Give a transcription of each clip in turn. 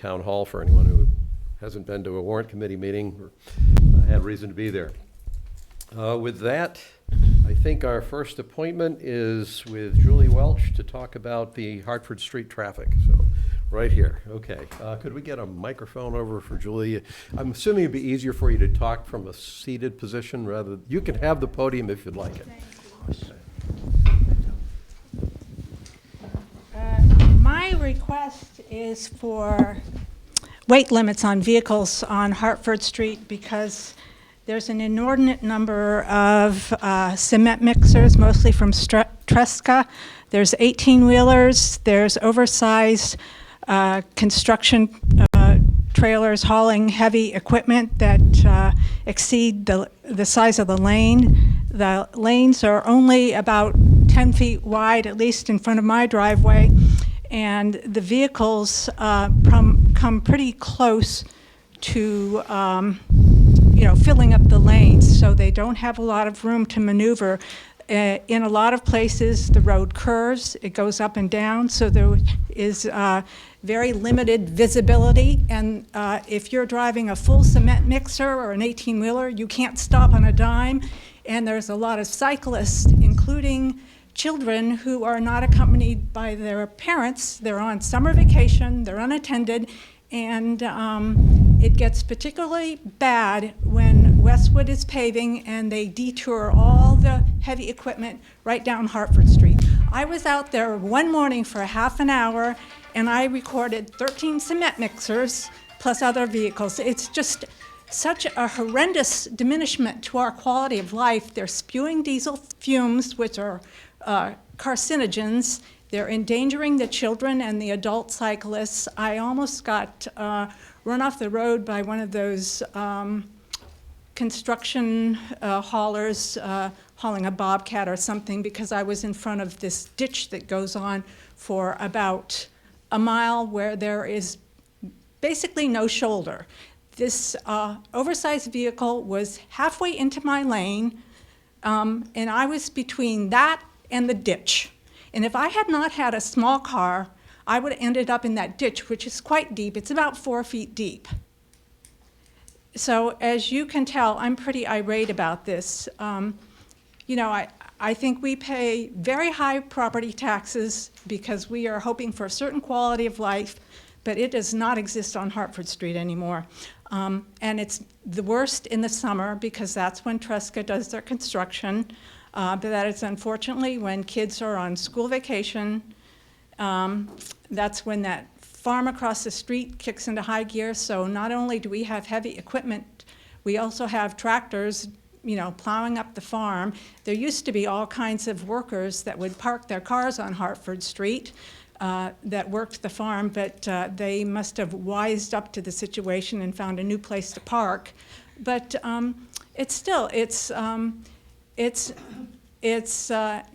town hall for anyone who hasn't been to a warrant committee meeting or had reason to be there. With that, I think our first appointment is with Julie Welch to talk about the Hartford Street traffic. So, right here. Okay. Could we get a microphone over for Julie? I'm assuming it'd be easier for you to talk from a seated position rather. You can have the podium if you'd like it. My request is for weight limits on vehicles on Hartford Street because there's an inordinate number of cement mixers, mostly from Tresca. There's 18-wheelers. There's oversized construction trailers hauling heavy equipment that exceed the size of the lane. The lanes are only about 10 feet wide, at least in front of my driveway, and the vehicles come pretty close to filling up the lanes, so they don't have a lot of room to maneuver. In a lot of places, the road curves, it goes up and down, so there is very limited visibility, and if you're driving a full cement mixer or an 18-wheeler, you can't stop on a dime, and there's a lot of cyclists, including children who are not accompanied by their parents. They're on summer vacation, they're unattended, and it gets particularly bad when Westwood is paving and they detour all the heavy equipment right down Hartford Street. I was out there one morning for a half an hour and I recorded 13 cement mixers plus other vehicles. It's just such a horrendous diminishment to our quality of life. They're spewing diesel fumes, which are carcinogens. They're endangering the children and the adult cyclists. I almost got run off the road by one of those construction haulers hauling a bobcat or something because I was in front of this ditch that goes on for about a mile where there is basically no shoulder. This oversized vehicle was halfway into my lane, and I was between that and the ditch. And if I had not had a small car, I would have ended up in that ditch, which is quite deep. It's about 4 feet deep. So as you can tell, I'm pretty irate about this. I think we pay very high property taxes because we are hoping for a certain quality of life, but it does not exist on Hartford Street anymore. And it's the worst in the summer because that's when Tresca does their construction. But that is unfortunately when kids are on school vacation. That's when that farm across the street kicks into high gear. So not only do we have heavy equipment, we also have tractors, plowing up the farm. There used to be all kinds of workers that would park their cars on Hartford Street that worked the farm, but they must have wised up to the situation and found a new place to park. But it's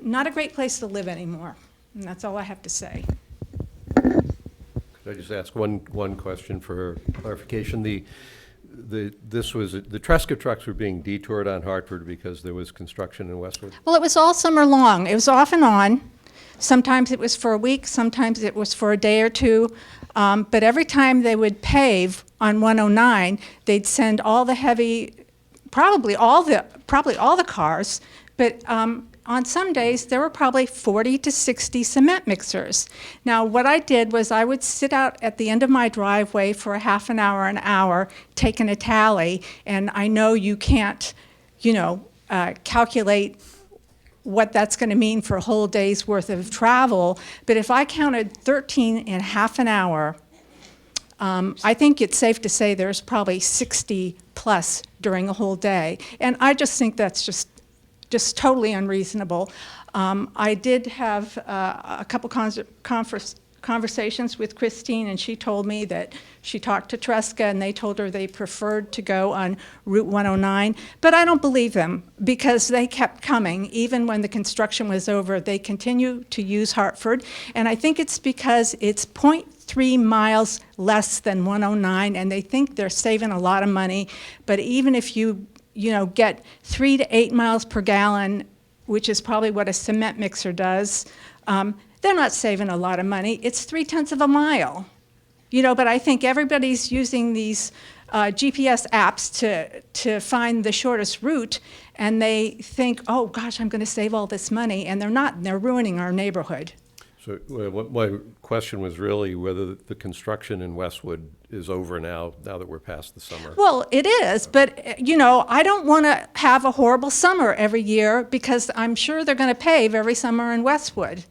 not a great place to live anymore, and that's all I have to say. Could I just ask one question for clarification? The Tresca trucks were being detoured on Hartford because there was construction in Westwood? Well, it was all summer long. It was off and on. Sometimes it was for a week, sometimes it was for a day or two. But every time they would pave on 109, they'd send all the heavy, probably all the cars, but on some days there were probably 40 to 60 cement mixers. Now what I did was I would sit out at the end of my driveway for a half an hour, taking a tally, and I know you can't, calculate what that's going to mean for a whole day's worth of travel, but if I counted 13 in half an hour, I think it's safe to say there's probably 60 plus during a whole day, and I just think that's just totally unreasonable. I did have a couple conversations with Christine, and she told me that she talked to Tresca and they told her they preferred to go on Route 109, but I don't believe them because they kept coming. Even when the construction was over, they continue to use Hartford, and I think it's because it's 0.3 miles less than 109, and they think they're saving a lot of money, but even if you get 3 to 8 miles per gallon, which is probably what a cement mixer does, they're not saving a lot of money. It's 0.3 of a mile. But I think everybody's using these GPS apps to find the shortest route, and they think, oh gosh, I'm going to save all this money, and they're not, and they're ruining our neighborhood. So what my question was really whether the construction in Westwood is over now that we're past the summer. Well, it is, but I don't want to have a horrible summer every year, because I'm sure they're going to pave every summer in Westwood.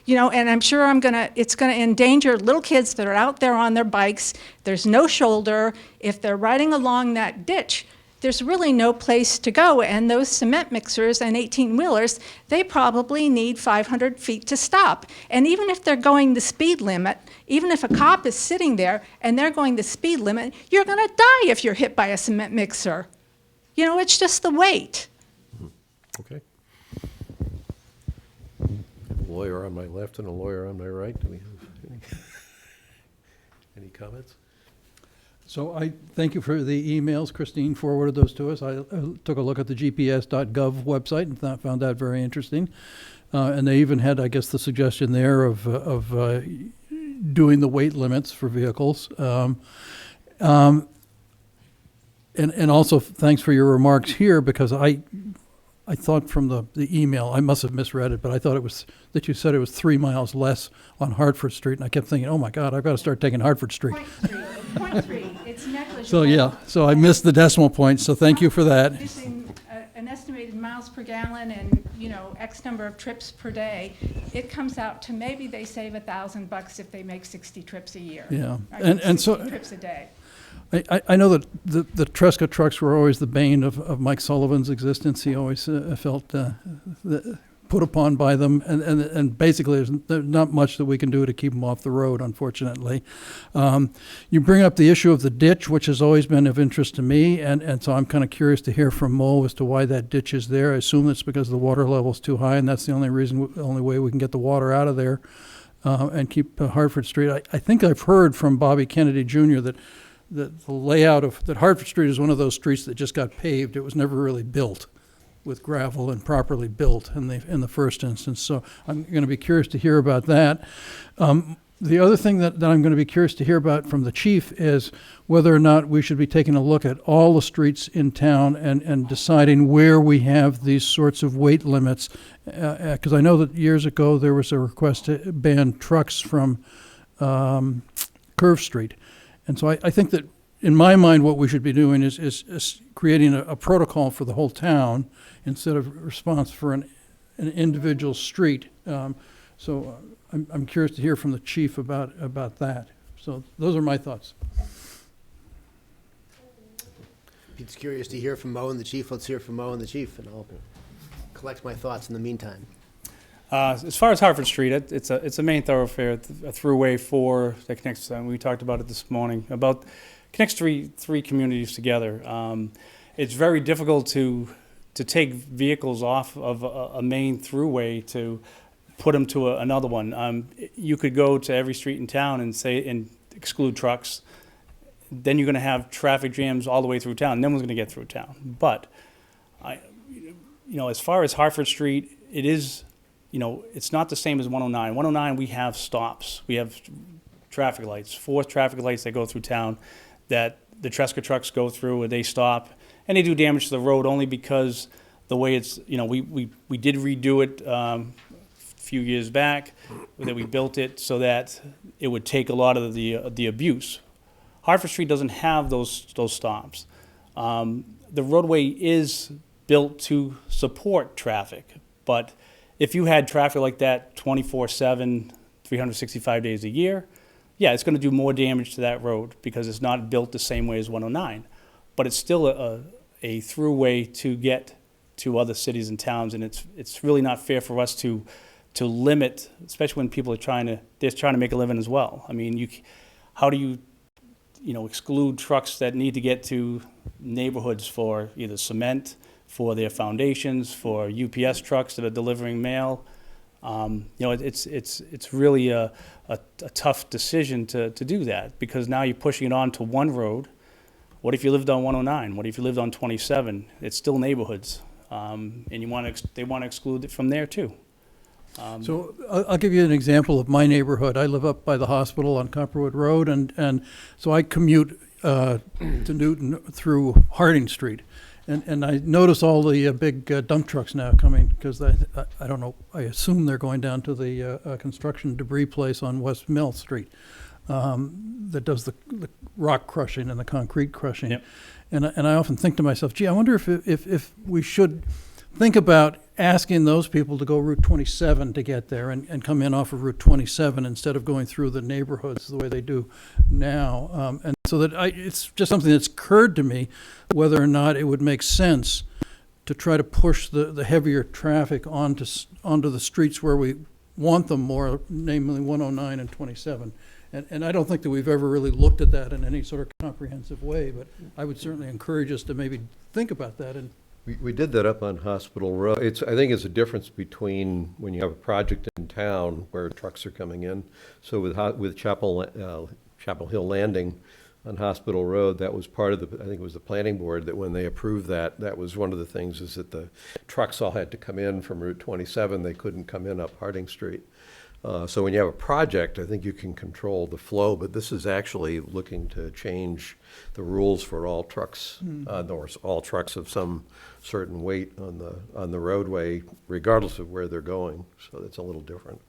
And I'm sure it's going to endanger little kids that are out there on their bikes. There's no shoulder. If they're riding along that ditch, there's really no place to go. And those cement mixers and 18-wheelers, they probably need 500 feet to stop. And even if they're going the speed limit, even if a cop is sitting there and they're going the speed limit, you're going to die if you're hit by a cement mixer. It's just the weight. Okay. A lawyer on my left and a lawyer on my right. Do we have any comments? So I thank you for the emails. Christine forwarded those to us. I took a look at the gps.gov website and found that very interesting. And they even had, I guess, the suggestion there of doing the weight limits for vehicles. And also thanks for your remarks here, because I thought from the email, I must have misread it, but I thought it was that you said it was 3 miles less on Hartford Street, and I kept thinking, oh my God, I've got to start taking Hartford Street. Point three. It's negligible. So yeah, so I missed the decimal point, so thank you for that. Using an estimated miles per gallon and, X number of trips per day, it comes out to maybe they save $1,000 if they make 60 trips a year. Yeah, I mean, and 60 so trips a day. I know that the Tresca trucks were always the bane of Mike Sullivan's existence. He always felt put upon by them, and basically there's not much that we can do to keep them off the road, unfortunately. You bring up the issue of the ditch, which has always been of interest to me, and so I'm kind of curious to hear from Mo as to why that ditch is there. I assume it's because the water level's too high, and that's the only way we can get the water out of there and keep Hartford Street. I think I've heard from Bobby Kennedy Jr. that the layout of that Hartford Street is one of those streets that just got paved. It was never really built with gravel and properly built in the first instance. So I'm going to be curious to hear about that. The other thing that I'm going to be curious to hear about from the chief is whether or not we should be taking a look at all the streets in town and deciding where we have these sorts of weight limits. Because I know that years ago there was a request to ban trucks from Curve Street. And so I think that, in my mind, what we should be doing is creating a protocol for the whole town instead of a response for an individual street. So I'm curious to hear from the chief about that. So those are my thoughts. Pete's curious to hear from Mo and the chief. Let's hear from Mo and the chief, and I'll collect my thoughts in the meantime. As far as Hartford Street, it's a main thoroughfare, a throughway that connects. We talked about it this morning. Connects three communities together. It's very difficult to take vehicles off of a main throughway to put them to another one. You could go to every street in town and exclude trucks. Then you're going to have traffic jams all the way through town. No one's going to get through town. But as far as Hartford Street, it is. It's not the same as 109. 109, we have stops. We have traffic lights, 4 traffic lights that go through town that the Tresca trucks go through, and they stop, and they do damage to the road only because the way it's, we did redo it a few years back, that we built it so that it would take a lot of the abuse. Hartford Street doesn't have those stops. The roadway is built to support traffic, but if you had traffic like that 24/7, 365 days a year, yeah, it's going to do more damage to that road because it's not built the same way as 109. But it's still a throughway to get to other cities and towns, and it's really not fair for us to limit, especially when people are trying to make a living as well. I mean, how do you exclude trucks that need to get to neighborhoods for either cement, for their foundations, for UPS trucks that are delivering mail? It's really a tough decision to do that, because now you're pushing it on to one road. What if you lived on 109? What if you lived on 27? It's still neighborhoods, and they want to exclude it from there too. So I'll give you an example of my neighborhood. I live up by the hospital on Copperwood Road, and so I commute to Newton through Harding Street. And I notice all the big dump trucks now coming, because I don't know, I assume they're going down to the construction debris place on West Mill Street that does the rock crushing and the concrete crushing. Yep. And I often think to myself, gee, I wonder if we should think about asking those people to go Route 27 to get there and come in off of Route 27 instead of going through the neighborhoods the way they do now. And so that it's just something that's occurred to me, whether or not it would make sense to try to push the heavier traffic onto the streets where we want them more, namely 109 and 27. And I don't think that we've ever really looked at that in any sort of comprehensive way, but I would certainly encourage us to maybe think about that. And We did that up on Hospital Road. I think it's a difference between when you have a project in town where trucks are coming in. So with Chapel Hill Landing on Hospital Road, that was part of I think it was the planning board, that when they approved that was one of the things, is that the trucks all had to come in from Route 27. They couldn't come in up Harding Street. So when you have a project, I think you can control the flow, but this is actually looking to change the rules for all trucks, or all trucks of some certain weight on the roadway, regardless of where they're going. So it's a little different.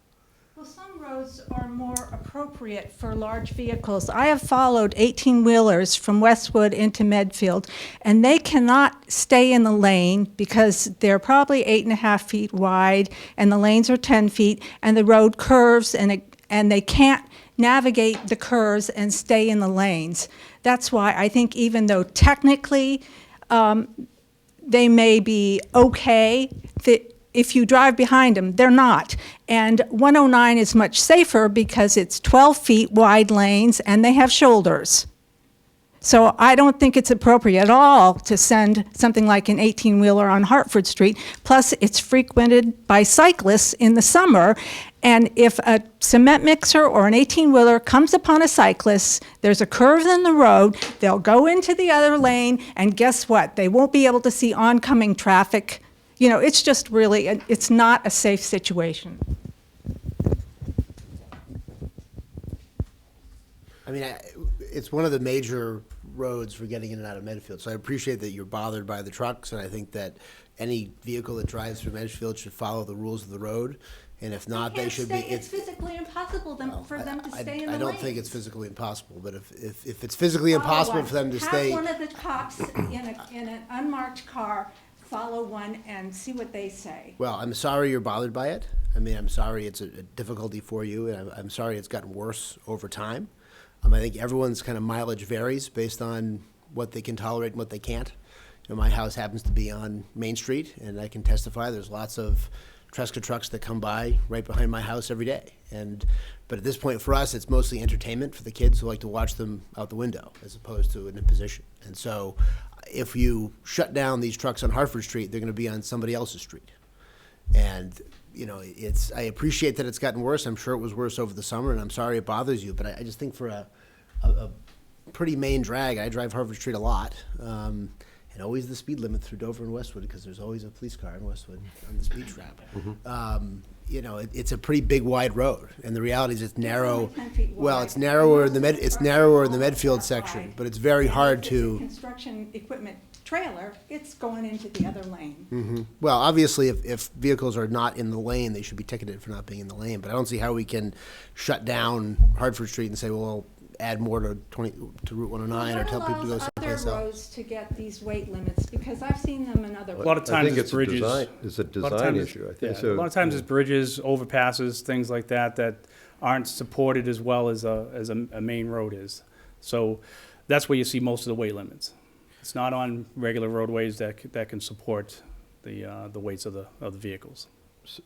Well, some roads are more appropriate for large vehicles. I have followed 18-wheelers from Westwood into Medfield, and they cannot stay in the lane because they're probably 8.5 feet wide, and the lanes are 10 feet, and the road curves, and they can't navigate the curves and stay in the lanes. That's why I think even though technically they may be okay, if you drive behind them, they're not. And 109 is much safer because it's 12 feet wide lanes and they have shoulders. So I don't think it's appropriate at all to send something like an 18-wheeler on Hartford Street. Plus, it's frequented by cyclists in the summer. And if a cement mixer or an 18-wheeler comes upon a cyclist, there's a curve in the road, they'll go into the other lane, and guess what? They won't be able to see oncoming traffic. You know, it's just really, it's not a safe situation. I mean, it's one of the major roads for getting in and out of Medfield, so I appreciate that you're bothered by the trucks, and I think that any vehicle that drives through Medfield should follow the rules of the road, and if not, they should be. It's physically impossible for them to stay in the lanes. I don't think it's physically impossible, but if it's physically impossible for them to stay. Have one of the cops in an unmarked car follow one and see what they say. Well, I'm sorry you're bothered by it. I mean, I'm sorry it's a difficulty for you, and I'm sorry it's gotten worse over time. I think everyone's kind of mileage varies based on what they can tolerate and what they can't. You know, my house happens to be on Main Street, and I can testify there's lots of Tresca trucks that come by right behind my house every day. But at this point for us, it's mostly entertainment for the kids who like to watch them out the window as opposed to an imposition. And so if you shut down these trucks on Hartford Street, they're going to be on somebody else's street. And you know, I appreciate that it's gotten worse. I'm sure it was worse over the summer, and I'm sorry it bothers you, but I just think for a pretty main drag, I drive Hartford Street a lot, and always the speed limit through Dover and Westwood, because there's always a police car in Westwood on the speed trap. You know, it's a pretty big, wide road, and the reality is it's narrow. 10 feet wide. Well, it's narrower in the Medfield section, but it's very hard If it's a to. construction equipment trailer, it's going into the other lane. Well, obviously, if vehicles are not in the lane, they should be ticketed for not being in the lane. But I don't see how we can shut down Hartford Street and say, well, add more to Route 109 or tell people to go someplace Other else. roads to get these weight limits, because I've seen them in other. A lot of I times think it's bridges. It's a A lot of design times it's- issue, I think. yeah, So a lot of times it's bridges, overpasses, things like that aren't supported as well as a main road is. So that's where you see most of the weight limits. It's not on regular roadways that can support the weights of the vehicles.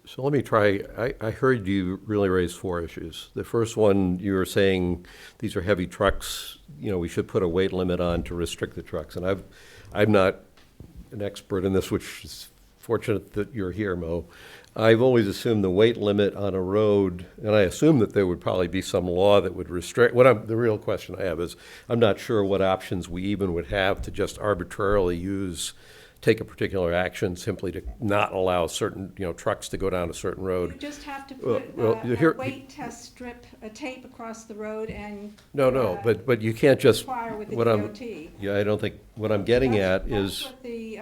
So let me try, I heard you really raise 4 issues. The first one, you were saying these are heavy trucks, you know, we should put a weight limit on to restrict the trucks. And I'm not an expert in this, which is fortunate that you're here, Mo. I've always assumed the weight limit on a road, and I assume that there would probably be some law that would restrict, the real question I have is, I'm not sure what options we even would have to just arbitrarily use take a particular action simply to not allow certain, trucks to go down a certain You road. just have to Well, put well, a here- weight test strip, a tape across the road and. No, but you can't just, Inquire with the what I'm, DOT. yeah, I don't think, what I'm getting at That's is, what the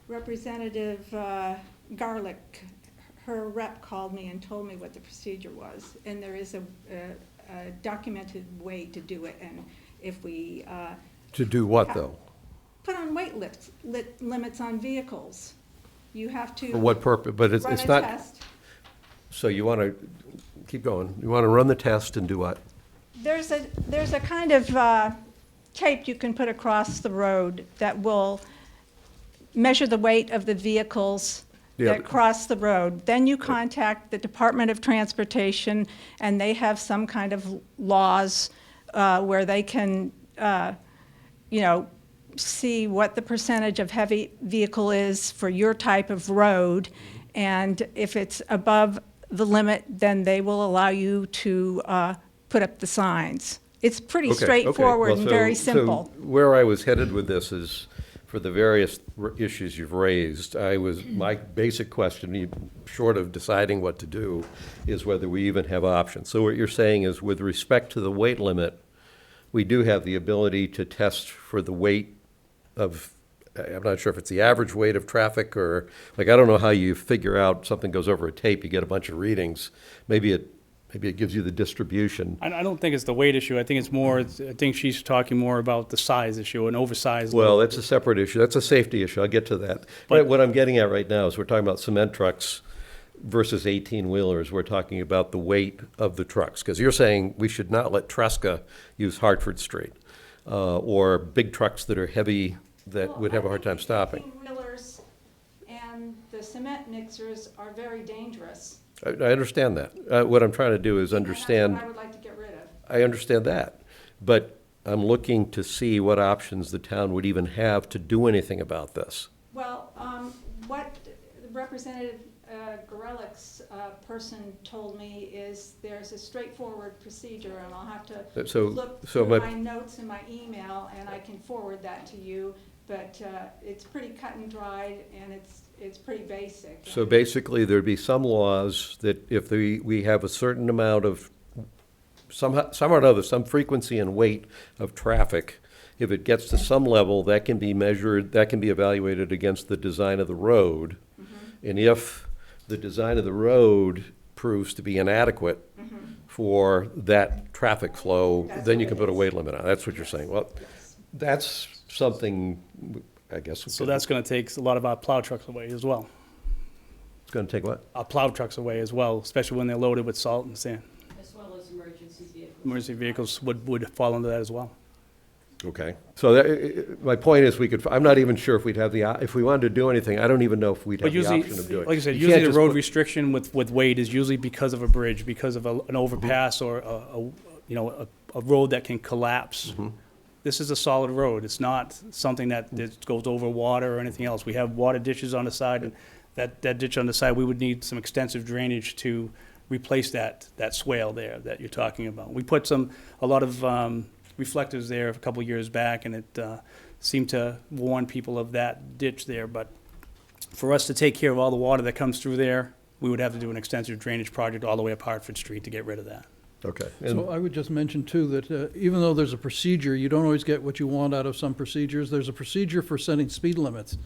Representative Garlick, her rep called me and told me what the procedure was. And there is a documented way to do it, and if we to do what, though? put on limits on vehicles, you have to. For what purpose? But run it's a not, test. so you want to, keep going. You want to run the test and do what? There's a kind of tape you can put across the road that will measure the weight of the vehicles Yeah. that cross the road. Then you contact the Department of Transportation, and they have some kind of laws where they can, see what the percentage of heavy vehicle is for your type of road. And if it's above the limit, then they will allow you to put up the signs. It's pretty Okay, okay. straightforward Well, and very so simple. Where I was headed with this is, for the various issues you've raised, my basic question, short of deciding what to do, is whether we even have options. So what you're saying is, with respect to the weight limit, we do have the ability to test for the weight of, I'm not sure if it's the average weight of traffic, or, I don't know how you figure out something goes over a tape, you get a bunch of readings. Maybe it gives you the distribution. I don't think it's the weight issue. I think it's more, I think she's talking more about the size issue, an oversized. Well, that's a separate issue. That's a safety issue. I'll get to that. But what I'm getting at right now is we're talking about cement trucks versus 18-wheelers. We're talking about the weight of the trucks. Because you're saying we should not let Tresca use Hartford Street, or big trucks that are heavy that would have a hard time stopping. 18-wheelers and the cement mixers are very dangerous. I understand that. What I'm trying to do is understand. And that's what I would like to get rid of. I understand that, but I'm looking to see what options the town would even have to do anything about this. Well, what Representative Gorelick's person told me is there's a straightforward procedure, and I'll have to So- look so through my- my notes in my email, and I can forward that to you, but it's pretty cut and dried, and it's pretty basic. So basically, there'd be some laws that if we have a certain amount of, somehow or another, some frequency and weight of traffic, if it gets to some level, that can be measured, that can be evaluated against the design of the road. And if the design of the road proves to be inadequate for that traffic flow, That's then you what can it put a is. weight limit on it. That's what you're saying. Well, that's something, I guess. So that's going to take a lot of our plow trucks away as well. It's gonna take what? Our plow trucks away as well, especially when they're loaded with salt and sand. As well as emergency vehicles. Emergency vehicles would fall into that as well. Okay, so my point is, I'm not even sure if we'd have if we wanted to do anything, I don't even know if we'd have But the usually, option of doing it. like I said, You usually can't the just road put- restriction with weight is usually because of a bridge, because of an overpass or a road that can collapse. This is a solid road. It's not something that goes over water or anything else. We have water ditches on the side, and that ditch on the side, we would need some extensive drainage to replace that swale there that you're talking about. We put a lot of reflectors there a couple years back, and it seemed to warn people of that ditch there. But for us to take care of all the water that comes through there, we would have to do an extensive drainage project all the way up Hartford Street to get rid of that. Okay, So I would just mention too that even though there's a procedure, you don't always get what you want out of some procedures. There's a procedure for setting speed limits.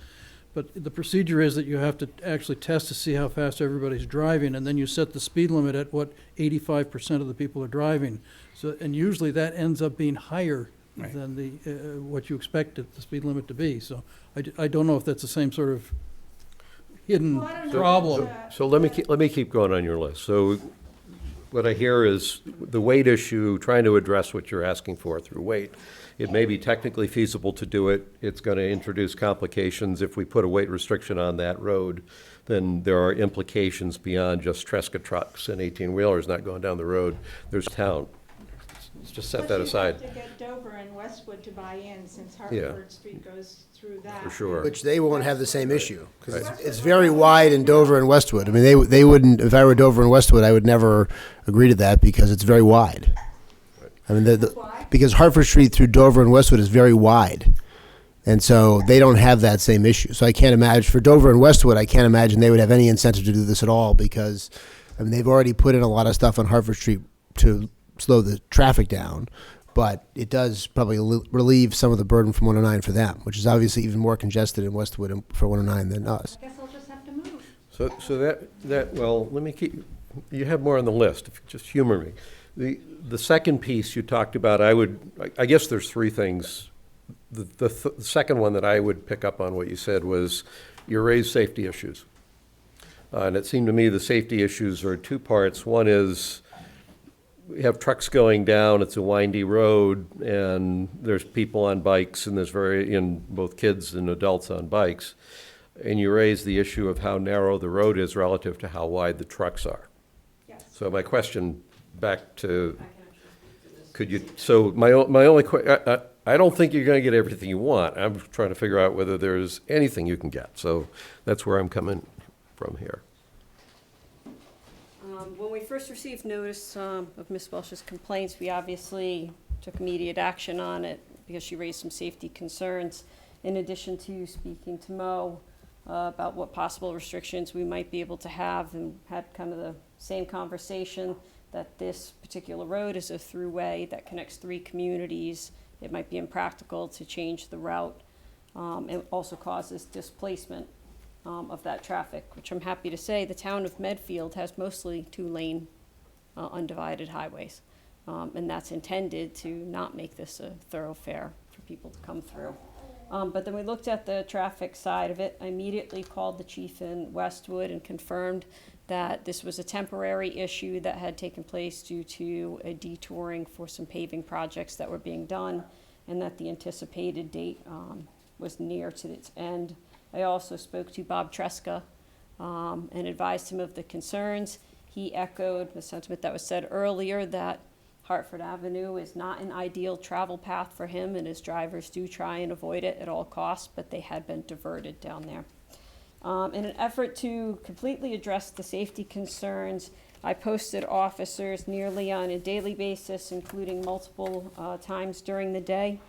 But the procedure is that you have to actually test to see how fast everybody's driving, and then you set the speed limit at what 85% of the people are driving. So, and usually that ends up being higher Right. than what you expected the speed limit to be. So I don't know if that's the same sort of hidden Well, I don't know. problem. so let me keep going on your list. So what I hear is the weight issue, trying to address what you're asking for through weight. It may be technically feasible to do it. It's going to introduce complications. If we put a weight restriction on that road, then there are implications beyond just Tresca trucks and 18-wheelers not going down the road. There's town. Let's just set that aside. But you have to get Dover and Westwood to buy in, since Yeah. Hartford Street goes through that. For sure. Which they won't have the same issue, because it's very wide in Dover and Westwood. I mean, they wouldn't, if I were Dover and Westwood, I would never agree to that because it's very wide. I mean, Why? because Hartford Street through Dover and Westwood is very wide. And so they don't have that same issue. So I can't imagine, for Dover and Westwood, I can't imagine they would have any incentive to do this at all because, I mean, they've already put in a lot of stuff on Hartford Street to slow the traffic down, but it does probably relieve some of the burden from 109 for them, which is obviously even more congested in Westwood and for 109 than us. I guess I'll just have to move. So well, let me you have more on the list, if you just humor me. The second piece you talked about, I guess there's three things. The second one that I would pick up on what you said was you raised safety issues. And it seemed to me the safety issues are two parts. One is we have trucks going down, it's a windy road, and there's people on bikes, and both kids and adults on bikes. And you raise the issue of how narrow the road is relative to how wide the trucks are. Yes. So my question back to, so my only question, I don't think you're going to get everything you want. I'm trying to figure out whether there's anything you can get. So that's where I'm coming from here. When we first received notice of Ms. Welch's complaints, we obviously took immediate action on it because she raised some safety concerns. In addition to speaking to Mo about what possible restrictions we might be able to have, and had kind of the same conversation that this particular road is a throughway that connects 3 communities. It might be impractical to change the route. It also causes displacement of that traffic, which I'm happy to say the town of Medfield has mostly 2-lane undivided highways. And that's intended to not make this a thoroughfare for people to come through. But then we looked at the traffic side of it. I immediately called the chief in Westwood and confirmed that this was a temporary issue that had taken place due to a detouring for some paving projects that were being done, and that the anticipated date was near to its end. I also spoke to Bob Tresca and advised him of the concerns. He echoed the sentiment that was said earlier that Hartford Avenue is not an ideal travel path for him, and his drivers do try and avoid it at all costs, but they had been diverted down there. In an effort to completely address the safety concerns, I posted officers nearly on a daily basis, including multiple times during the day.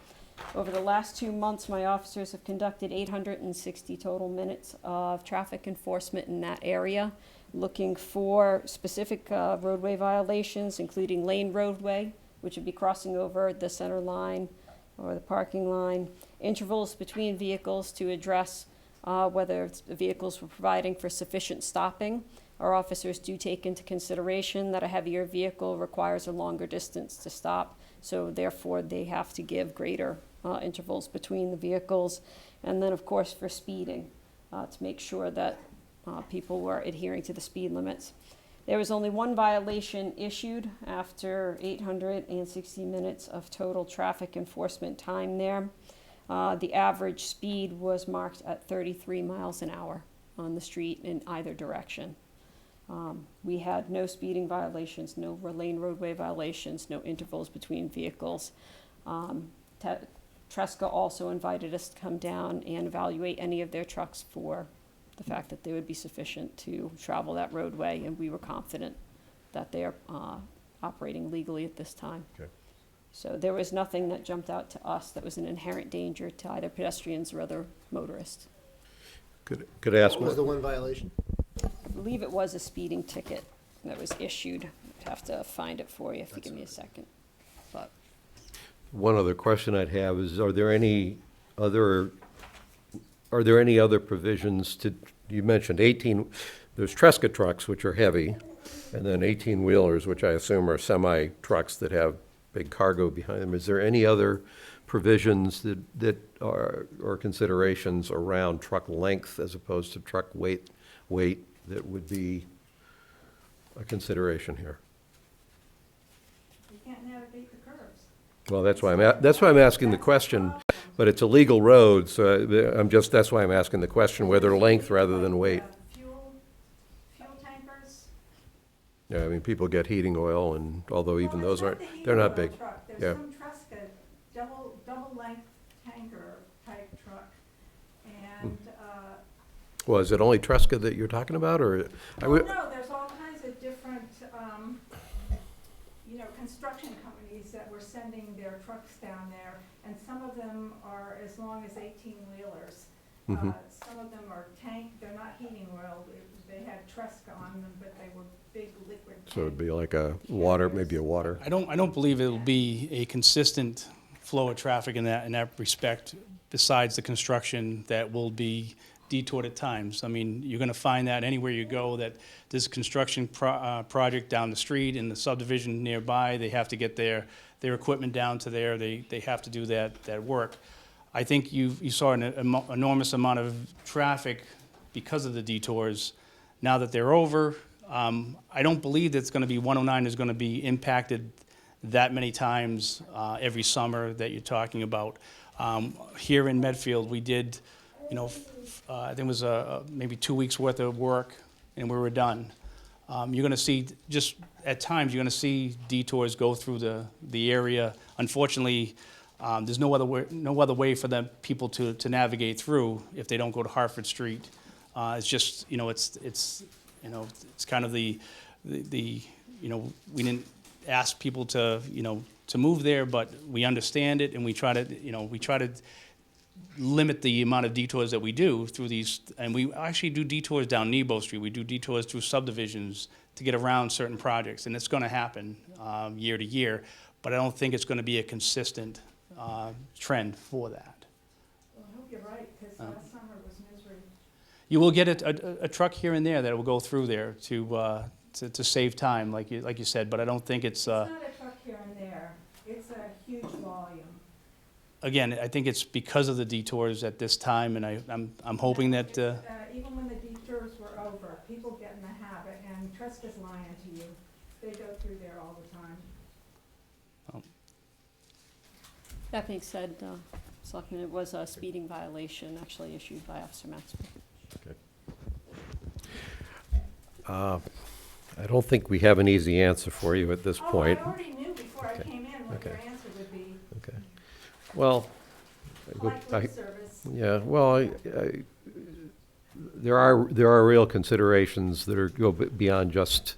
Over the last 2 months, my officers have conducted 860 total minutes of traffic enforcement in that area, looking for specific roadway violations, including lane roadway, which would be crossing over the center line or the parking line, intervals between vehicles to address whether the vehicles were providing for sufficient stopping. Our officers do take into consideration that a heavier vehicle requires a longer distance to stop, so therefore they have to give greater intervals between the vehicles. And then, of course, for speeding, to make sure that people were adhering to the speed limits. There was only 1 violation issued after 860 minutes of total traffic enforcement time there. The average speed was marked at 33 miles an hour on the street in either direction. We had no speeding violations, no lane roadway violations, no intervals between vehicles. Tresca also invited us to come down and evaluate any of their trucks for the fact that they would be sufficient to travel that roadway, and we were confident that they are operating legally at this time. Okay. So there was nothing that jumped out to us that was an inherent danger to either pedestrians or other motorists. Could I ask What was the one? one violation? I believe it was a speeding ticket that was issued. I'd have to find it for you if you give me a second. But One other question I'd have is, are there any other provisions you mentioned 18, there's Tresca trucks, which are heavy, and then 18-wheelers, which I assume are semi-trucks that have big cargo behind them. Is there any other provisions that are, or considerations around truck length as opposed to truck weight that would be a consideration here? You can't navigate the curves. Well, that's why I'm asking the question, but it's a legal road, so that's why I'm asking the question, whether length rather than weight. Fuel tankers. Yeah, I mean, people get heating oil, and although even those aren't, they're not big. Yeah. There's some Tresca double-length tanker type truck, and, Well, is it only Tresca that you're talking about, or? no, there's all kinds of different, construction companies is that we're sending their trucks down there, and some of them are as long as 18-wheelers. Mhm. Some of them are they're not heating oil, they had Tresca on them, but they were big liquid. So it'd be like a water, maybe a water. I don't believe it'll be a consistent flow of traffic in that respect, besides the construction that will be detoured at times. I mean, you're gonna find that anywhere you go, that there's a construction project down the street in the subdivision nearby, they have to get their equipment down to there, they have to do that work. I think you saw an enormous amount of traffic because of the detours. Now that they're over, I don't believe that it's gonna be, 109 is gonna be impacted that many times every summer that you're talking about. Here in Medfield, we did, I think it was maybe 2 weeks worth of work, and we were done. You're gonna see, just at times, you're gonna see detours go through the area. Unfortunately, there's no other way for the people to navigate through if they don't go to Hartford Street. It's just, it's kind of the we didn't ask people to move there, but we understand it, and we try to limit the amount of detours that we do through these, and we actually do detours down Nebo Street. We do detours through subdivisions to get around certain projects, and it's gonna happen year to year, but I don't think it's gonna be a consistent trend for that. Well, I hope you're right, because last summer was misery. You will get a truck here and there that will go through there to save time, like you said, but I don't think it's. It's not a truck here and there, it's a huge volume. Again, I think it's because of the detours at this time, and I'm hoping that. Even when the detours were over, people get in the habit, and Tresca's lying to you. They go through there all the time. That being said, Selectman, it was a speeding violation actually issued by Officer Maxwell. I don't think we have an easy answer for you at this point. Oh, I already knew before I Okay. came in what Okay. your answer would be. Okay. Well, Like lip service. yeah, well, there are real considerations that go beyond just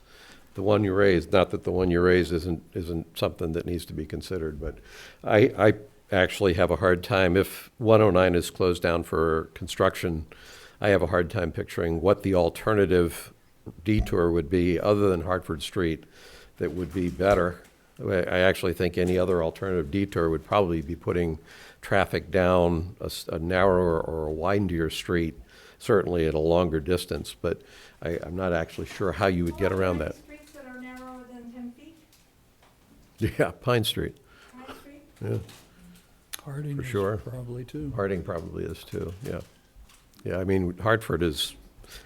the one you raised. Not that the one you raised isn't something that needs to be considered, but I actually have a hard time, if 109 is closed down for construction, I have a hard time picturing what the alternative detour would be other than Hartford Street that would be better. I actually think any other alternative detour would probably be putting traffic down a narrower or a windier street, certainly at a longer distance, but I'm not actually sure how you would get around that. Streets that are narrower than 10 feet? Yeah, Pine Street, Pine Street? yeah. Harding For is sure. probably too. Harding probably is too, yeah. Yeah, I mean, Hartford is,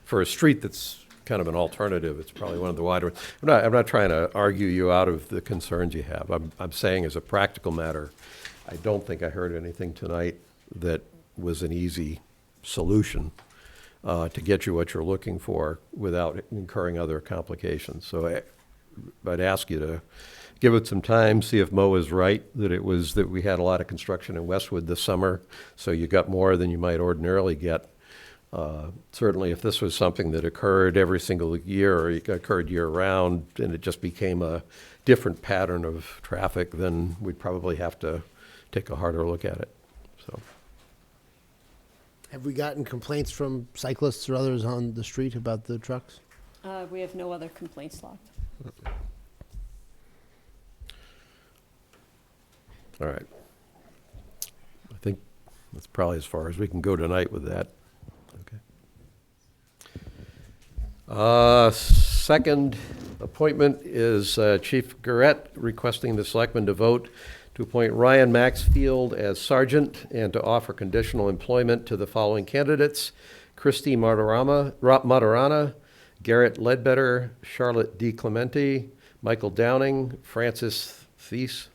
for a street that's kind of an alternative, it's probably one of the wider. I'm not trying to argue you out of the concerns you have. I'm saying as a practical matter, I don't think I heard anything tonight that was an easy solution to get you what you're looking for without incurring other complications. So I'd ask you to give it some time, see if Mo is right, that we had a lot of construction in Westwood this summer, so you got more than you might ordinarily get. Certainly, if this was something that occurred every single year or occurred year-round and it just became a different pattern of traffic, then we'd probably have to take a harder look at it. So, Have we gotten complaints from cyclists or others on the street about the trucks? We have no other complaints logged. all right. I think that's probably as far as we can go tonight with that. Okay. Second appointment is Chief Garrett requesting the selectmen to vote to appoint Ryan Maxfield as sergeant and to offer conditional employment to the following candidates: Christy Matarana, Garrett Ledbetter, Charlotte D. Clementi, Michael Downing, Francis Thesey,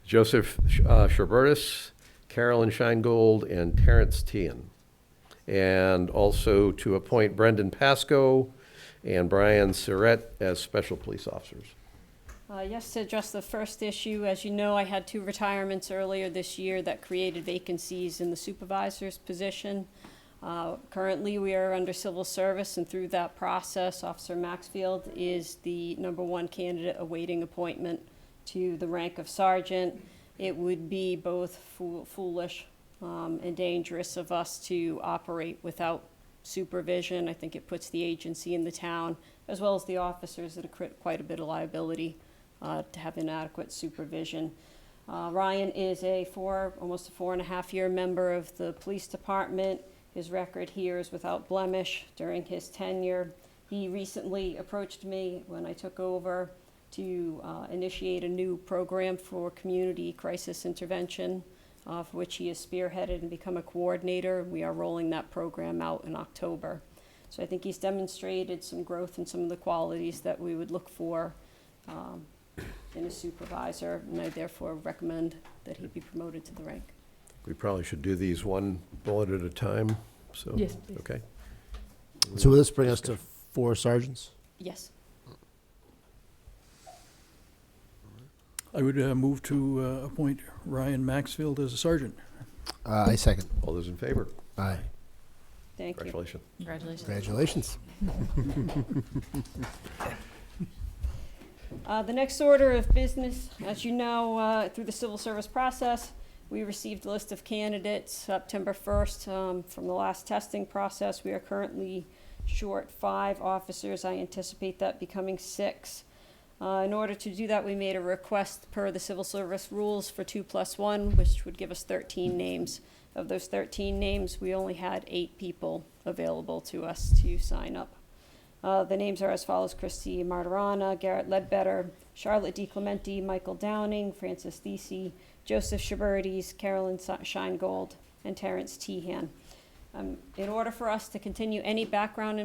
Joseph Sherbertus, Carolyn Scheingold, and Terrence Tian. And also to appoint Brendan Pasco and Brian Surrett as special police officers. Yes, to address the first issue, as you know, I had 2 retirements earlier this year that created vacancies in the supervisor's position. Currently, we are under civil service, and through that process, Officer Maxfield is the #1 candidate awaiting appointment to the rank of sergeant. It would be both foolish and dangerous of us to operate without supervision. I think it puts the agency in the town, as well as the officers, at quite a bit of liability to have inadequate supervision. Ryan is almost a 4.5-year member of the police department. His record here is without blemish during his tenure. He recently approached me when I took over to initiate a new program for community crisis intervention, for which he has spearheaded and become a coordinator. We are rolling that program out in October. So I think he's demonstrated some growth in some of the qualities that we would look for in a supervisor, and I therefore recommend that he be promoted to the rank. We probably should do these one bullet at a time, so. Yes, please. Okay. So will this bring us to 4 sergeants? Yes. I would move to appoint Ryan Maxfield as a sergeant. I second. All those in favor? Aye. Thank you. Congratulations. Congratulations. Congratulations. The next order of business, as you know, through the civil service process, we received a list of candidates September 1st from the last testing process. We are currently short 5 officers. I anticipate that becoming 6. In order to do that, we made a request per the civil service rules for 2+1, which would give us 13 names. Of those 13 names, we only had 8 people available to us to sign up. The names are as follows: Christy Martirana, Garrett Ledbetter, Charlotte DiClementi, Michael Downing, Francis Thesey, Joseph Schibertes, Carolyn Scheingold, and Terrence Tehan. In order for us to continue any background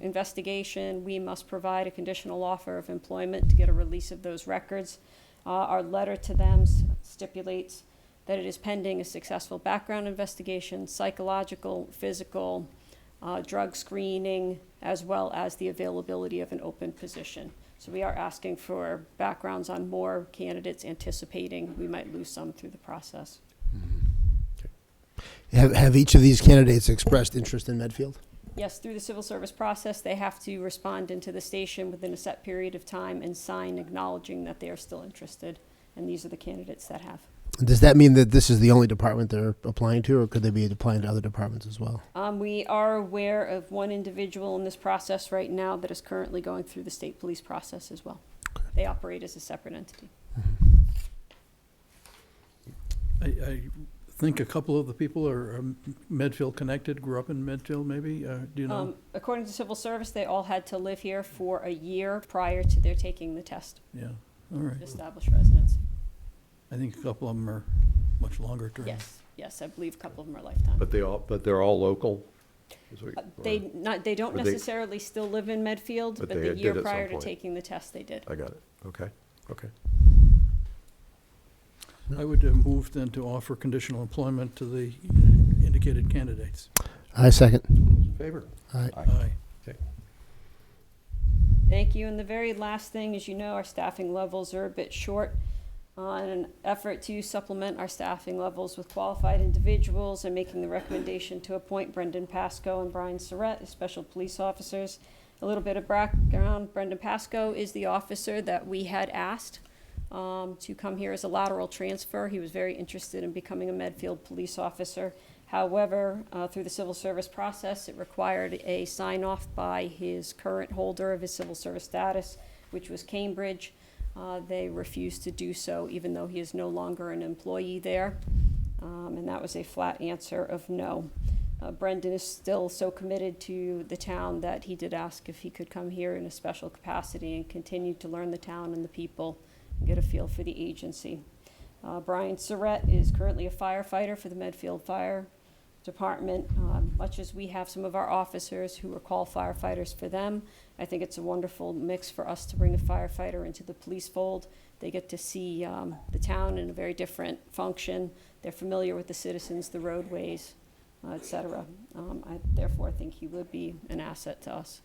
investigation, we must provide a conditional offer of employment to get a release of those records. Our letter to them stipulates that it is pending a successful background investigation, psychological, physical, drug screening, as well as the availability of an open position. So we are asking for backgrounds on more candidates, anticipating we might lose some through the process. Have each of these candidates expressed interest in Medfield? Yes, through the civil service process, they have to respond into the station within a set period of time and sign acknowledging that they are still interested. And these are the candidates that have. Does that mean that this is the only department they're applying to, or could they be applying to other departments as well? We are aware of one individual in this process right now that is currently going through the state police process as well. They operate as a separate entity. I think a couple of the people are Medfield connected, grew up in Medfield maybe, do you know? According to civil service, they all had to live here for a year prior to their taking the test Yeah, all right. to establish residency. I think a couple of them are much longer term. Yes, I believe a couple of them are lifetime. But they're all local? Is what- They don't Or they- necessarily still live in Medfield, But but they the year did at some prior to point. taking the test, they did. I got it. Okay. I would move then to offer conditional employment to the indicated candidates. I second. All those in favor? Aye. Aye. Okay. Thank you. And the very last thing, as you know, our staffing levels are a bit short. In an effort to supplement our staffing levels with qualified individuals, and making the recommendation to appoint Brendan Pasco and Brian Surratt as special police officers. A little bit of background: Brendan Pasco is the officer that we had asked to come here as a lateral transfer. He was very interested in becoming a Medfield police officer. However, through the civil service process, it required a sign-off by his current holder of his civil service status, which was Cambridge. They refused to do so, even though he is no longer an employee there. And that was a flat answer of no. Brendan is still so committed to the town that he did ask if he could come here in a special capacity and continue to learn the town and the people and get a feel for the agency. Brian Surratt is currently a firefighter for the Medfield Fire Department. Much as we have some of our officers who are called firefighters for them, I think it's a wonderful mix for us to bring a firefighter into the police fold. They get to see the town in a very different function. They're familiar with the citizens, the roadways, et cetera. I therefore think he would be an asset to us.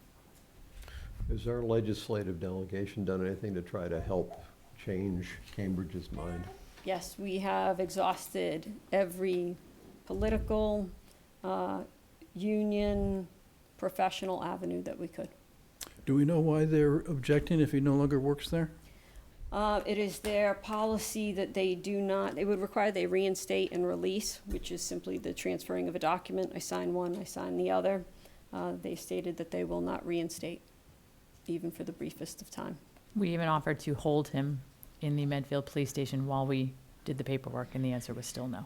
Has our legislative delegation done anything to try to help change Cambridge's mind? Yes, we have exhausted every political union professional avenue that we could. Do we know why they're objecting if he no longer works there? It is their policy that they do not, they would require they reinstate and release, which is simply the transferring of a document. I sign one, I sign the other. They stated that they will not reinstate, even for the briefest of time. We even offered to hold him in the Medfield police station while we did the paperwork, and the answer was still no.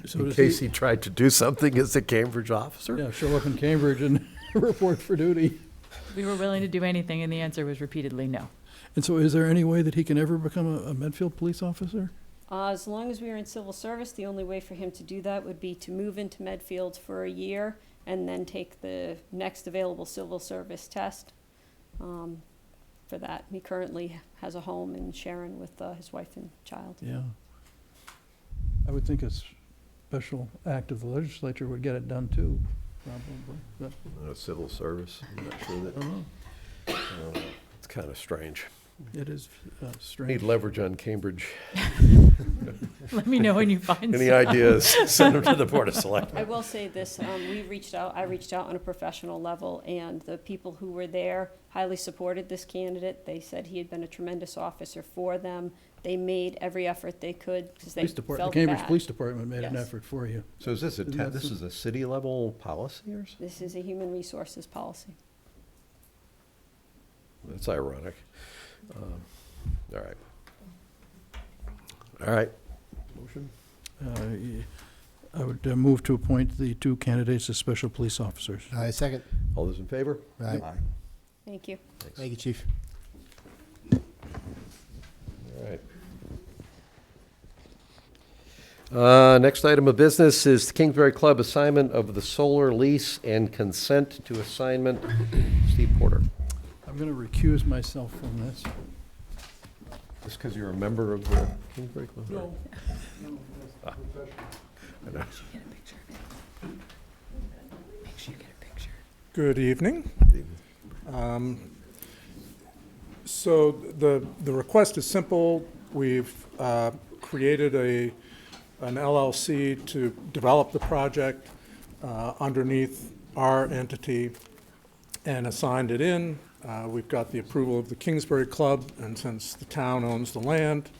So In does case he tried to do something as a Cambridge officer? Yeah, show up in Cambridge and report for duty. We were willing to do anything, and the answer was repeatedly no. And so is there any way that he can ever become a Medfield police officer? As long as we are in civil service, the only way for him to do that would be to move into Medfield for a year and then take the next available civil service test. For that, he currently has a home in Sharon with his wife and child. Yeah. I would think a special act of the legislature would get it done too, probably. But Civil service, I'm not sure I that, don't know. it's kind of strange. It is Need strange. leverage on Cambridge. Let me know when you find Any some. ideas, send them to the Board of Selectmen. I will say this, I reached out on a professional level, and the people who were there highly supported this candidate. They said he had been a tremendous officer for them. They made every effort they could, because they Police Depart- felt The Cambridge bad. Police Department made an Yes. effort for you. So is this Isn't that this some- is a city-level policy or something? This is a human resources policy. That's ironic. All right. All right. Motion? I would move to appoint the two candidates as special police officers. Second. All those in favor? Aye. Thank you. Thank you, Chief. All right. Next item of business is the Kingsbury Club assignment of the solar lease and consent to assignment. Steve Porter. I'm going to recuse myself from this. Just because you're a member of the Kingsbury Club? No. I know. Good evening. So the request is simple. We've created an LLC to develop the project underneath our entity and assigned it in. We've got the approval of the Kingsbury Club, and since the town owns the land,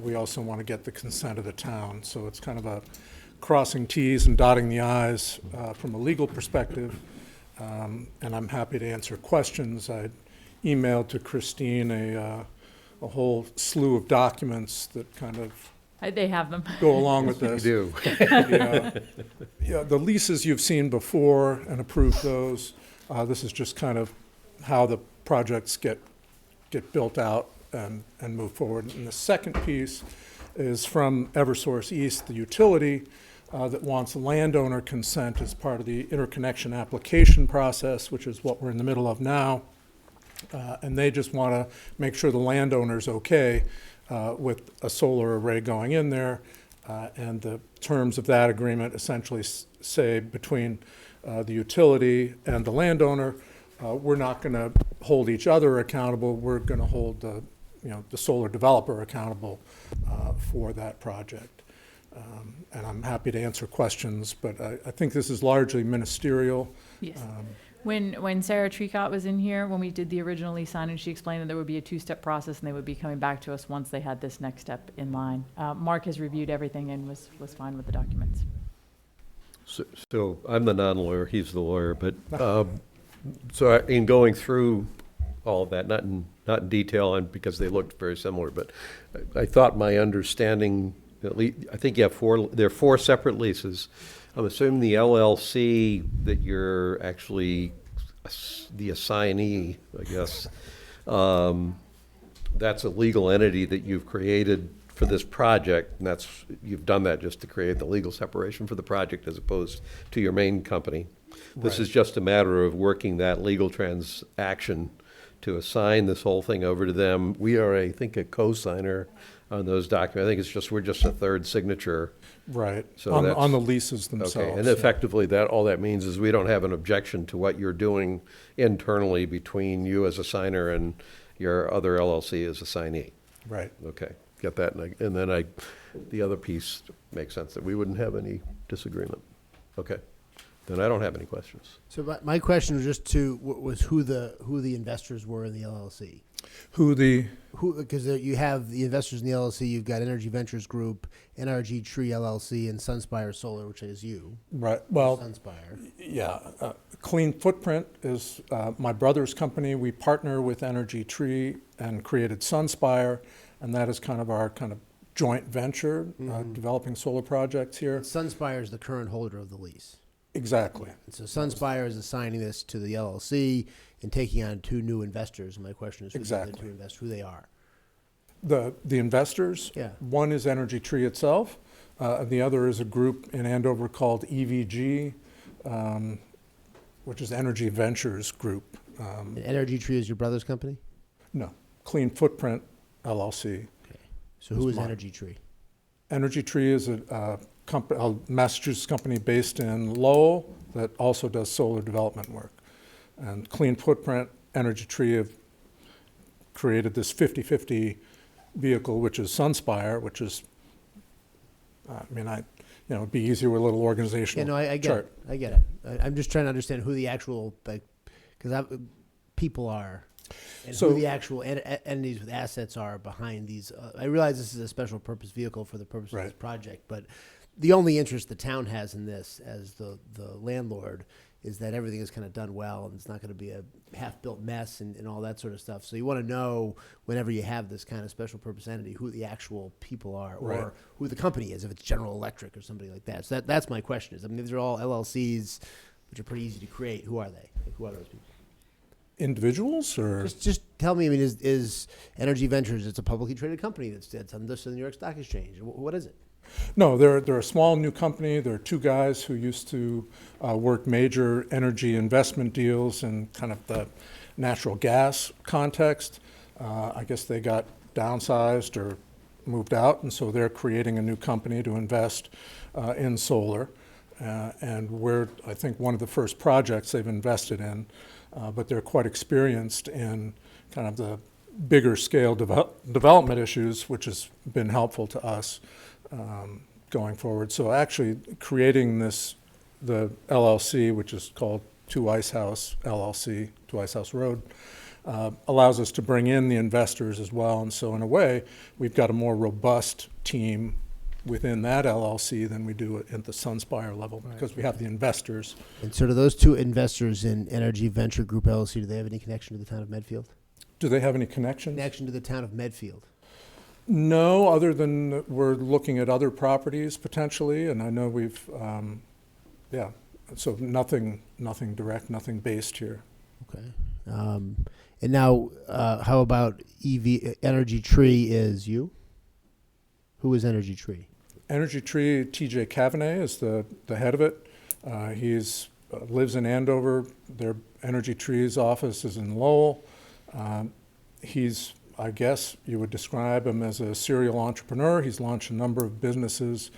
we also want to get the consent of the town. So it's kind of a crossing Ts and dotting the Is from a legal perspective. And I'm happy to answer questions. I emailed to Christine a whole slew of documents that kind of They have them. go along with You this. do. Yeah, the leases you've seen before and approved those. This is just kind of how the projects get built out and move forward. And the second piece is from Eversource East, the utility, that wants landowner consent as part of the interconnection application process, which is what we're in the middle of now. And they just want to make sure the landowner's okay with a solar array going in there. And the terms of that agreement essentially say between the utility and the landowner, we're not going to hold each other accountable. We're going to hold the solar developer accountable for that project. And I'm happy to answer questions, but I think this is largely ministerial. Yes. When Sarah Tricott was in here, when we did the original lease signing, she explained that there would be a two-step process and they would be coming back to us once they had this next step in line. Mark has reviewed everything and was fine with the documents. So I'm the non-lawyer, he's the lawyer, but, in going through all of that, not in detail and because they looked very similar, but I thought my understanding, I think you have there are four separate leases. I'm assuming the LLC that you're actually the assignee, I guess, that's a legal entity that you've created for this project, and you've done that just to create the legal separation for the project as opposed to your main company. This is just a matter of working that legal transaction to assign this whole thing over to them. We are, I think, a co-signer on those documents. I think we're just a third signature. Right, So on that's- the leases themselves. Okay, and yeah. effectively, all that means is we don't have an objection to what you're doing internally between you as a signer and your other LLC as assignee. Right. Okay. get that, and then the other piece makes sense, that we wouldn't have any disagreement. Okay, then I don't have any questions. So my question was just was who the investors were in the LLC. Because you have the investors in the LLC, you've got Energy Ventures Group, NRG Tree LLC, and Sunspire Solar, which is you. Right, well, Sunspire. yeah, Clean Footprint is my brother's company. We partner with Energy Tree and created Sunspire, and that is kind of our joint venture, developing solar projects here. Sunspire is the current holder of the lease. Exactly. And so Sunspire is assigning this to the LLC and taking on 2 new investors. And my question is, Exactly. who they are. The investors, Yeah. one is Energy Tree itself, and the other is a group in Andover called EVG, which is Energy Ventures Group. And Energy Tree is your brother's company? No, Clean Footprint LLC. So who It's is mine. Energy Tree? Energy Tree is a Massachusetts company based in Lowell that also does solar development work. And Clean Footprint, Energy Tree have created this 50-50 vehicle, which is Sunspire, which is, it'd be easier with a little organizational Yeah, no, I get chart. it. I get it. I'm just trying to understand who the actual, because people are, and So- who the actual entities with assets are behind these. I realize this is a special purpose vehicle for the purpose of this Right. project, but the only interest the town has in this, as the landlord, is that everything is kind of done well, and it's not going to be a half-built mess and all that sort of stuff. So you want to know, whenever you have this kind of special purpose entity, who the actual people are, or Right. who the company is, if it's General Electric or somebody like that. So that's my question. These are all LLCs, which are pretty easy to create. Who are they? Who are those people? Individuals or? Just tell me. Is Energy Ventures? It's a publicly traded company that's on the New York Stock Exchange. What is it? No, they're a small new company. There are 2 guys who used to work major energy investment deals in kind of the natural gas context. I guess they got downsized or moved out, and so they're creating a new company to invest in solar. And we're, I think, one of the first projects they've invested in, but they're quite experienced in kind of the bigger scale development issues, which has been helpful to us going forward. So actually creating the LLC, which is called 2 Ice House LLC, 2 Ice House Road, allows us to bring in the investors as well. And so in a way, we've got a more robust team within that LLC than we do at the Sunspire level, because we have the investors. And so do those 2 investors in Energy Venture Group LLC, do they have any connection to the town of Medfield? Do they have any connections? Connection to the town of Medfield? No, other than we're looking at other properties potentially, and I know we've, so nothing direct, nothing based here. Okay. And now, how about Energy Tree is you? Who is Energy Tree? Energy Tree, TJ Cavanagh is the head of it. He's lives in Andover. Their Energy Tree's office is in Lowell. He's, I guess you would describe him as a serial entrepreneur. He's launched a number of businesses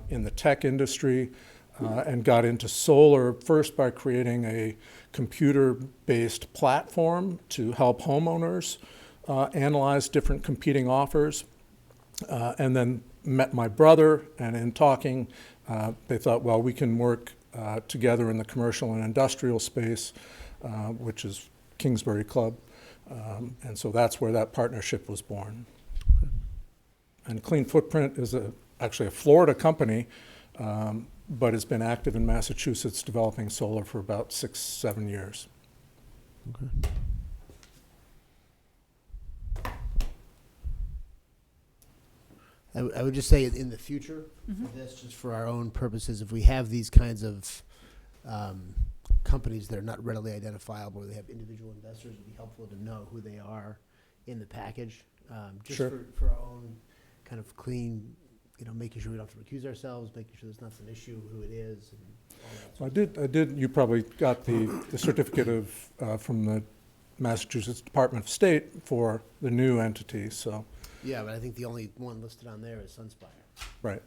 in the tech industry and got into solar first by creating a computer-based platform to help homeowners analyze different competing offers, and then met my brother, and in talking, they thought, well, we can work together in the commercial and industrial space, which is Kingsbury Club. And so that's where that partnership was born. And Clean Footprint is actually a Florida company, but has been active in Massachusetts developing solar for about 6-7 years. Okay. I would just say in the future, for this, just for our own purposes, if we have these kinds of companies that are not readily identifiable, or they have individual investors, it'd be helpful to know who they are in the package. Just Sure. for our own kind of clean, making sure we don't have to recuse ourselves, making sure there's not some issue, who it is, and all that. So I did, you probably got the certificate of, from the Massachusetts Department of State for the new entity, so, Yeah, but I think the only one listed on there is Sunspire. right.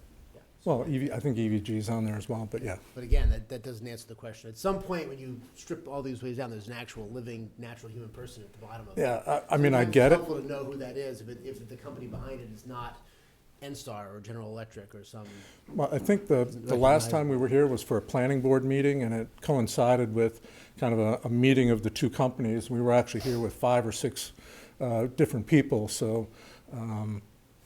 Well, I think EVG's on there as well, but yeah. But again, that doesn't answer the question. At some point, when you strip all these ways down, there's an actual living, natural human person at the bottom of it. Yeah, I mean, I Sometimes get it. it's helpful to know who that is, if the company behind it is not NSTAR or General Electric or some. Well, I think the last time we were here was for a planning board meeting, and it coincided with kind of a meeting of the two companies. We were actually here with 5 or 6 different people, so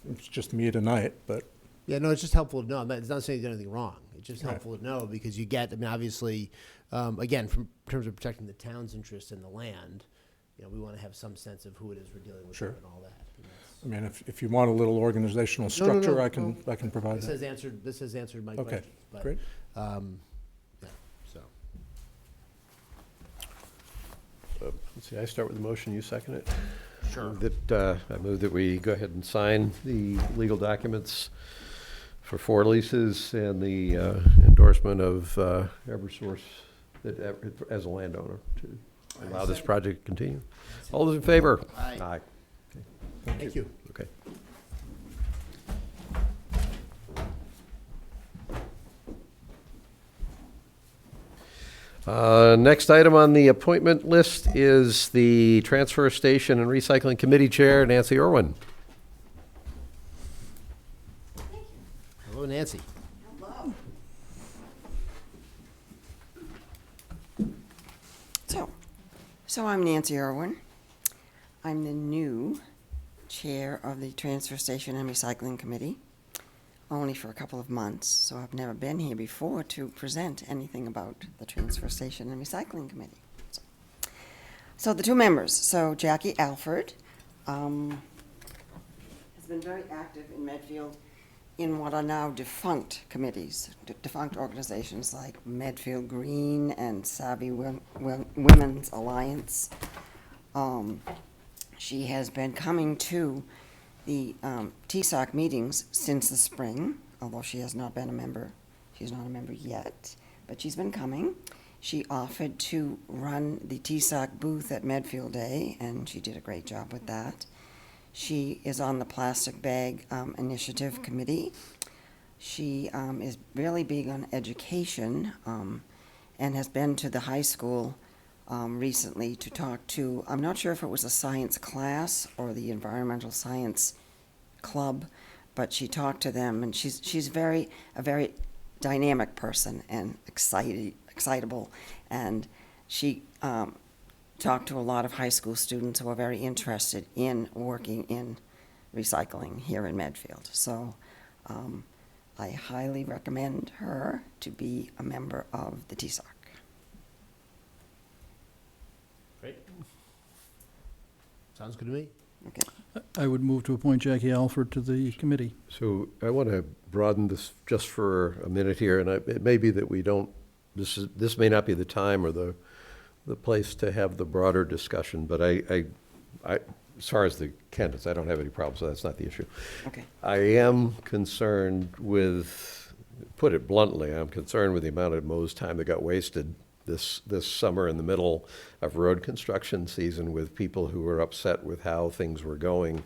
it's just me tonight, but. Yeah, no, it's just helpful to know. It's not saying you did anything wrong. It's just Right. helpful to know because you get, I mean, obviously, again, from in terms of protecting the town's interest in the land, we want to have some sense of who it is we're dealing with Sure. and all that. And that's- I mean, if you want a little organizational No, no, no, structure, no. I can provide This that. has answered my Okay, questions. but, great. Yeah, so. Let's see, I start with the motion, you second it? Sure. I move that we go ahead and sign the legal documents for 4 leases and the endorsement of Eversource as a landowner to allow this project to continue. All those in favor? Aye. Thank you. Okay. Next item on the appointment list is the Transfer Station and Recycling Committee Chair, Nancy Irwin. Hello, Nancy. So I'm Nancy Irwin. I'm the new chair of the Transfer Station and Recycling Committee, only for a couple of months, so I've never been here before to present anything about the Transfer Station and Recycling Committee. So the 2 members, so Jackie Alford has been very active in Medfield in what are now defunct committees, defunct organizations like Medfield Green and Savvy Women's Alliance. She has been coming to the TSOC meetings since the spring, although she has not been a member. She's not a member yet, but she's been coming. She offered to run the TSOC booth at Medfield Day, and she did a great job with that. She is on the Plastic Bag Initiative Committee. She is really big on education and has been to the high school recently to talk to, I'm not sure if it was a science class or the environmental science club, but she talked to them, and she's a very dynamic person and excitable, and she talked to a lot of high school students who are very interested in working in recycling here in Medfield. So I highly recommend her to be a member of the TSOC. Great. Sounds good to me. Okay. I would move to appoint Jackie Alford to the committee. So I want to broaden this just for a minute here, and it may be that we don't, this may not be the time or the place to have the broader discussion, but I as far as the candidates, I don't have any problems, so that's not the issue. Okay. I am concerned with, put it bluntly, I'm concerned with the amount of Mo's time that got wasted this summer in the middle of road construction season with people who were upset with how things were going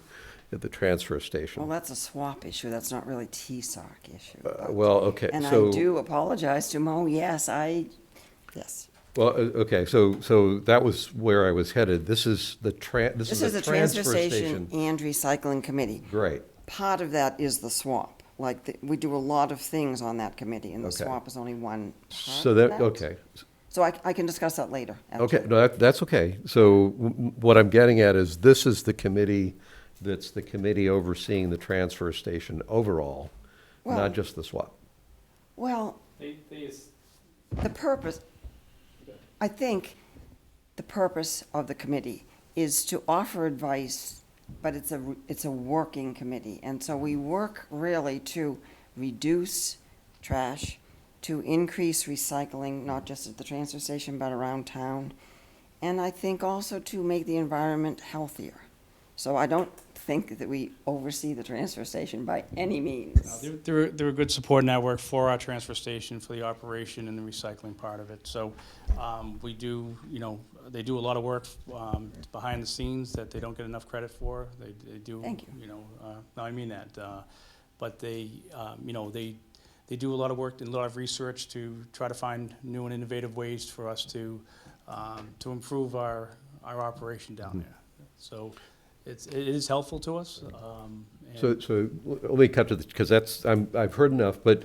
at the transfer station. Well, that's a swap issue. That's not really TSOC issue. but- Well, okay, And so. I do apologize to Mo. Yes. Well, okay, so that was where I was headed. This is the This is the Transfer Station and Recycling Committee. Great. Part of that is the swap. We do a lot of things on that committee, and the Okay. swap is only one part So of that, okay. So I can discuss that later. Okay, no, that's okay. So what I'm getting at is this is the committee that's the committee overseeing the transfer station overall, Well- not just the swap. Well, the purpose, I think the purpose of the committee is to offer advice, but it's a working committee. And so we work really to reduce trash, to increase recycling, not just at the transfer station, but around town. And I think also to make the environment healthier. So I don't think that we oversee the transfer station by any means. They're a good support network for our transfer station, for the operation and the recycling part of it. So we do, they do a lot of work behind the scenes that they don't get enough credit for. They do. Thank you. No, I mean that. But they They do a lot of work and a lot of research to try to find new and innovative ways for us to improve our operation down there. So it is helpful to us. And So let me cut to the, because I've heard enough, but,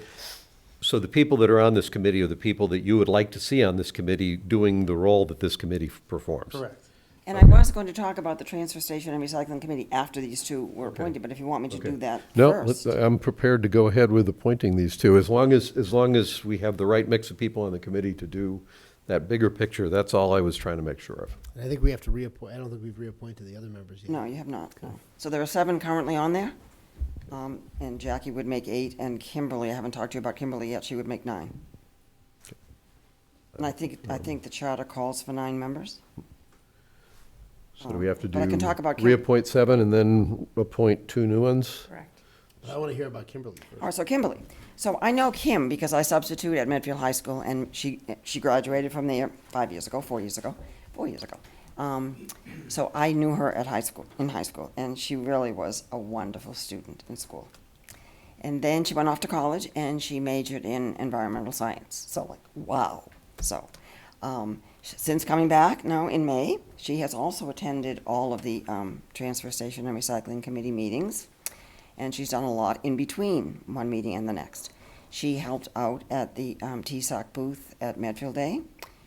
so the people that are on this committee are the people that you would like to see on this committee doing the role that this committee performs? Correct. And I was going to talk about the Transfer Station and Recycling Committee after these two were appointed, but if you want me to do that No, first. I'm prepared to go ahead with appointing these two, as long as we have the right mix of people on the committee to do that bigger picture. That's all I was trying to make sure of. And I think we have to reappoint, I don't think we've reappointed the other members yet. No, you have not. No. So there are 7 currently on there, and Jackie would make 8, and Kimberly, I haven't talked to you about Kimberly yet, she would make 9. And I think the charter calls for 9 members. So do we have to do? But I can talk about reappoint 7 and then appoint 2 new ones? Correct. But I want to hear about Kimberly first. All right, so Kimberly. So I know Kim because I substitute at Medfield High School, and she graduated from there 4 years ago. So I knew her in high school, and she really was a wonderful student in school. And then she went off to college, and she majored in environmental science. So like, wow. So since coming back now in May, she has also attended all of the Transfer Station and Recycling Committee meetings. And she's done a lot in between one meeting and the next. She helped out at the TSOC booth at Medfield Day.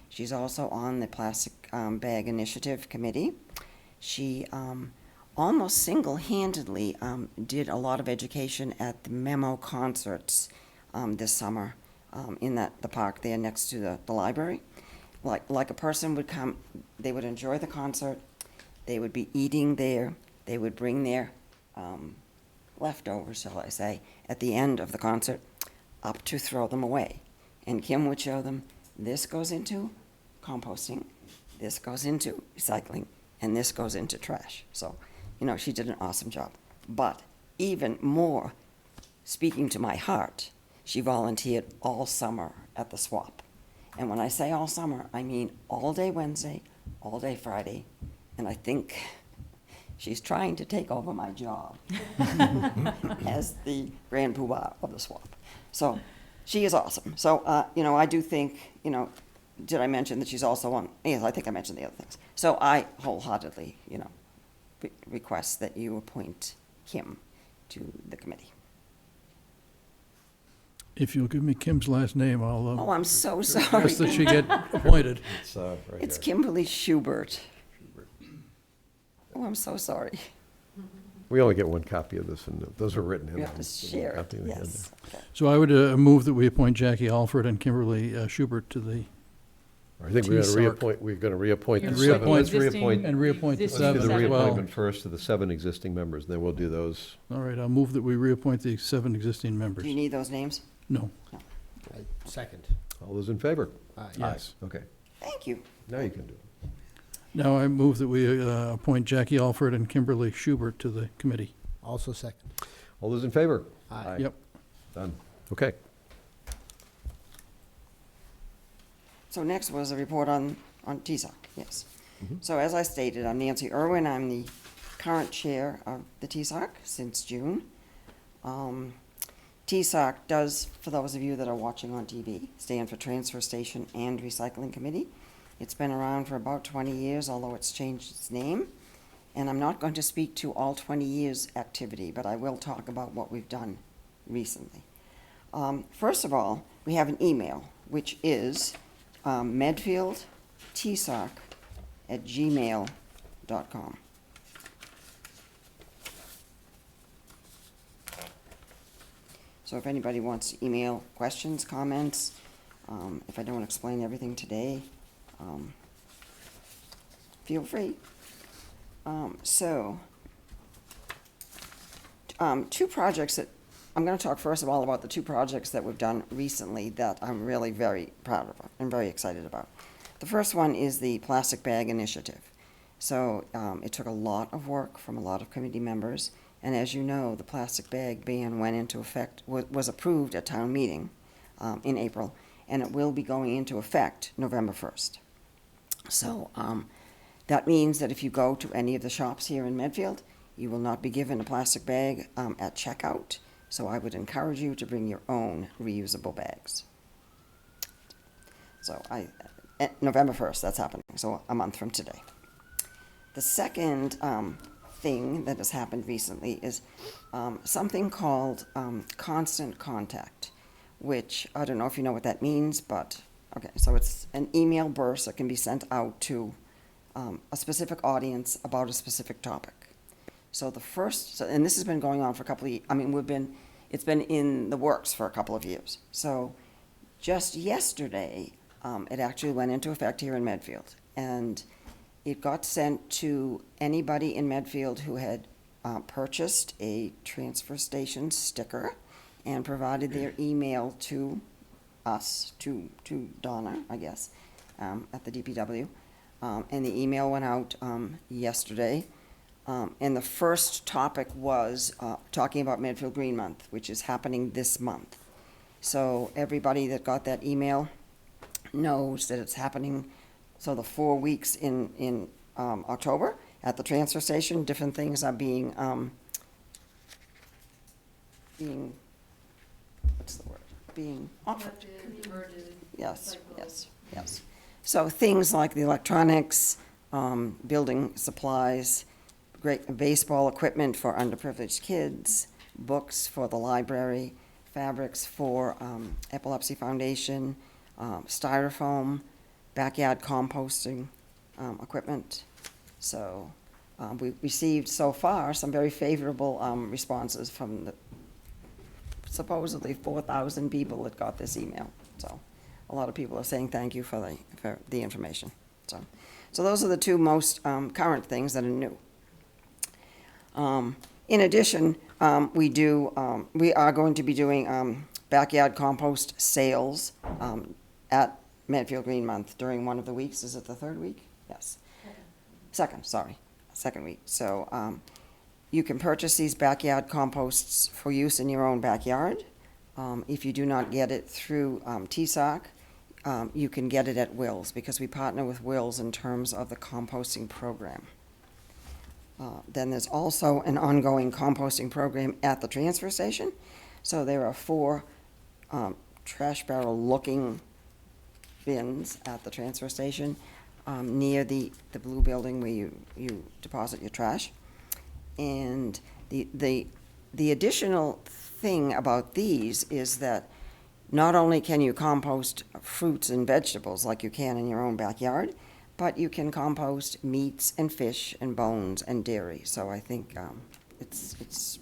She's also on the Plastic Bag Initiative Committee. She almost single-handedly did a lot of education at the Memo concerts this summer in the park there next to the library. Like a person would come, they would enjoy the concert, they would be eating there, they would bring their leftovers, shall I say, at the end of the concert, up to throw them away. And Kim would show them, this goes into composting, this goes into recycling, and this goes into trash. So, she did an awesome job. But even more, speaking to my heart, she volunteered all summer at the swap. And when I say all summer, I mean all day Wednesday, all day Friday, and I think she's trying to take over my job as the grand poobah of the swap. So she is awesome. So, I do think, did I mention that she's also on? Yes, I think I mentioned the other things. So I wholeheartedly, request that you appoint Kim to the committee. If you'll give me Kim's last name, I'll Oh, I'm so sorry. ask that she get appointed. It's right It's here. Kimberly Schubert. Oh, I'm so sorry. We only get one copy of this, and those are written in. You have to on- share it, copy of the yes. agenda. Okay. So I would move that we appoint Jackie Alford and Kimberly Schubert to the, I think we're TSARC. going to reappoint the And 7. reappoint- Let's reappoint, and reappoint the Existing let's do the 7 as well. reappointment first to the 7 existing members, and then we'll do those. All right, I'll move that we reappoint the 7 existing members. Do you need those names? No. Second. All those in favor? Aye. Yes. Okay, Thank you. now you can do it. Now I move that we appoint Jackie Alford and Kimberly Schubert to the committee. Also second. All those in favor? Aye. Yep. Done. Okay. So next was a report on TSOC, yes. So as I stated, I'm Nancy Irwin. I'm the current chair of the TSOC since June. TSOC does, for those of you that are watching on TV, stand for Transfer Station and Recycling Committee. It's been around for about 20 years, although it's changed its name. And I'm not going to speak to all 20 years' activity, but I will talk about what we've done recently. First of all, we have an email, which is medfieldtsoc@gmail.com. So if anybody wants to email questions, comments, if I don't explain everything today, feel free. Two projects that, I'm going to talk first of all about the 2 projects that we've done recently that I'm really very proud of and very excited about. The first one is the Plastic Bag Initiative. So it took a lot of work from a lot of committee members. And as you know, the plastic bag ban went into effect, was approved at town meeting in April, and it will be going into effect November 1st. So that means that if you go to any of the shops here in Medfield, you will not be given a plastic bag at checkout. So I would encourage you to bring your own reusable bags. So November 1st, that's happening, so a month from today. The second thing that has happened recently is something called constant contact, which I don't know if you know what that means, but okay, so it's an email burst that can be sent out to a specific audience about a specific topic. So the first, and this has been going on for a couple of, it's been in the works for a couple of years. So just yesterday, it actually went into effect here in Medfield. And it got sent to anybody in Medfield who had purchased a transfer station sticker and provided their email to us, to Donna, I guess, at the DPW. And the email went out yesterday. And the first topic was talking about Medfield Green Month, which is happening this month. So everybody that got that email knows that it's happening. So the 4 weeks in October at the transfer station, different things are being, what's the word? Being offered. Yes. So things like the electronics, building supplies, great baseball equipment for underprivileged kids, books for the library, fabrics for Epilepsy Foundation, styrofoam, backyard composting equipment. So we've received so far some very favorable responses from the supposedly 4,000 people that got this email. So a lot of people are saying thank you for the information. So those are the two most current things that are new. In addition, we are going to be doing backyard compost sales at Medfield Green Month during one of the weeks. Is it the third week? Yes. Second week. So you can purchase these backyard composts for use in your own backyard. If you do not get it through TSOC, you can get it at Wills, because we partner with Wills in terms of the composting program. Then there's also an ongoing composting program at the transfer station. So there are 4 trash barrel looking bins at the transfer station near the blue building where you deposit your trash. And the additional thing about these is that not only can you compost fruits and vegetables like you can in your own backyard, but you can compost meats and fish and bones and dairy. So I think it's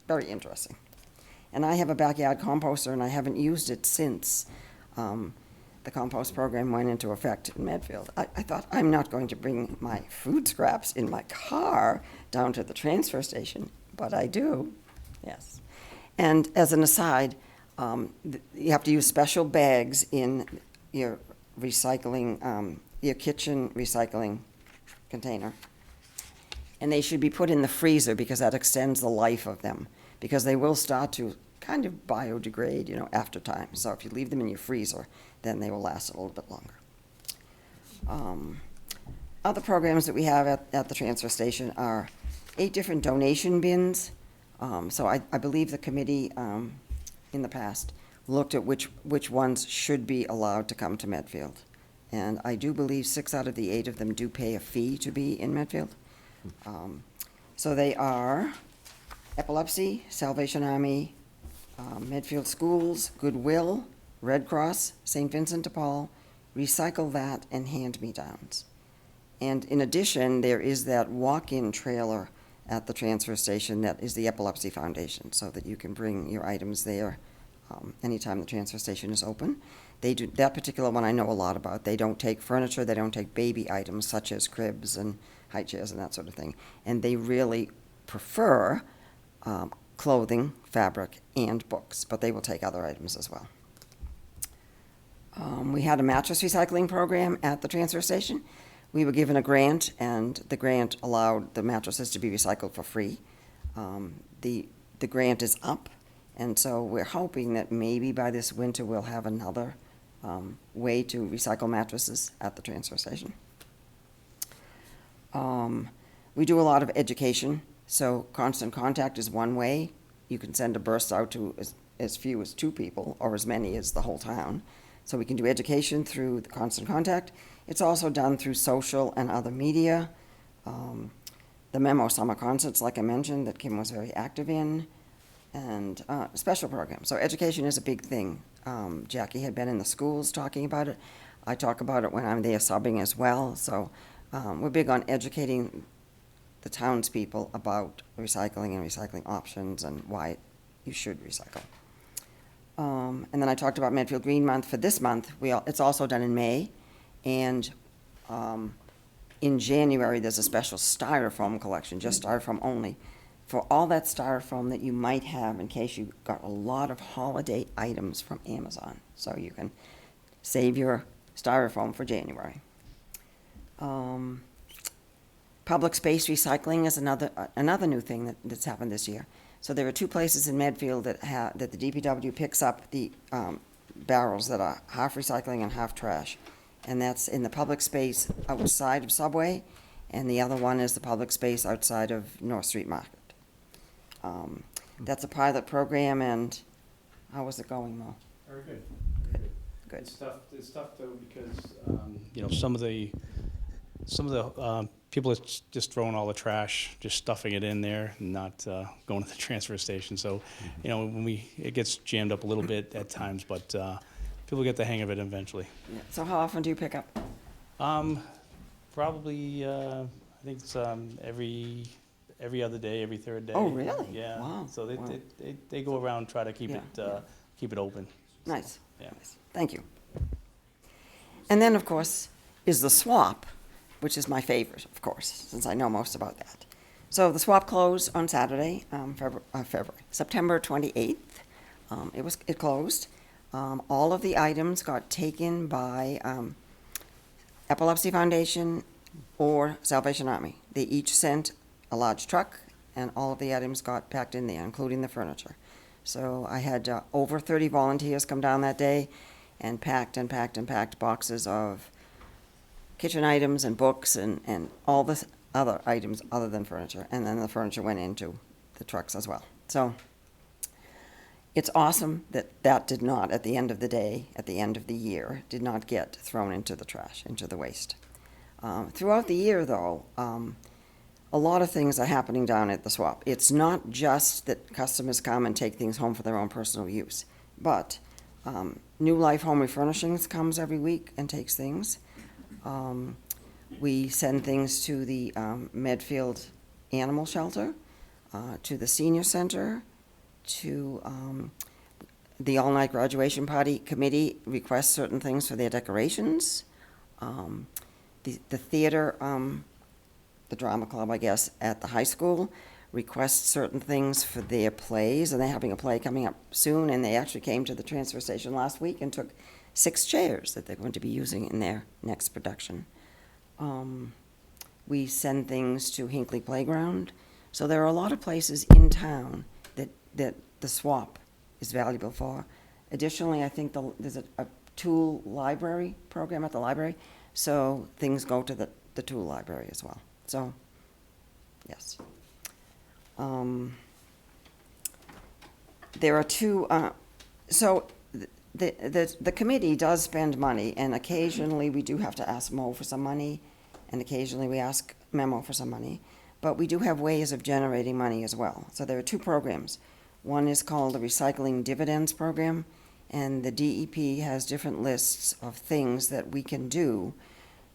very interesting. And I have a backyard composter, and I haven't used it since the compost program went into effect in Medfield. I thought, I'm not going to bring my food scraps in my car down to the transfer station, but I do, yes. And as an aside, you have to use special bags in your recycling, your kitchen recycling container. And they should be put in the freezer, because that extends the life of them, because they will start to kind of biodegrade, after time. So if you leave them in your freezer, then they will last a little bit longer. Other programs that we have at the transfer station are 8 different donation bins. So I believe the committee in the past looked at which ones should be allowed to come to Medfield. And I do believe 6 out of the 8 of them do pay a fee to be in Medfield. So they are Epilepsy, Salvation Army, Medfield Schools, Goodwill, Red Cross, St. Vincent de Paul, Recycle That, and Hand-Me-Downs. And in addition, there is that walk-in trailer at the transfer station that is the Epilepsy Foundation, so that you can bring your items there anytime the transfer station is open. They do, that particular one I know a lot about. They don't take furniture, they don't take baby items such as cribs and high chairs and that sort of thing. And they really prefer clothing, fabric, and books, but they will take other items as well. We had a mattress recycling program at the transfer station. We were given a grant, and the grant allowed the mattresses to be recycled for free. The grant is up, and so we're hoping that maybe by this winter we'll have another way to recycle mattresses at the transfer station. We do a lot of education, so Constant Contact is one way you can send a burst out to as few as 2 people or as many as the whole town. So we can do education through the constant contact. It's also done through social and other media. The memo summer concerts, like I mentioned, that Kim was very active in, and special programs. So education is a big thing. Jackie had been in the schools talking about it. I talk about it when I'm there subbing as well. So we're big on educating the townspeople about recycling and recycling options and why you should recycle. And then I talked about Medfield Green Month for this month. It's also done in May. And in January, there's a special styrofoam collection, just styrofoam only, for all that styrofoam that you might have in case you got a lot of holiday items from Amazon. So you can save your styrofoam for January. Public space recycling is another new thing that's happened this year. So there are 2 places in Medfield that the DPW picks up the barrels that are half recycling and half trash. And that's in the public space outside of Subway, and the other one is the public space outside of North Street Market. That's a pilot program, and how is it going, Mo? Very good. Very good. Good. It's tough though because some of the people are just throwing all the trash, just stuffing it in there, and not going to the transfer station. So, it gets jammed up a little bit at times, but people get the hang of it eventually. Yeah. So how often do you pick up? Probably I think it's every other day, every third day. Oh, really? Yeah. Wow. So Wow. they go around and try to keep Yeah. it open. Nice. Yeah. Nice. Thank you. And then, of course, is the swap, which is my favorite, of course, since I know most about that. So the swap closed on Saturday, September 28th. It closed. All of the items got taken by Epilepsy Foundation or Salvation Army. They each sent a large truck, and all of the items got packed in there, including the furniture. So I had over 30 volunteers come down that day and packed boxes of kitchen items and books and all the other items other than furniture. And then the furniture went into the trucks as well. So it's awesome that did not, at the end of the day, at the end of the year, did not get thrown into the trash, into the waste. Throughout the year, though, a lot of things are happening down at the swap. It's not just that customers come and take things home for their own personal use, but New Life Home Refurnishings comes every week and takes things. We send things to the Medfield Animal Shelter, to the Senior Center, to the All-Night Graduation Party Committee requests certain things for their decorations. The theater, the drama club, I guess, at the high school requests certain things for their plays, and they're having a play coming up soon, and they actually came to the transfer station last week and took 6 chairs that they're going to be using in their next production. We send things to Hinckley Playground. So there are a lot of places in town that the swap is valuable for. Additionally, I think there's a tool library program at the library, so things go to the tool library as well. So, yes. There are 2, so the committee does spend money, and occasionally we do have to ask Mo for some money, and occasionally we ask Memo for some money, but we do have ways of generating money as well. So there are 2 programs. One is called the Recycling Dividends Program, and the DEP has different lists of things that we can do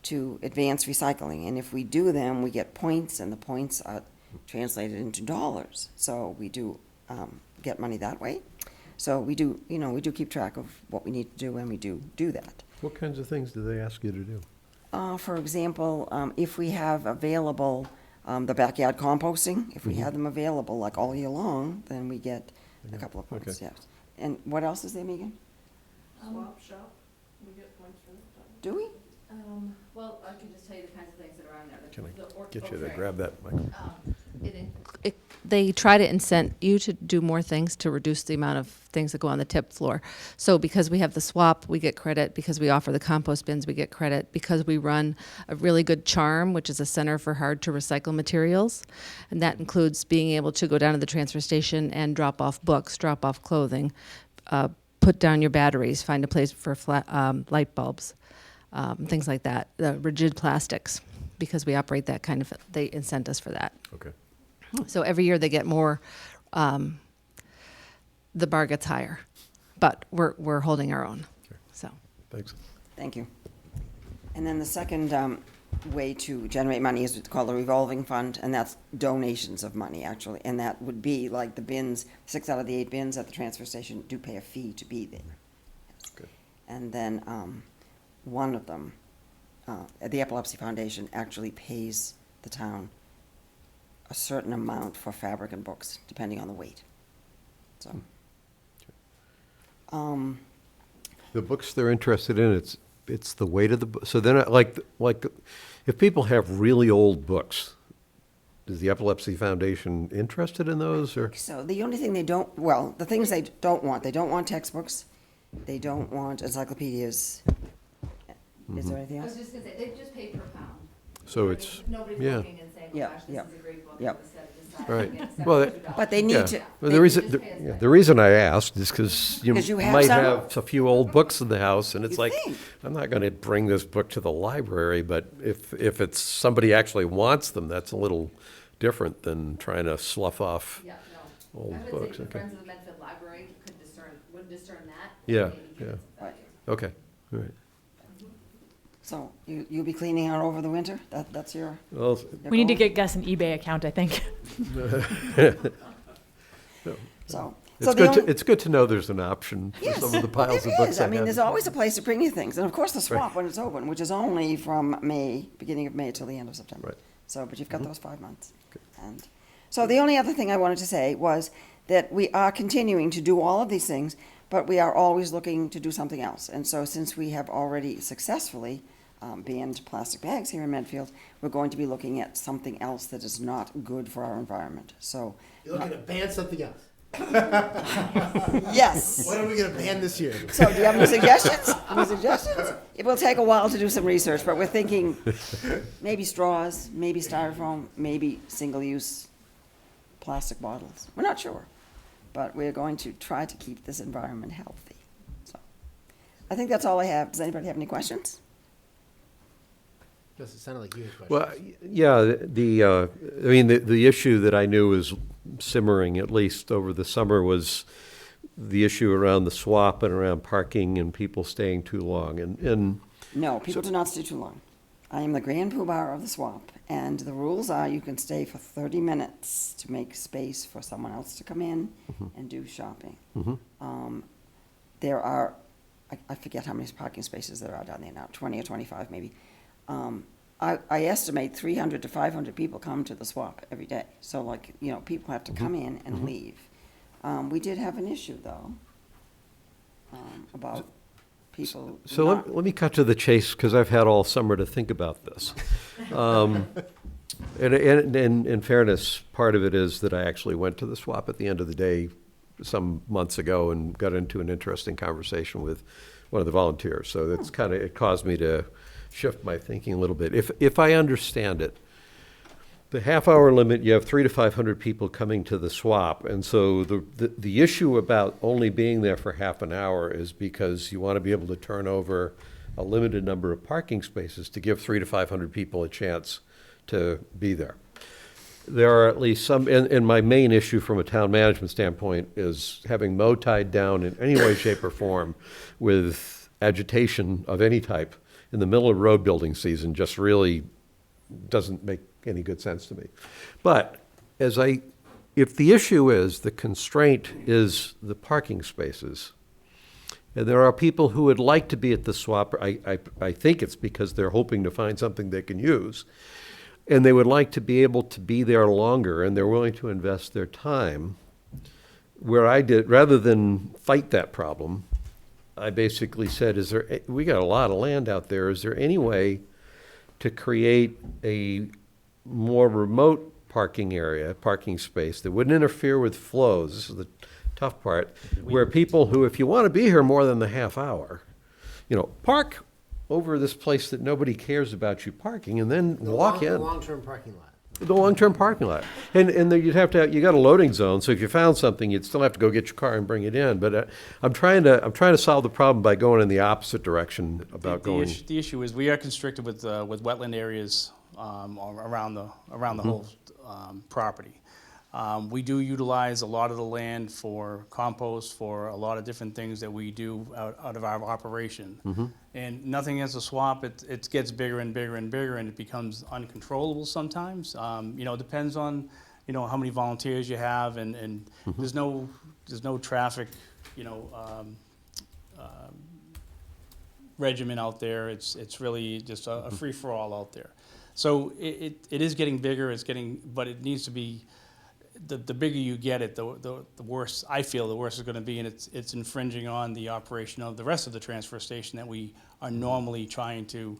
to advance recycling. And if we do them, we get points, and the points are translated into dollars. So we do get money that way. So we do keep track of what we need to do, and we do that. What kinds of things do they ask you to do? For example, if we have available the backyard composting, if we have them available like all year long, then we get a couple of points, Okay. yes. And what else is there, Megan? Swap shop, we get points for that. Do we? Well, I can just tell you the kinds of things that are on there. Can I get you to grab that mic? they try to incent you to do more things to reduce the amount of things that go on the tip floor. So because we have the swap, we get credit. Because we offer the compost bins, we get credit. Because we run a really good charm, which is a center for hard to recycle materials. And that includes being able to go down to the transfer station and drop off books, drop off clothing, put down your batteries, find a place for light bulbs, things like that. The rigid plastics, because we operate that kind of, they incent us for that. Okay. So every year they get more, the bar gets higher, but we're holding our own. Okay. So Thanks. Thank you. And then the second way to generate money is what's called a revolving fund, and that's donations of money, actually. And that would be like the bins, 6 out of the 8 bins at the transfer station do pay a fee to be there. Yes. Good. And then one of them, the Epilepsy Foundation, actually pays the town a certain amount for fabric and books, depending on the weight. So, The books they're interested in, it's the weight of the book. So then, like, if people have really old books, is the Epilepsy Foundation interested in those, or? so the only thing the things they don't want textbooks, they don't want encyclopedias. Is there anything else? just gonna say, they just pay per pound. So it's, Nobody's yeah. looking and saying, Yeah, gosh, yeah, this is a great book. yeah. Instead of deciding Right. against $700. Well, But they yeah. need to. Well, they- the reason I asked is because you 'Cause you have might some? have a few old books in the house, and it's You like, think? I'm not going to bring this book to the library, but if it's somebody actually wants them, that's a little different than trying to slough off Yeah, no. old I would books. say the Okay. Friends of the Medfield Library would discern that. Yeah, maybe give yeah. it some value. Okay, all right. So you'll be cleaning out over the winter? That's your Well, We need to goal? get Gus an eBay account, I think. So it's the good only- it's good to know there's an option for Yes, some of the piles it of books is. I I mean, have. there's always a place to bring you things. And of course, the swap Right. when it's open, which is only from May, beginning of May till the end of September. Right. So, but you've got those 5 months. And so the only other thing I wanted to say was that we are continuing to do all of these things, but we are always looking to do something else. And so since we have already successfully banned plastic bags here in Medfield, we're going to be looking at something else that is not good for our environment. So, You're looking to ban something else. yes. What are we gonna ban this year? So do you have any suggestions? Any suggestions? It will take a while to do some research, but we're thinking maybe straws, maybe styrofoam, maybe single-use plastic bottles. We're not sure, but we're going to try to keep this environment healthy. So I think that's all I have. Does anybody have any questions? Doesn't sound like you had questions. Well, yeah, I mean, the issue that I knew was simmering, at least over the summer, was the issue around the swap and around parking and people staying too long. And No, people do not stay too long. I am the grand poobah of the swap, and the rules are you can stay for 30 minutes to make space for someone else to come in and do shopping. There are, I forget how many parking spaces there are down there now, 20 or 25 maybe. I estimate 300 to 500 people come to the swap every day. So like, people have to come in and leave. We did have an issue though, about people. so not- let me cut to the chase, because I've had all summer to think about this. And in fairness, part of it is that I actually went to the swap at the end of the day some months ago and got into an interesting conversation with one of the volunteers. So that's it caused me to shift my thinking a little bit. If I understand it, the half-hour limit, you have 300 to 500 people coming to the swap, and so the issue about only being there for half an hour is because you want to be able to turn over a limited number of parking spaces to give 300 to 500 people a chance to be there. There are at least some, and my main issue from a town management standpoint is having Mo tied down in any way, shape, or form with agitation of any type in the middle of road building season just really doesn't make any good sense to me. But if the issue is, the constraint is the parking spaces, and there are people who would like to be at the swap, I think it's because they're hoping to find something they can use, and they would like to be able to be there longer, and they're willing to invest their time. Where I did, rather than fight that problem, I basically said, we got a lot of land out there, is there any way to create a more remote parking area, parking space that wouldn't interfere with flows. This is the tough part, where people who, if you want to be here more than the half hour, park over this place that nobody cares about you parking, and then walk in. The long-term parking lot. The long-term parking lot. And then you got a loading zone, so if you found something, you'd still have to go get your car and bring it in. But I'm trying to solve the problem by going in the opposite direction about going. The issue is we are constricted with wetland areas around the whole property. We do utilize a lot of the land for compost, for a lot of different things that we do out of our operation. And nothing against the swamp, it gets bigger and bigger and bigger, and it becomes uncontrollable sometimes. It depends on, how many volunteers you have, and there's no traffic, regimen out there. It's really just a free-for-all out there. So it is getting bigger, but it needs to be, the bigger you get it, the worse, I feel, the worse it's going to be, and it's infringing on the operation of the rest of the transfer station that we are normally trying to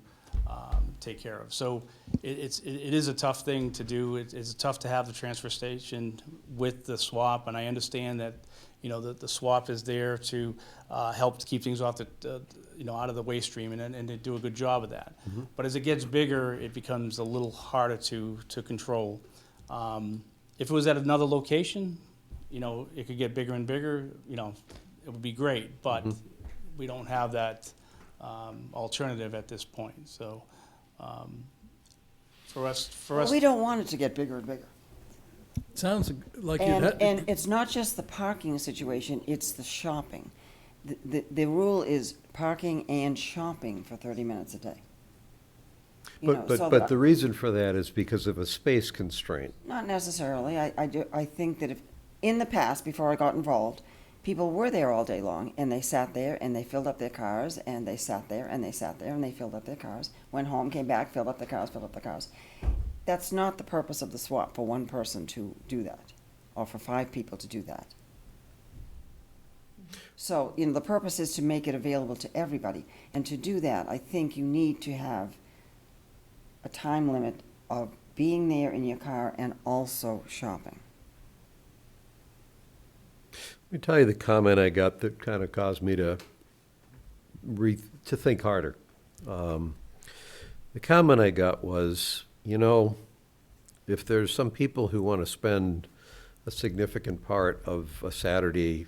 take care of. So it is a tough thing to do. It's tough to have the transfer station with the swap, and I understand that the swap is there to help to keep things off out of the waste stream, and they do a good job of that. But as it gets bigger, it becomes a little harder to control. If it was at another location, it could get bigger and bigger, it would be great, but we don't have that alternative at this point. So for us. We don't want it to get bigger and bigger. Sounds like And it's not just the parking situation, it's the shopping. The rule is parking and shopping for 30 minutes a day. But the reason for that is because of a space constraint. Not necessarily. I think that if, in the past, before I got involved, people were there all day long, and they sat there, and they filled up their cars, and they sat there, and they sat there, and they filled up their cars, went home, came back, filled up the cars, filled up the cars. That's not the purpose of the swap, for one person to do that, or for 5 people to do that. So, the purpose is to make it available to everybody, and to do that, I think you need to have a time limit of being there in your car and also shopping. Let me tell you the comment I got that kind of caused me to think harder. The comment I got was, if there's some people who want to spend a significant part of a Saturday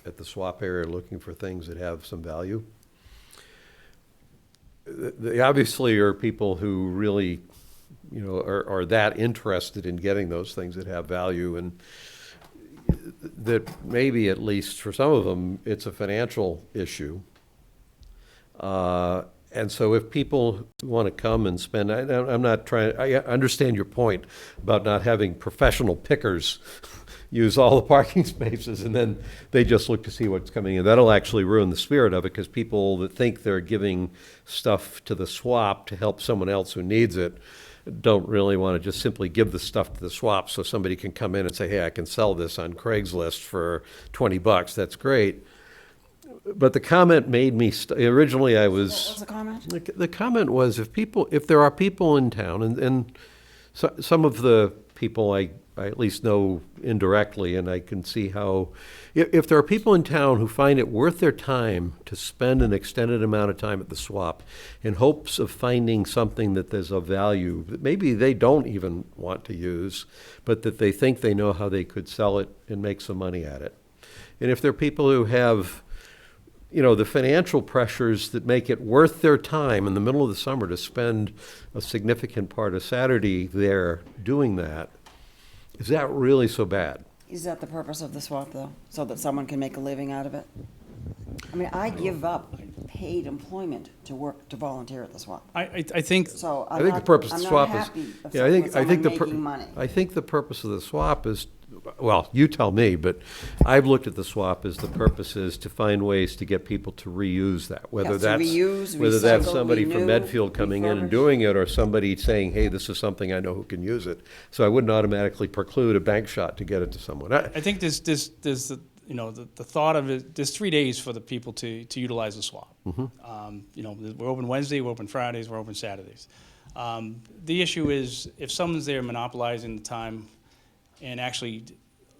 at the swap area looking for things that have some value, they obviously are people who really, are that interested in getting those things that have value, and that maybe, at least for some of them, it's a financial issue. And so if people want to come and spend, I'm not trying, I understand your point about not having professional pickers use all the parking spaces, and then they just look to see what's coming in. That'll actually ruin the spirit of it, because people that think they're giving stuff to the swap to help someone else who needs it don't really want to just simply give the stuff to the swap so somebody can come in and say, hey, I can sell this on Craigslist for $20. That's great. But the comment made me, originally I was... What was the comment? The comment was, if there are people in town, and some of the people I at least know indirectly, and I can see how, if there are people in town who find it worth their time to spend an extended amount of time at the swap in hopes of finding something that there's of value that maybe they don't even want to use, but that they think they know how they could sell it and make some money at it. And if there are people who have, the financial pressures that make it worth their time in the middle of the summer to spend a significant part of Saturday there doing that, is that really so bad? Is that the purpose of the swap, though? So that someone can make a living out of it? I mean, I give up paid employment to volunteer at the swap. I think So I think the purpose of the swap is, yeah, I think making money. I think the purpose of the swap is, well, you tell me, but I've looked at the swap as the purpose is to find ways to get people to reuse that, whether Yes, to that's reuse, whether that's recycle, somebody from renew, Medfield coming in and refurbish. doing it, or somebody saying, hey, this is something I know who can use it. So I wouldn't automatically preclude a bank shot to get it to someone. I think there's the thought of it. There's 3 days for the people to utilize the swap. We're open Wednesday, we're open Fridays, we're open Saturdays. The issue is, if someone's there monopolizing the time, and actually,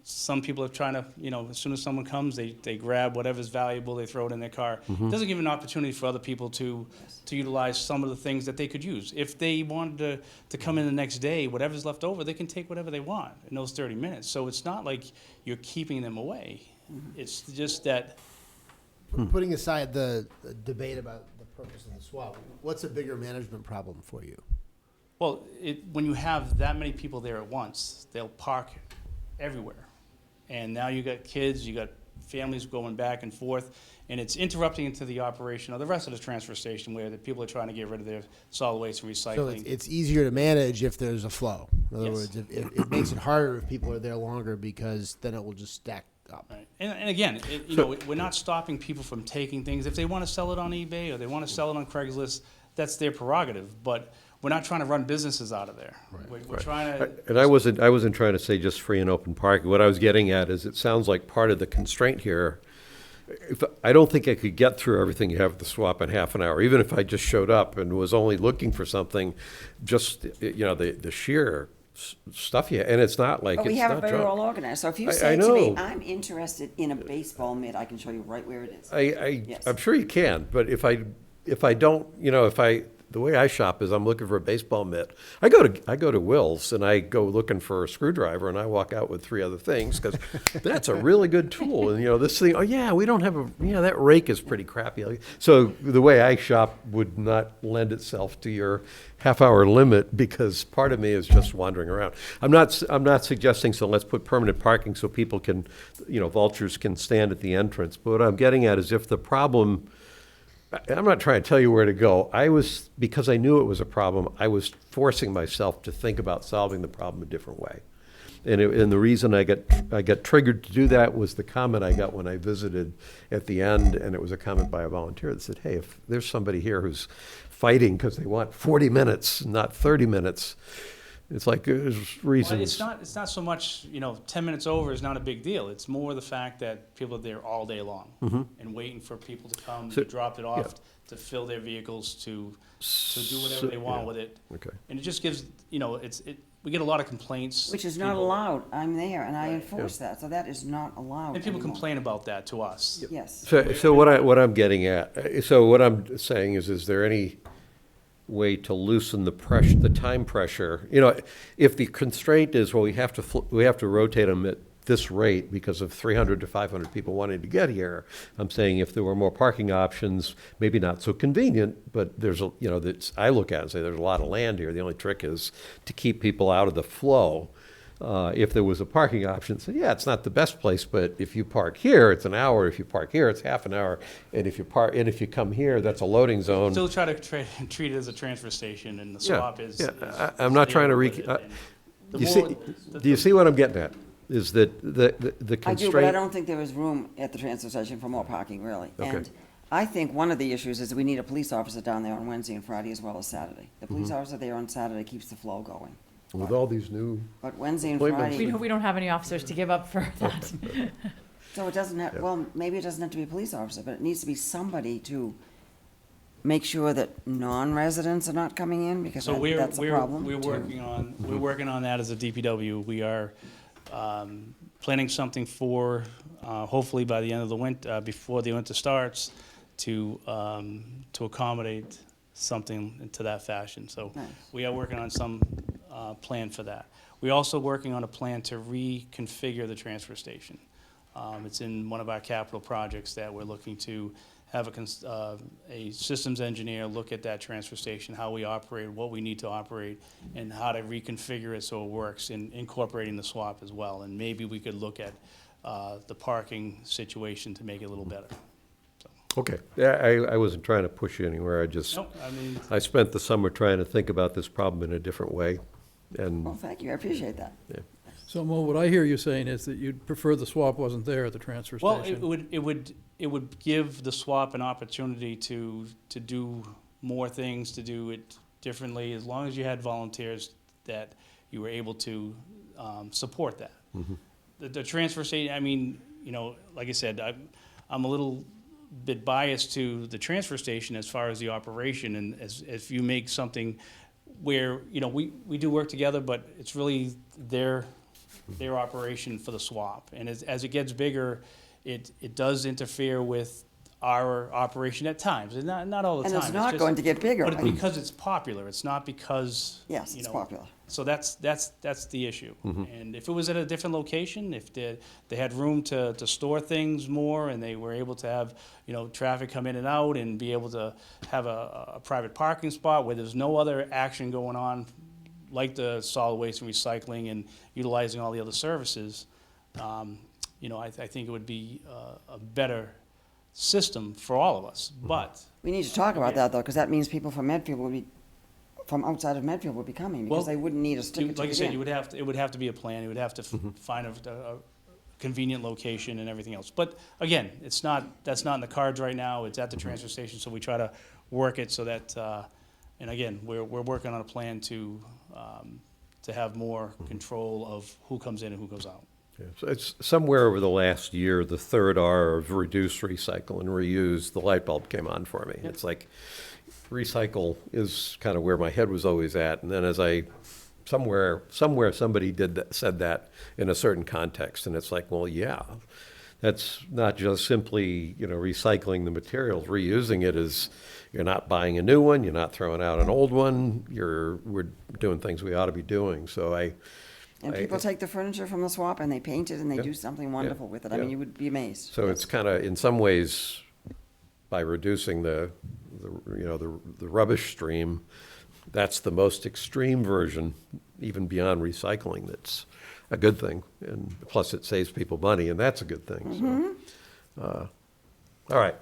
some people are trying to, as soon as someone comes, they grab whatever's valuable, they throw it in their car. It doesn't give an opportunity for other people to utilize some of the things that they could use. If they wanted to come in the next day, whatever's left over, they can take whatever they want in those 30 minutes. So it's not like you're keeping them away. It's just that, Putting aside the debate about the purpose of the swap, what's a bigger management problem for you? well, when you have that many people there at once, they'll park everywhere. And now you got kids, you got families going back and forth, and it's interrupting into the operation of the rest of the transfer station where the people are trying to get rid of their solid waste and So recycling. it's easier to manage if there's a flow. In other Yes. words, it makes it harder if people are there longer because then it will just stack up. Right. And again, we're not stopping people from taking things. If they want to sell it on eBay or they want to sell it on Craigslist, that's their prerogative. But we're not trying to run businesses out of there. We're trying to. And I wasn't trying to say just free and open parking. What I was getting at is it sounds like part of the constraint here. I don't think I could get through everything you have at the swap in half an hour, even if I just showed up and was only looking for something, just, the sheer stuff you, and it's not like, But we it's have it not very junk. well organized, so if you I say to me, know. I'm interested in a baseball mitt, I can show you right where it is. Yes. I'm sure you can, but if I don't, the way I shop is I'm looking for a baseball mitt. I go to Will's and I go looking for a screwdriver and I walk out with 3 other things because that's a really good tool. And this thing, oh yeah, we don't have that rake is pretty crappy. So the way I shop would not lend itself to your half-hour limit because part of me is just wandering around. I'm not suggesting, so let's put permanent parking so people can, vultures can stand at the entrance. But what I'm getting at is if the problem, I'm not trying to tell you where to go. Because I knew it was a problem, I was forcing myself to think about solving the problem a different way. And the reason I got triggered to do that was the comment I got when I visited at the end, and it was a comment by a volunteer that said, hey, if there's somebody here who's fighting because they want 40 minutes, not 30 minutes, it's like there's reasons. Well, it's not so much, 10 minutes over is not a big deal. It's more the fact that people are there all day long and waiting for people to come, So- to drop it off, to fill their vehicles, to do whatever they want with it. Okay. And it just gives, we get a lot of complaints. Which is not People- allowed, I'm there, and I enforce that, so that is not allowed And people anymore. complain about that to us. Yes. So what I'm getting at, so what I'm saying is there any way to loosen the pressure, the time pressure? If the constraint is, well, we have to rotate them at this rate because of 300 to 500 people wanting to get here. I'm saying if there were more parking options, maybe not so convenient, but there's I look at it and say there's a lot of land here. The only trick is to keep people out of the flow. If there was a parking option, so yeah, it's not the best place, but if you park here, it's an hour. If you park here, it's half an hour. And if you come here, that's a loading zone. Still try to treat it as a transfer station, and the swap is. I'm not trying to do you see what I'm getting at? Is that the I constraint? do, but I don't think there is room at the transfer station for more parking, really. Okay. And I think one of the issues is we need a police officer down there on Wednesday and Friday as well as Saturday. The police officer there on Saturday keeps the flow going. With all these new, But Wednesday and Appointments. Friday, We don't have any officers to give up for that. so it doesn't have, well, maybe it doesn't have to be a police officer, but it needs to be somebody to make sure that non-residents are not coming in, because So that's a problem. we're working on that as a DPW. We are planning something for, hopefully by the end of the winter, before the winter starts, to accommodate something to that fashion. So Nice. we are working on some plan for that. We're also working on a plan to reconfigure the transfer station. It's in one of our capital projects that we're looking to have a systems engineer look at that transfer station, how we operate, what we need to operate, and how to reconfigure it so it works, and incorporating the swap as well. And maybe we could look at the parking situation to make it a little better. okay. Yeah, I wasn't trying to push you anywhere. Nope, I mean, I spent the summer trying to think about this problem in a different way. Well, And thank you, I appreciate that. So, Mo, what I hear you saying is that you'd prefer the swap wasn't there at the transfer well, station. it would give the swap an opportunity to do more things, to do it differently, as long as you had volunteers that you were able to support that. The transfer station, I mean, like I said, I'm a little bit biased to the transfer station as far as the operation, and as if you make something where, we do work together, but it's really their operation for the swap. And as it gets bigger, it does interfere with our operation at times, and not all the And time. it's not just- going to get bigger. But because it's popular, it's not because, Yes, it's popular. So that's the issue. And if it was at a different location, if they had room to store things more, and they were able to have, traffic come in and out, and be able to have a private parking spot where there's no other action going on, like the solid waste and recycling and utilizing all the other services, I think it would be a better system for all of us. But We need to talk about that, though, because that means people from from outside of Medfield will be coming, because Well, they wouldn't need a sticker to like I said, begin. it would have to be a plan. You would have to find a convenient location and everything else. But again, that's not in the cards right now. It's at the transfer station, so we try to work it so that, and again, we're working on a plan to have more control of who comes in and who goes out. Yeah, so it's somewhere over the last year, the third R of reduce, recycle, and reuse, the light bulb came on for me. It's like, recycle is kind of where my head was always at, and then as somewhere somebody said that in a certain context, and it's like, well, yeah, that's not just simply, recycling the materials. Reusing it is, you're not buying a new one, you're not throwing out an old one, we're doing things we ought to be doing, so And people take the furniture from the swap and they paint it and they do something wonderful with it. I mean, yeah. you would be amazed. So it's kind of, in some ways, by reducing the rubbish stream, that's the most extreme version, even beyond recycling. That's a good thing, and plus it saves people money, and that's a good thing. So, all right.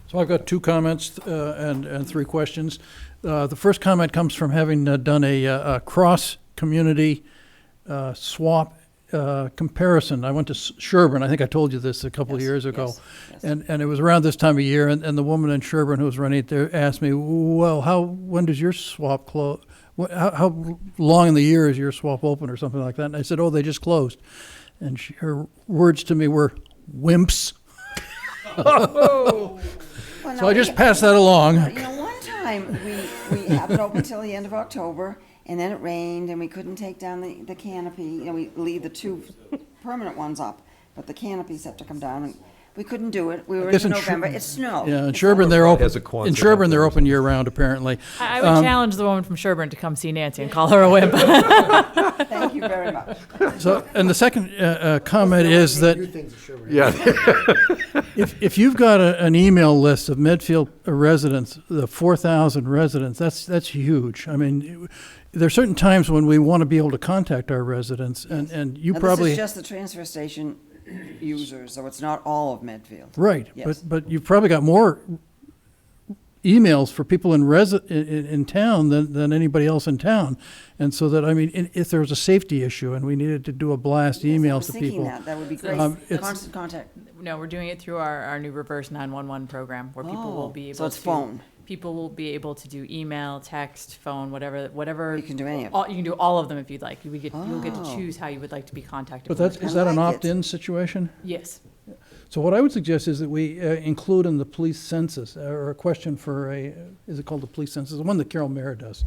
So I've got 2 comments and 3 questions. The first comment comes from having done a cross-community swap comparison. I went to Sherburne. I think I told you this a couple of Yes, years ago. yes. And it was around this time of year, and the woman in Sherburne who was running it there asked me, well, when does your swap close? How long in the year is your swap open or something like that? And I said, they just closed. And her words to me were, wimps. Well, So no, I just passed that along. one time we had it open until the end of October, and then it rained, and we couldn't take down the canopy. We leave the 2 permanent ones up, but the canopies have to come down, and we couldn't do it. We were guess into in November. Sher- It's snow. Yeah, in It's Sherburne, they're horrible. open. Has a quantum In Sherburne, they're of open year-round, apparently. I would challenge the woman from Sherburne to come see Nancy and call her a wimp. Thank you very much. So, and the second comment is that New things are sure. Yeah. if you've got an email list of Medfield residents, the 4,000 residents, that's huge. I mean, there are certain times when we want to be able to contact our residents, and you Now, probably this is just the transfer station users, so it's not all of Medfield. right, Yes. but you've probably got more emails for people in town than anybody else in town, and so that, I mean, if there was a safety issue and we needed to do a blast Yes, I emails was to thinking people. that would be great. it's- Constant contact. No, we're doing it through our new reverse 911 program, where people will be able to. So it's phone. People will be able to do email, text, phone, whatever. You can do any of You can do all of them if you'd like. You'll get to Oh. choose how you would like to be contacted. But when is we're that an like it. opt-in situation? Yes. So what I would suggest is that we include in the police census, or a question for is it called the police census? The one that Carol Mayer does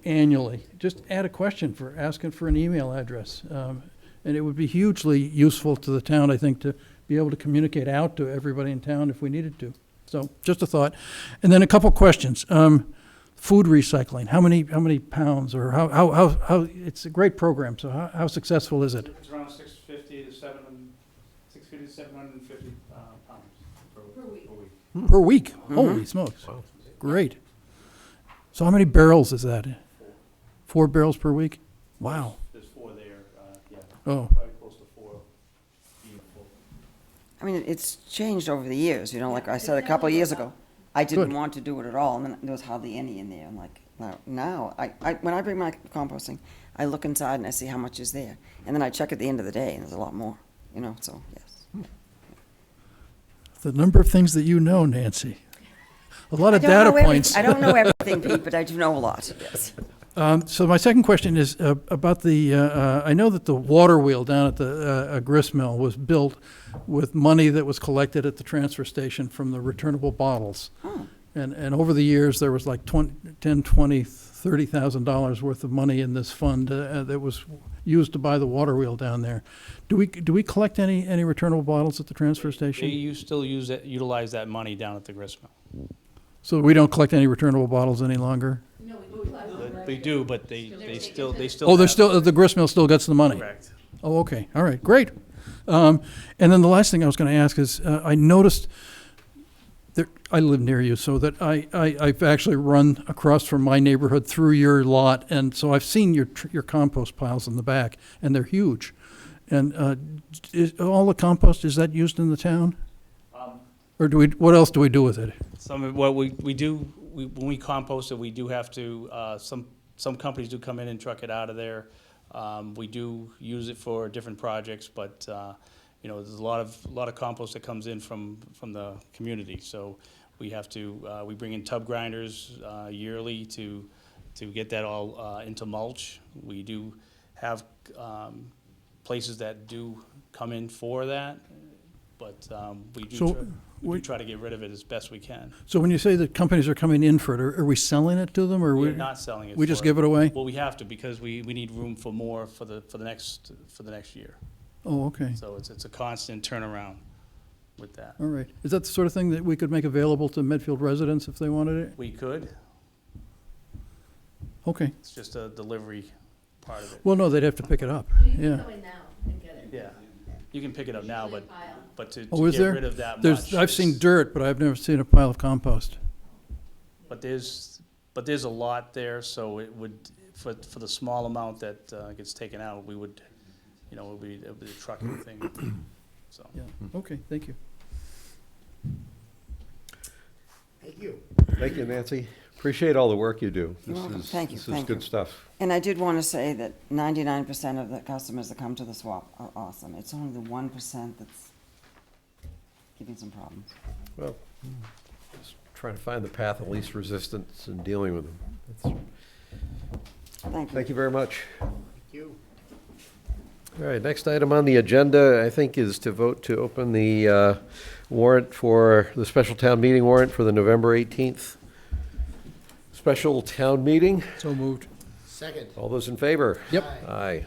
annually. Just add a question for asking for an email address. And it would be hugely useful to the town, I think, to be able to communicate out to everybody in town if we needed to. So just a thought. And then a couple questions. Food recycling, how many pounds, or how it's a great program, so how successful is it? It's around 650 to 750 pounds per week. Per week? Holy smokes. Great. So how many barrels is that? 4 barrels per week? Wow. There's 4 there, yeah. Oh, Probably close to 4 being full. I mean, it's changed over the years, like I said a couple of years ago. I didn't Good. want to do it at all, and then there was hardly any in there. I'm like, now, when I bring my composting, I look inside and I see how much is there. And then I check at the end of the day, and there's a lot more, so, yes. the number of things that you know, Nancy. A lot of I don't data know points. I don't know everything, Pete, but I do know a lot, yes. So my second question is about I know that the water wheel down at the grist mill was built with money that was collected at the transfer station from the returnable bottles. Oh. And over the years, there was like $30,000 worth of money in this fund that was used to buy the water wheel down there. Do we collect any returnable bottles at the transfer station? Utilize that money down at the gristmill. So we don't collect any returnable bottles any longer? They do, but they still. Oh, have- the gristmill still gets the money? Correct. Oh, okay, all right, great. And then the last thing I was gonna ask is, I noticed that, I live near you, so that I've actually run across from my neighborhood through your lot, and so I've seen your compost piles in the back, and they're huge. And, all the compost, is that used in the town? Or what else do we do with it? Some of what we do, when we compost it, we do have to, some companies do come in and truck it out of there. We do use it for different projects, but, there's a lot of compost that comes in from the community. So we have to, we bring in tub grinders, yearly to get that all, into mulch. We do have, places that do come in for that, but, we do try to get rid of it as best we can. So when you say that companies are coming in for it, are we selling it to them, or We're not selling it. we just for give it away? Well, we have to, because we need room for more for the next year. Oh, okay, So it's a constant turnaround with that. all right. Is that the sort of thing that we could make available to Medfield residents if they wanted it? We could, Okay. it's just a delivery part of it. Well, no, they'd have to pick it up, yeah. Yeah, you can pick it up now, but to Oh, is get there? rid of that much. I've seen dirt, but I've never seen a pile of compost. But there's a lot there, so it would, for the small amount that gets taken out, we would, it would be a trucking thing, so. Yeah, okay, thank you. Thank you. Thank you, Nancy. Appreciate all the work you do. You're welcome. This Thank you, is thank you. good stuff. And I did want to say that 99% of the customers that come to the swap are awesome. It's only the 1% that's giving some problems. Well, just trying to find the path of least resistance and dealing with them. Thank you. Thank you very much. Thank you. All right, next item on the agenda, I think, is to vote to open the warrant for the special town meeting warrant for the November 18th special town meeting. So moved. Second. All those in favor? Yep. Aye.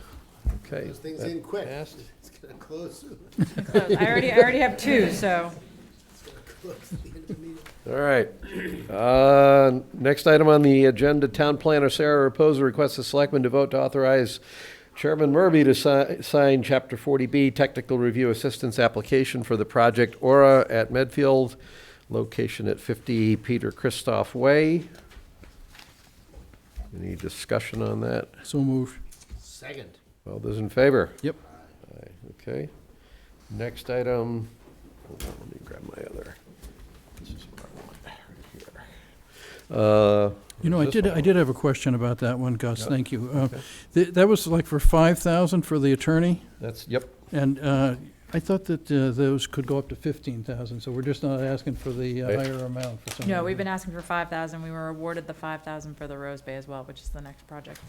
Okay. Those things that in quick. passed. It's gonna close soon. I already have two, so. It's gonna close at the end of the meeting. All right. Next item on the agenda, Town Planner Sarah Raposa requests the selectmen to vote to authorize Chairman Murby to sign Chapter 40B Technical Review Assistance Application for the project Aura at Medfield, location at 50 Peter Christoph Way. Any discussion on that? So moved. Second. All those in favor? Yep. Aye, okay. Next item, hold on, let me grab my other. This is what I want right here. I did have a question about that one, Gus, Yep. thank you. Okay. That was like for 5,000 for the attorney, That's, yep, and I thought that those could go up to 15,000, so we're just not asking for the Okay. higher amount for some No, reason. we've been asking for 5,000. We were awarded the 5,000 for the Rose Bay as well, which is the next project.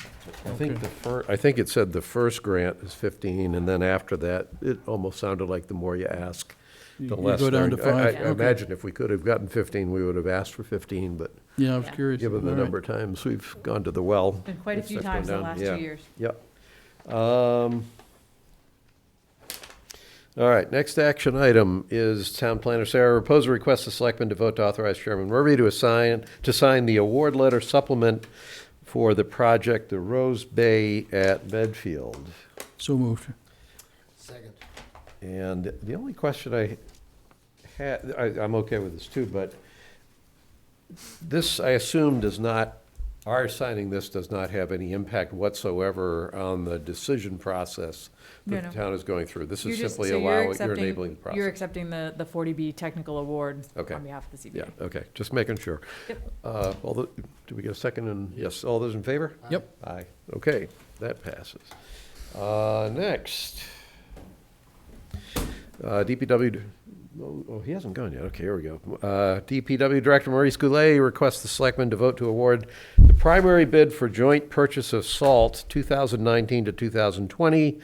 I think Okay. I think it said the first grant is 15, and then after that, it almost sounded like the more you ask, the You less. go down to they're- 5. I Okay. imagine if we could have gotten 15, we would have asked for 15, but Yeah, I was Yeah. curious. given the All right. number of times we've gone to the well. Been quite a it's few gone times in the down. last Yeah. 2 years. Yep. All right, next action item is Town Planner Sarah Raposa requests the selectmen to vote to authorize Chairman Murphy to sign the award letter supplement for the project, the Rose Bay at Medfield. So moved. Second. And the only question I had, I'm okay with this too, but this, I assume, does not, our signing this does not have any impact whatsoever on the decision process No, that no. the town is going through. This is You're just- simply so you're allowing, you're accepting- enabling the process. You're accepting the 40B technical award Okay. on behalf of the Yeah, CBA. okay, just making sure. Yep. Do we get a second? And yes, all those in favor? Yep. Aye, okay, that passes. Next. DPW, oh, he hasn't gone yet, okay, here we go. DPW Director Maurice Goulet requests the selectmen to vote to award the primary bid for joint purchase of salt, 2019 to 2020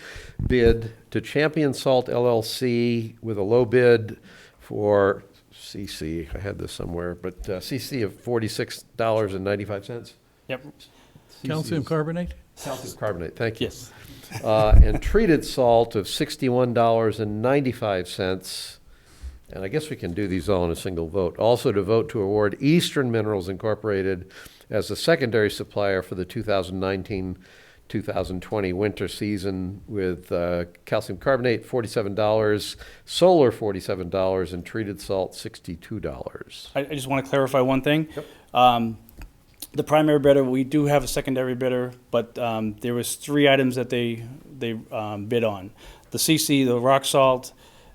bid to Champion Salt LLC with a low bid for CC, I had this somewhere, but CC of $46.95. Yep. Calcium carbonate? Calcium carbonate, thank you. Yes. And treated salt of $61.95. And I guess we can do these all in a single vote. Also to vote to award Eastern Minerals Incorporated as the secondary supplier for the 2019-2020 winter season with calcium carbonate, $47, solar, $47, and treated salt, $62. I just want to clarify one thing. Yep. The primary bidder, we do have a secondary bidder, but there was 3 items that they bid on. The CC, the rock salt,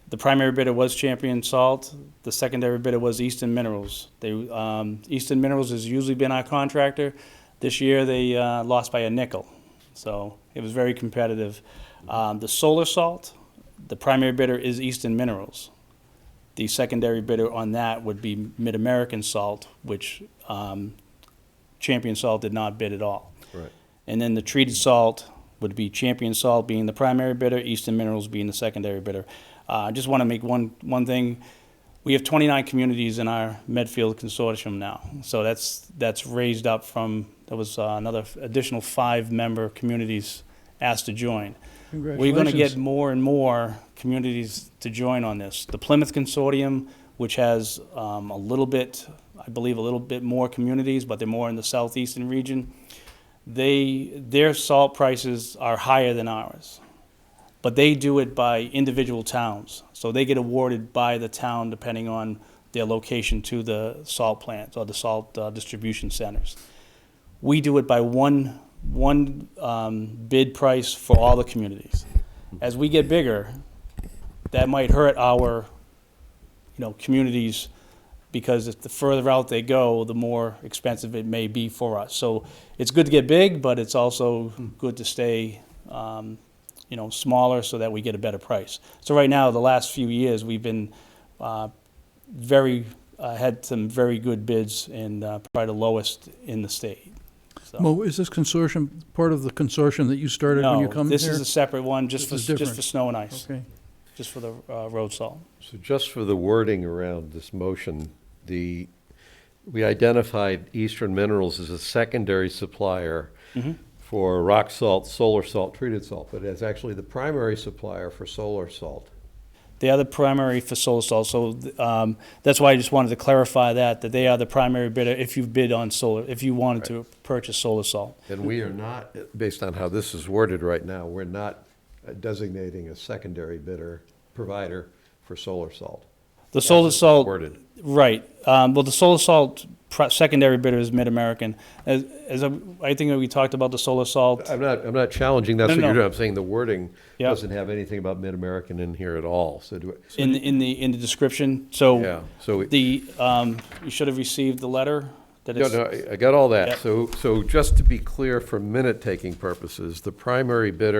the primary bidder was Champion Salt. The secondary bidder was Eastern Minerals. Eastern Minerals has usually been our contractor. This year they lost by a nickel, so it was very competitive. The solar salt, the primary bidder is Eastern Minerals. The secondary bidder on that would be Mid-American Salt, which Champion Salt did not bid at all. Right. And then the treated salt would be Champion Salt being the primary bidder, Eastern Minerals being the secondary bidder. I just want to make one thing. We have 29 communities in our Medfield consortium now. So that's raised up from, there was another additional 5-member communities asked to join. We're going to get more and more communities to join on this. The Plymouth Consortium, which has a little bit, I believe, a little bit more communities, but they're more in the southeastern region. Their salt prices are higher than ours, but they do it by individual towns. So they get awarded by the town depending on their location to the salt plants or the salt distribution centers. We do it by one bid price for all the communities. As we get bigger, that might hurt our communities, because if the further out they go, the more expensive it may be for us. So it's good to get big, but it's also good to stay smaller so that we get a better price. So right now, the last few years, we've been had some very good bids and probably the lowest in the state. So. Well, is this consortium part of the consortium that you started when you come here? No, this is a separate one, just for snow and ice. Okay. Just for the road salt. So just for the wording around this motion, we identified Eastern Minerals as a secondary supplier for rock salt, solar salt, treated salt, but it's actually the primary supplier for solar salt. They are the primary for solar salt, so that's why I just wanted to clarify that they are the primary bidder if you bid on solar, if you wanted to purchase solar salt. And we are not, based on how this is worded right now, we're not designating a secondary provider for solar salt. The solar salt, worded. right. Well, the solar salt secondary bidder is Mid-American. As I think that we talked about the solar salt. I'm not challenging that's what you're doing. I'm saying the wording Yep. doesn't have anything about Mid-American in here at all. So In the description. So yeah. So you should have received the letter. No, I got all that. Yep. So just to be clear for minute-taking purposes, the primary bid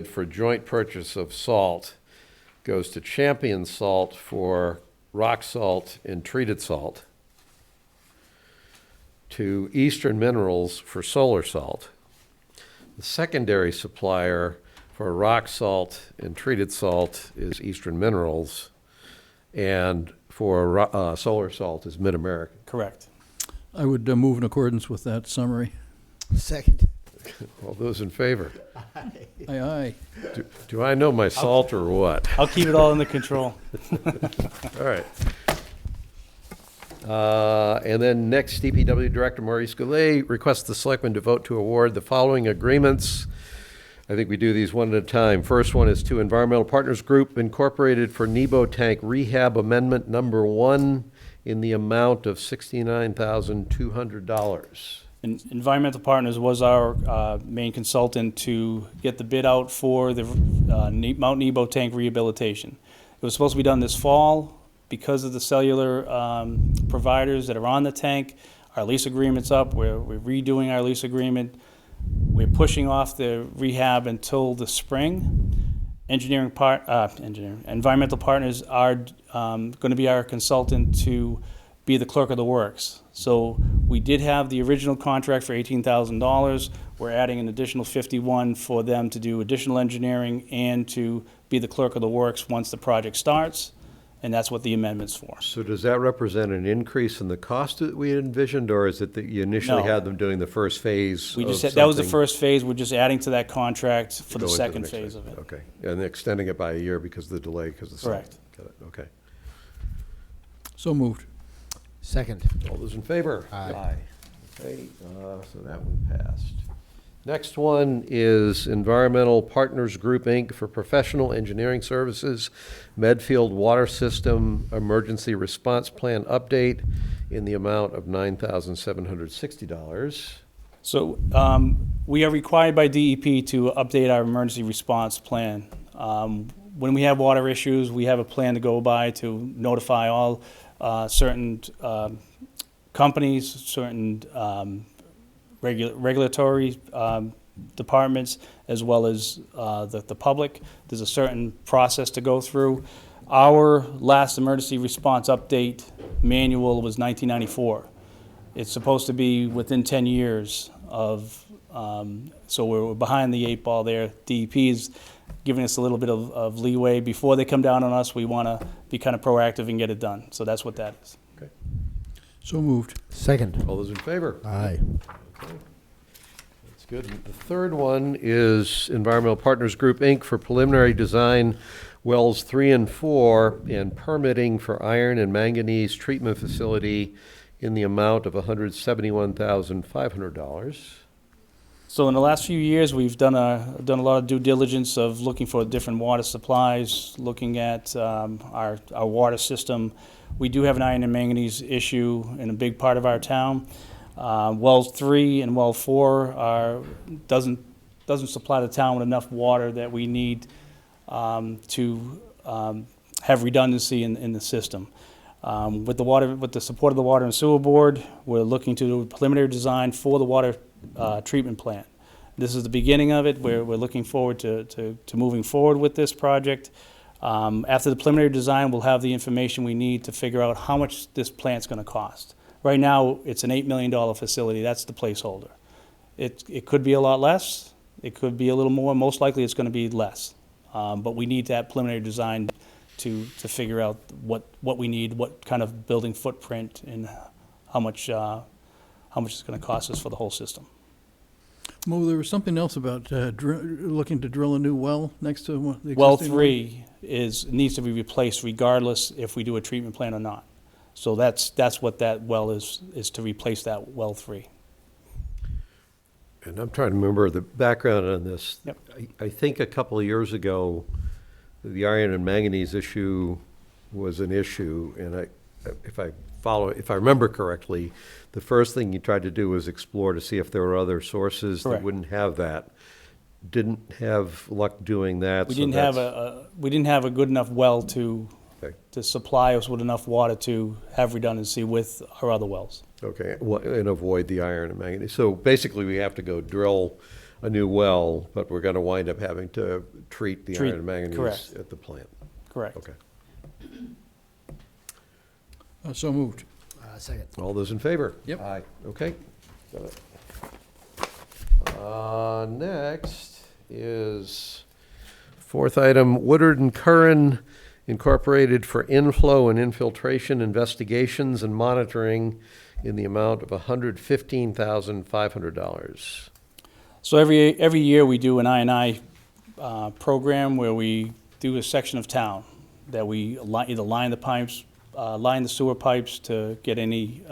for joint purchase of salt goes to Champion Salt for rock salt and treated salt, to Eastern Minerals for solar salt. The secondary supplier for rock salt and treated salt is Eastern Minerals, and for solar salt is Mid-American. Correct. I would move in accordance with that summary. Second. All those in favor? Aye, aye. Do I know my salt or what? I'll keep it all under control. All right. And then next, DPW Director Maurice Goulet requests the Selectmen to vote to award the following agreements. I think we do these one at a time. First one is to Environmental Partners Group Incorporated for Nebo Tank Rehab Amendment Number 1 in the amount of $69,200. Environmental Partners was our main consultant to get the bid out for the Mount Nebo tank rehabilitation. It was supposed to be done this fall. Because of the cellular providers that are on the tank, our lease agreement's up. We're redoing our lease agreement. We're pushing off the rehab until the spring. Environmental Partners are going to be our consultant to be the clerk of the works. So we did have the original contract for $18,000. We're adding an additional 51 for them to do additional engineering and to be the clerk of the works once the project starts, and that's what the amendment's for. So does that represent an increase in the cost that we had envisioned, or is it that you initially No. had them doing the first phase We of just said, that was the something first phase, we're just adding to that contract for to the go into second next phase of it. Okay, and extending it by a year because of the delay, because of the. Correct. Got it, okay. So moved. Second. All those in favor? Aye. Okay, so that one passed. Next one is Environmental Partners Group, Inc. for professional engineering services, Medfield Water System Emergency Response Plan update in the amount of $9,760. So we are required by DEP to update our emergency response plan. When we have water issues, we have a plan to go by to notify all certain companies, certain regulatory departments, as well as the public. There's a certain process to go through. Our last emergency response update manual was 1994. It's supposed to be within 10 years of, so we're behind the 8 ball there. DEP is giving us a little bit of leeway. Before they come down on us, we want to be kind of proactive and get it done. So that's what that is. So moved. Second. All those in favor? Aye. Okay. That's good. The third one is Environmental Partners Group, Inc. for preliminary design wells 3 and 4 and permitting for iron and manganese treatment facility in the amount of $171,500. So in the last few years, we've done a lot of due diligence of looking for different water supplies, looking at our water system. We do have an iron and manganese issue in a big part of our town. Wells 3 and well 4 doesn't supply the town with enough water that we need to have redundancy in the system. With the support of the Water and Sewer Board, we're looking to do a preliminary design for the water treatment plant. This is the beginning of it. We're looking forward to moving forward with this project. After the preliminary design, we'll have the information we need to figure out how much this plant's going to cost. Right now, it's an $8 million facility. That's the placeholder. It could be a lot less. It could be a little more. Most likely, it's going to be less. But we need that preliminary design to figure out what we need, what kind of building footprint, and how much it's going to cost us for the whole system. Mo, there was something else about looking to drill a new well next to the existing Well one? 3 needs to be replaced regardless if we do a treatment plant or not. So that's what that well is to replace that well 3. And I'm trying to remember the background on this. Yep. I think a couple of years ago, the iron and manganese issue was an issue, and if I remember correctly, the first thing you tried to do was explore to see if there were other sources that Correct. wouldn't have that. Didn't have luck doing that. We so didn't have a good enough well to Okay. supply us with enough water to have redundancy with our other wells. Okay, and avoid the iron and manganese. So basically, we have to go drill a new well, but we're going to wind up having to treat the iron and manganese correct. at the plant. Correct. Okay. So moved. Second. All those in favor? Yep. Aye. Okay. Got it. Next is fourth item, Woodard and Curran Incorporated for inflow and infiltration investigations and monitoring in the amount of $115,500. So every year we do an I&I program where we do a section of town that we either line the pipes, line the sewer pipes to get any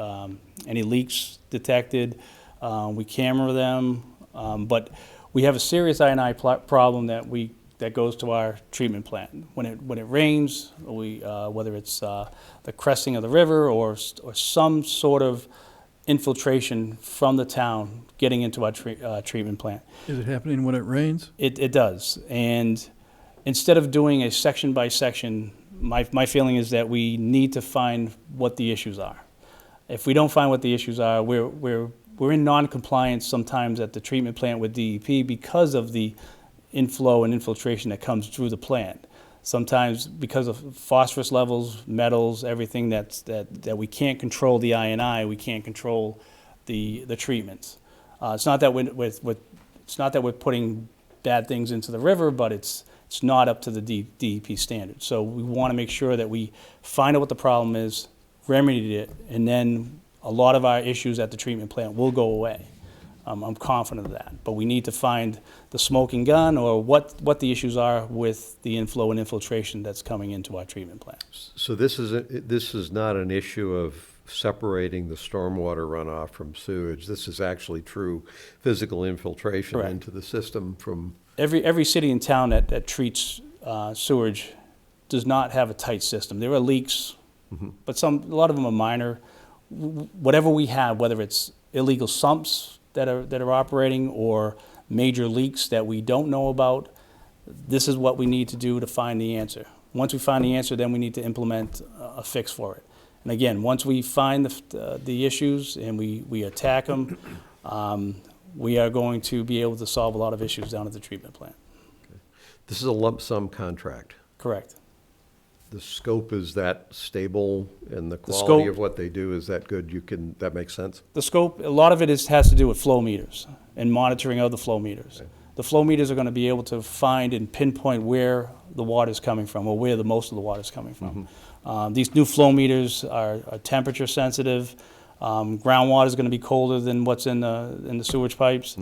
leaks detected. We camera them, but we have a serious I&I problem that goes to our treatment plant. When it rains, whether it's the cresting of the river or some sort of infiltration from the town getting into our treatment plant. Is it happening when it rains? It does. And instead of doing a section by section, my feeling is that we need to find what the issues are. If we don't find what the issues are, we're in non-compliance sometimes at the treatment plant with DEP because of the inflow and infiltration that comes through the plant. Sometimes because of phosphorus levels, metals, everything that we can't control the I&I, we can't control the treatments. It's not that we're it's not that we're putting bad things into the river, but it's not up to the DEP standard. So we want to make sure that we find out what the problem is, remedy it, and then a lot of our issues at the treatment plant will go away. I'm confident of that. But we need to find the smoking gun or what the issues are with the inflow and infiltration that's coming into our treatment plant. So this is not an issue of separating the stormwater runoff from sewage. This is actually true physical infiltration Correct. into the system from. Every city and town that treats sewage does not have a tight system. There are leaks, but a lot of them are minor. Whatever we have, whether it's illegal sumps that are operating or major leaks that we don't know about, this is what we need to do to find the answer. Once we find the answer, then we need to implement a fix for it. And again, once we find the issues and we attack them, we are going to be able to solve a lot of issues down at the treatment plant. This is a lump sum contract. Correct. The scope is that stable and the quality scope- of what they do is that good? That makes sense? The scope, a lot of it has to do with flow meters and monitoring of the flow meters. Okay. The flow meters are going to be able to find and pinpoint where the water is coming from or where the most of the water is coming from. These new flow meters are temperature sensitive. Groundwater is going to be colder than what's in the sewage pipes.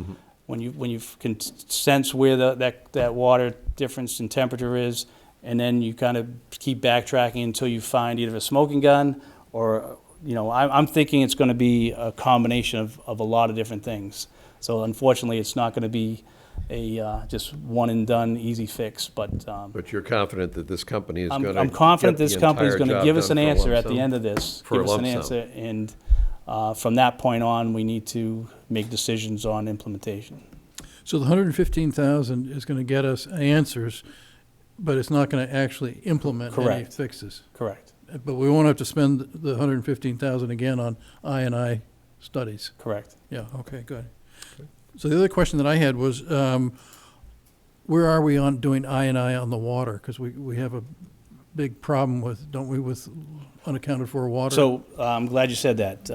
When you can sense where that water difference in temperature is, and then you kind of keep backtracking until you find either a smoking gun or, I'm thinking it's going to be a combination of a lot of different things. So unfortunately, it's not going to be a just one and done easy fix. But But you're confident that this company is going to. I'm confident this company is going to give us an answer at the end of this. For a Give us an lump sum. answer, and from that point on, we need to make decisions on implementation. So the 115,000 is going to get us answers, but it's not going to actually implement any Correct. fixes. Correct. But we won't have to spend the 115,000 again on I&I studies. Correct. Yeah, okay, good. So the other question that I had was, where are we on doing I&I on the water? Because we have a big problem with, don't we, with unaccounted for water? So I'm glad you said that.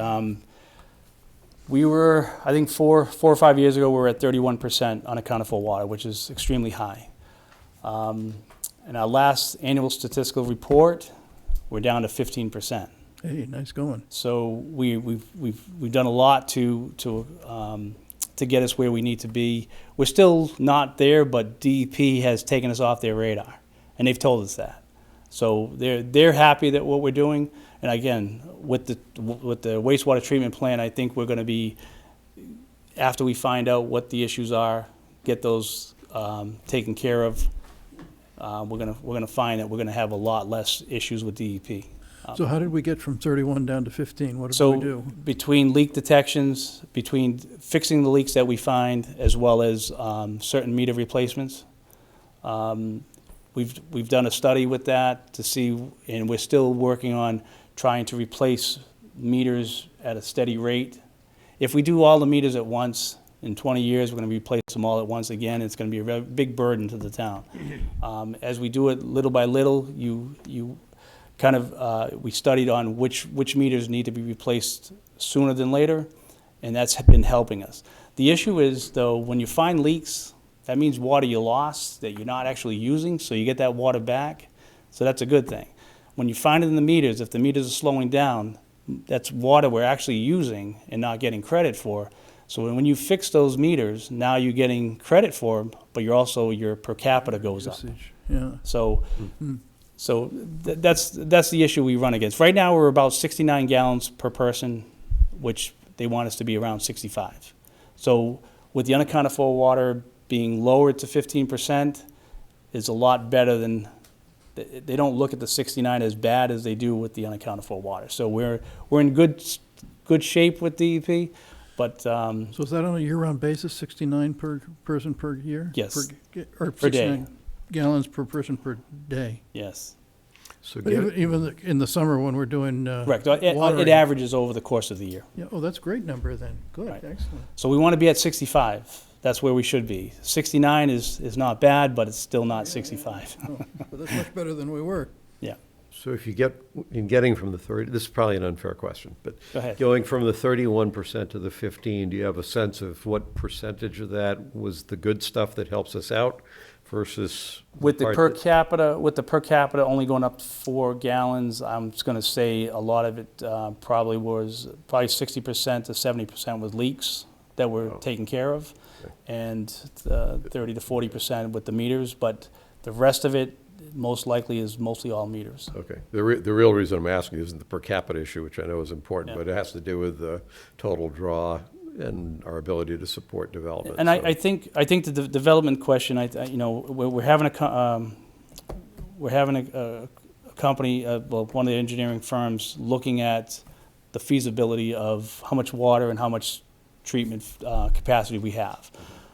We were, I think, four or 5 years ago, we were at 31% unaccounted for water, which is extremely high. In our last annual statistical report, we're down to 15%. Hey, nice going. So we've done a lot to get us where we need to be. We're still not there, but DEP has taken us off their radar, and they've told us that. So they're happy that what we're doing. And again, with the wastewater treatment plant, I think we're going to be, after we find out what the issues are, get those taken care of. We're gonna find that we're gonna have a lot less issues with DEP. So how did we get from 31 down to 15? What did So we do? between leak detections, between fixing the leaks that we find, as well as certain meter replacements, we've done a study with that to see, and we're still working on trying to replace meters at a steady rate. If we do all the meters at once, in 20 years, we're going to replace them all at once again. It's going to be a very big burden to the town. As we do it little by little, you kind of, we studied on which meters need to be replaced sooner than later, and that's been helping us. The issue is, though, when you find leaks, that means water you lost that you're not actually using, so you get that water back. So that's a good thing. When you find it in the meters, if the meters are slowing down, that's water we're actually using and not getting credit for. So when you fix those meters, now you're getting credit for them, but your per capita goes up. Usage, yeah. So that's the issue we run against. Right now, we're about 69 gallons per person, which they want us to be around 65. So with the unaccounted for water being lowered to 15% is a lot better than, they don't look at the 69 as bad as they do with the unaccounted for water. So we're in good shape with DEP, but So is that on a year-round basis, 69 per person per year? Yes. Or Per day. 69 gallons per person per day? yes. So But even in the summer when we're doing Correct. It watering. averages over the course of the year. Yeah, oh, that's a great number then. Good, Right. excellent. So we want to be at 65. That's where we should be. 69 is not bad, but it's still not 65. Oh, but that's much better than we were. Yeah. So if you get, in getting from the 30, this is probably an unfair question, but Go ahead. going from the 31% to the 15, do you have a sense of what percentage of that was the good stuff that helps us out versus? With the part per that- capita only going up 4 gallons, I'm just going to say a lot of it probably 60% to 70% was leaks that were taken care of, and 30 to 40% with the meters, but the rest of it most likely is mostly all meters. Okay. The real reason I'm asking isn't the per capita issue, which I know is important, Yeah. but it has to do with the total draw and our ability to support development. And so- I think the development question, you know, we're having a company, well, one of the engineering firms looking at the feasibility of how much water and how much treatment capacity we have.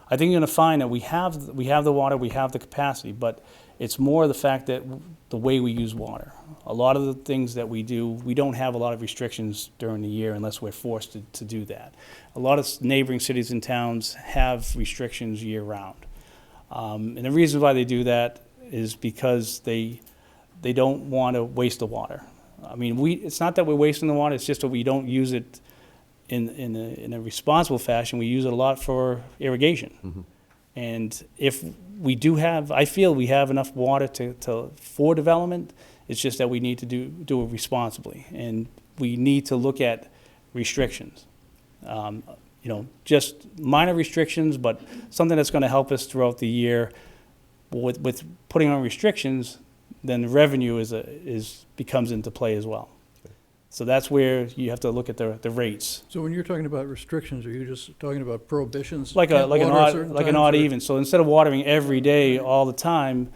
I think you're going to find that we have the water, we have the capacity, but it's more the fact that the way we use water. A lot of the things that we do, we don't have a lot of restrictions during the year unless we're forced to do that. A lot of neighboring cities and towns have restrictions year-round. And the reason why they do that is because they don't want to waste the water. I mean, it's not that we're wasting the water, it's just that we don't use it in a responsible fashion. We use it a lot for irrigation. Mm-hmm. And if we do have, I feel we have enough water for development, it's just that we need to do it responsibly. And we need to look at restrictions. You know, just minor restrictions, but something that's going to help us throughout the year. With putting on restrictions, then the revenue becomes into play as well. So that's where you have to look at the rates. So when you're talking about restrictions, are you just talking about prohibitions? Like Can't an water at certain odd times, or- even. So instead of watering every day all the time,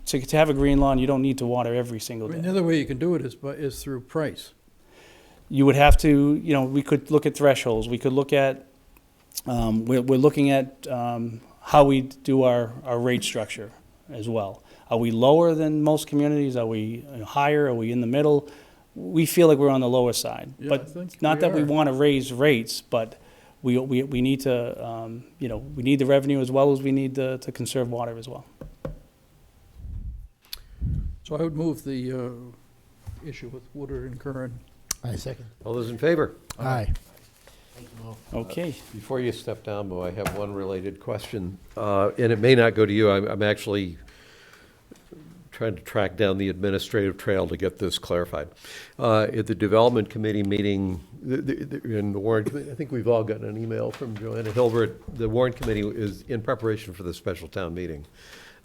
to have a green lawn, you don't need to water every I single mean, day. the other way you can do it is through price. You would have to, you know, we could look at thresholds. We could look at, we're looking at how we do our rate structure as well. Are we lower than most communities? Are we higher? Are we in the middle? We feel like we're on the lower side. Yeah, I But think not we that we are. want to raise rates, but we need to, you know, we need the revenue as well as we need to conserve water as well. So I would move the issue with Woodard and Curran. I second. All those in favor? Aye. Okay. Before you step down, Mo, I have one related question, and it may not go to you. I'm actually trying to track down the administrative trail to get this clarified. At the Development Committee meeting, in the Warrant Committee, I think we've all gotten an email from Joanna Hilbert. The Warrant Committee is in preparation for the special town meeting.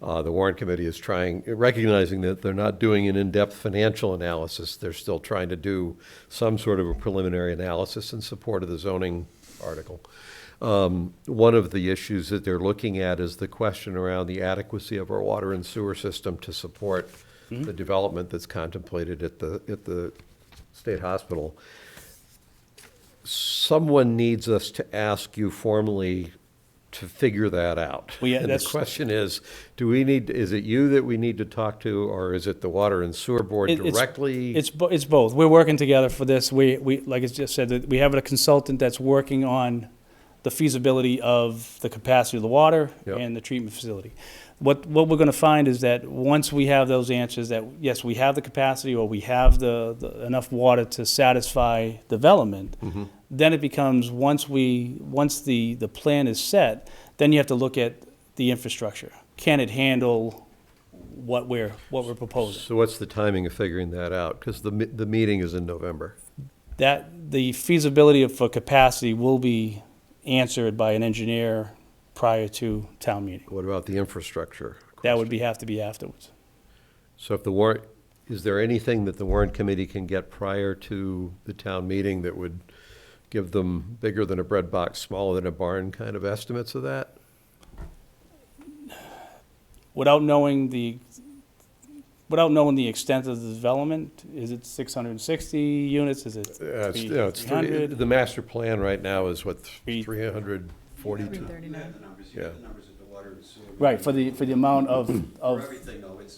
The Warrant Committee is recognizing that they're not doing an in-depth financial analysis. They're still trying to do some sort of a preliminary analysis in support of the zoning article. One of the issues that they're looking at is the question around the adequacy of our water and sewer system to support the development that's contemplated at the State Hospital. Someone needs us to ask you formally to figure that out. Well, yeah, And the that's- question is, is it you that we need to talk to, or is it the Water and Sewer Board It's- directly? It's both. We're working together for this. We like I just said, that we have a consultant that's working on the feasibility of the capacity of the water Yep. and the treatment facility. What we're going to find is that once we have those answers, that yes, we have the capacity or we have the enough water to satisfy development, Mhm. then it becomes once the plan is set, then you have to look at the infrastructure. Can it handle what we're proposing? So what's the timing of figuring that out? Because the meeting is in November. That the feasibility for capacity will be answered by an engineer prior to town meeting. What about the infrastructure? That would have to be afterwards. So if the warrant, is there anything that the warrant committee can get prior to the town meeting that would give them bigger than a bread box, smaller than a barn kind of estimates of that? Without knowing the extent of the development, is it 660 units? Is it It's 300? the master plan right now is what, Three- 342? 339. Yeah. Right, for the amount of For everything, though, it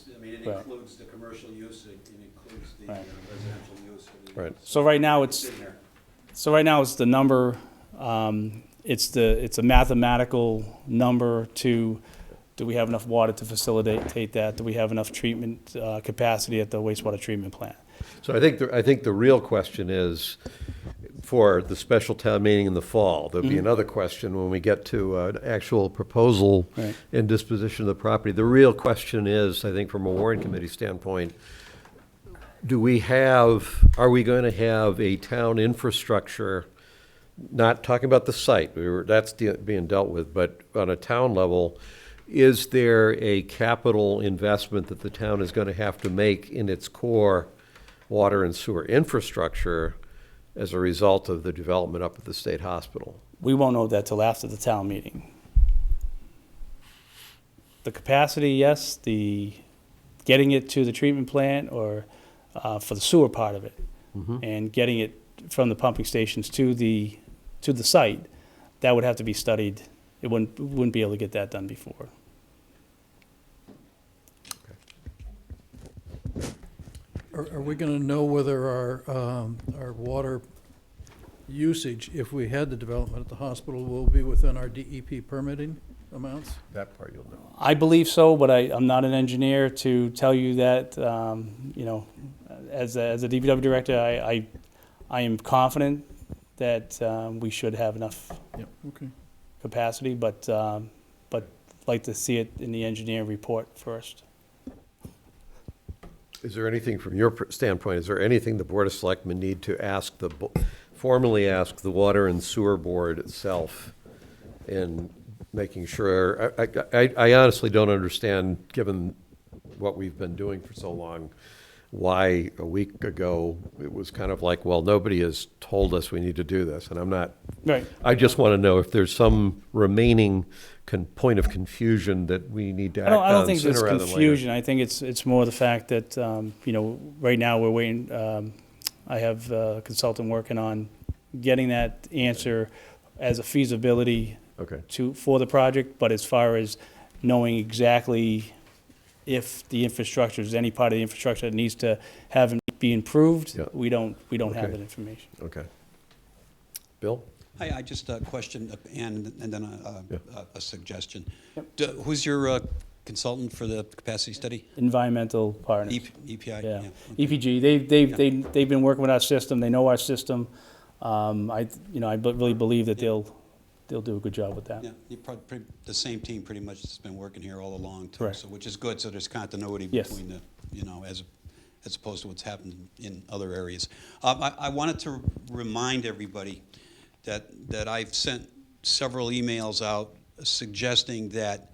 Right. includes the commercial use, it includes the Right. residential use. everything. Right. So right now it's in there. it's the number. It's a mathematical number to Do we have enough water to facilitate that? Do we have enough treatment capacity at the wastewater treatment plant? So I think the real question is, for the special town meeting in the fall, there'll be another question when we get to an actual proposal Right. and disposition of the property. The real question is, I think from a warrant committee standpoint, are we going to have a town infrastructure, not talking about the site, that's being dealt with, but on a town level, is there a capital investment that the town is going to have to make in its core water and sewer infrastructure as a result of the development up at the state hospital? We won't know that till after the town meeting. The capacity, yes, the getting it to the treatment plant or for the sewer part of it, and getting it from the pumping stations to the site, that would have to be studied. We wouldn't be able to get that done before. Are we going to know whether our water usage, if we had the development at the hospital, will be within our DEP permitting amounts? That part you'll know. I believe so, but I'm not an engineer to tell you that. You know, as a DPW director, I am confident that we should have enough Yep, okay. capacity, but like to see it in the engineering report first. Is there anything, from your standpoint, is there anything the Board of Selectmen need to formally ask the Water and Sewer Board itself in making sure? I honestly don't understand, given what we've been doing for so long, why a week ago it was kind of like, well, nobody has told us we need to do this, and I'm not. Right. I just want to know if there's some remaining point of confusion that we need to act I don't on think there's sooner rather than later. confusion. I think it's more the fact that, you know, right now we're waiting. I have a consultant working on getting that answer as a feasibility Okay. for the project, but as far as knowing exactly if the infrastructure, is any part of the infrastructure that needs to be improved, Yeah. we don't have Okay. that information. Okay. Bill? Hi, I just a question and then a suggestion. Yep. Who's your consultant for the capacity study? Environmental partners. EPI? Yeah. Okay. EPG, they've been working with our system, they know our system. I really believe that they'll do a good job with that. Yeah, you're probably the same team pretty much that's been working here all along, too. Correct. So, which is good, so there's continuity Yes. between the, you know, as opposed to what's happened in other areas. I wanted to remind everybody that I've sent several emails out suggesting that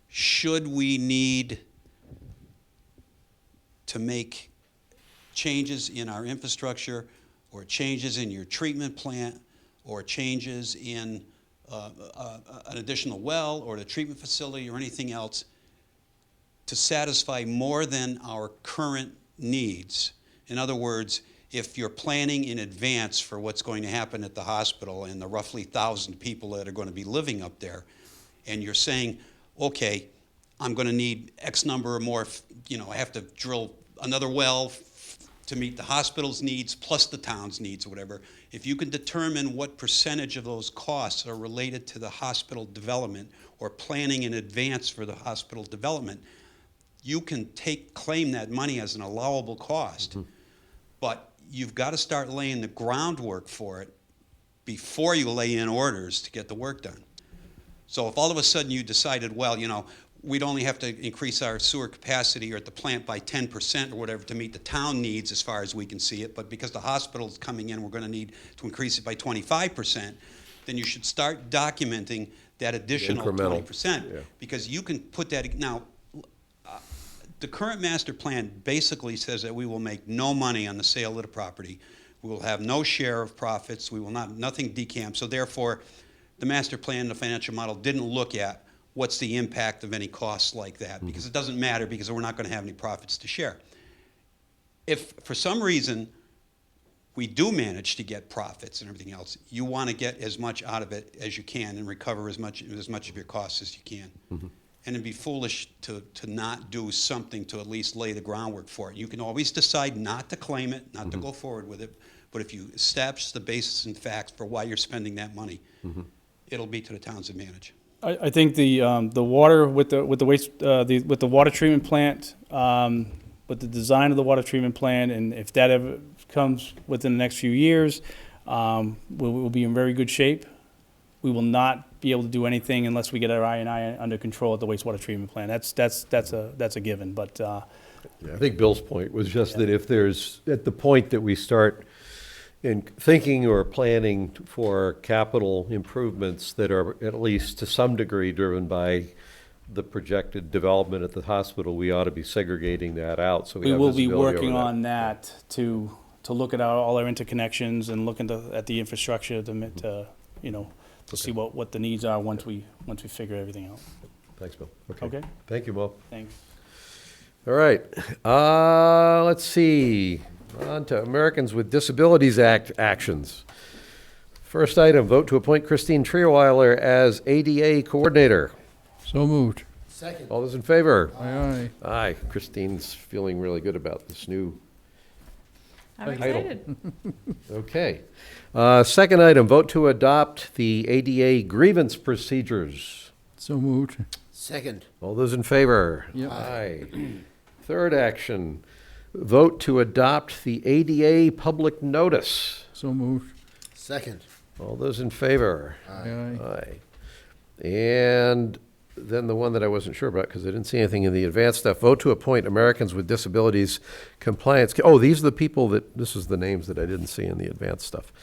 should we need to make changes in our infrastructure or changes in your treatment plant or changes in an additional well or the treatment facility or anything else to satisfy more than our current needs. In other words, if you're planning in advance for what's going to happen at the hospital and the roughly 1,000 people that are going to be living up there, and you're saying, okay, I'm going to need X number or more, you know, I have to drill another well to meet the hospital's needs plus the town's needs or whatever. If you can determine what percentage of those costs are related to the hospital development or planning in advance for the hospital development, you can claim that money as an allowable cost. But you've got to start laying the groundwork for it before you lay in orders to get the work done. So if all of a sudden you decided, well, you know, we'd only have to increase our sewer capacity or at the plant by 10% or whatever to meet the town needs as far as we can see it, but because the hospital's coming in, we're going to need to increase it by 25%, then you should start documenting that additional Incremental. 20%. Yeah. Because you can put that, now, the current master plan basically says that we will make no money on the sale of the property. We will have no share of profits. We will nothing decamped. So therefore, the master plan, the financial model didn't look at what's the impact of any costs like that, because it doesn't matter because we're not going to have any profits to share. If for some reason we do manage to get profits and everything else, you want to get as much out of it as you can and recover as much of your costs as you can. And it'd be foolish to not do something to at least lay the groundwork for it. You can always decide not to claim it, not to go forward with it, but if you establish the basis and facts for why you're spending that money, it'll be to the town's advantage. I think the water with the waste, with the water treatment plant, with the design of the water treatment plant, and if that ever comes within the next few years, we'll be in very good shape. We will not be able to do anything unless we get our I&I under control at the wastewater treatment plant. That's a given, but, Yeah, I think Bill's point was just that if there's, at the point that we start in thinking or planning for capital improvements that are at least to some degree driven by the projected development at the hospital, we ought to be segregating that out, so we we have will be visibility working over on that to look at all our interconnections and look at the infrastructure to see what the needs are once we figure everything out. Thanks, Bill. Okay. Thank you, Mo. Thanks. All right, let's see, on to Americans with Disabilities Act actions. First item, vote to appoint Christine Trierweiler as ADA Coordinator. So moved. Second. All those in favor? Aye, aye. Aye, Christine's feeling really good about this new. I'm Title. excited. Okay. Second item, vote to adopt the ADA grievance procedures. So moved. Second. All those in favor? Yep. Aye. Third action, vote to adopt the ADA public notice. So moved. Second. All those in favor? Aye, aye. Aye. And then the one that I wasn't sure about, because I didn't see anything in the advanced stuff, vote to appoint Americans with Disabilities Compliance. Oh, these are the people this is the names that I didn't see in the advanced stuff.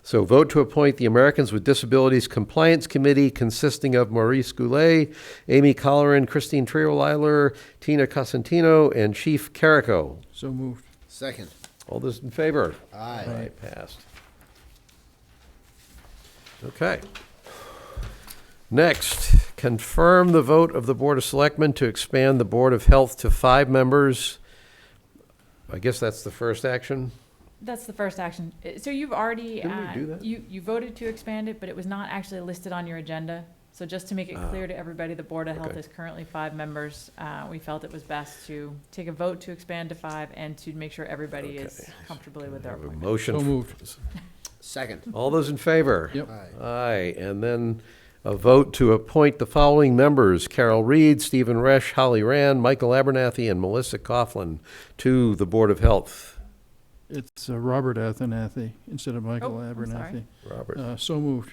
So vote to appoint the Americans with Disabilities Compliance Committee consisting of Maurice Goulet, Amy Colleran, Christine Trierweiler, Tina Cosentino, and Chief Carrico. So moved. Second. All those in favor? Aye. Aye, passed. Okay. Next, confirm the vote of the Board of Selectmen to expand the Board of Health to 5 members. I guess that's the first action? That's the first action. So you've already, Didn't we do that? you voted to expand it, but it was not actually listed on your agenda. So just to make it clear to everybody, the Board of Health Okay. is currently 5 members. We felt it was best to take a vote to expand to 5 and to make sure everybody is Okay. comfortably with their Have a appointment. motion. So moved. Second. All those in favor? Yep. Aye. Aye, and then a vote to appoint the following members: Carol Reed, Stephen Resch, Holly Rand, Michael Abernathy, and Melissa Coughlin to the Board of Health. It's Robert Athanathy instead of Michael Oh, I'm sorry. Abernathy. Robert. So moved.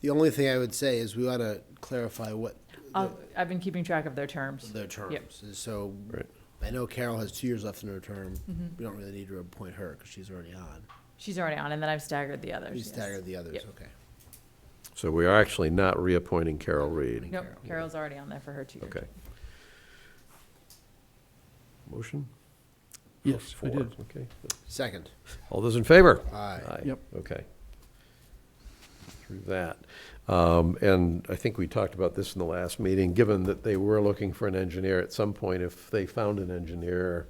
The only thing I would say is we ought to clarify what I've been keeping track of their terms. their terms. Yep. So Right. I know Carol has 2 years left in her term. Mhm. We don't really need to appoint her because she's already on. She's already on, and then I've staggered the others. We yes. staggered the others, Yep. okay. So we are actually not reappointing Carol Reed. Nope, Carol's already on there for her 2 years. Okay. Motion? Yes, I 4, did. okay. Second. All those in favor? Aye. Yep. Okay. Through that. And I think we talked about this in the last meeting, given that they were looking for an engineer at some point, if they found an engineer,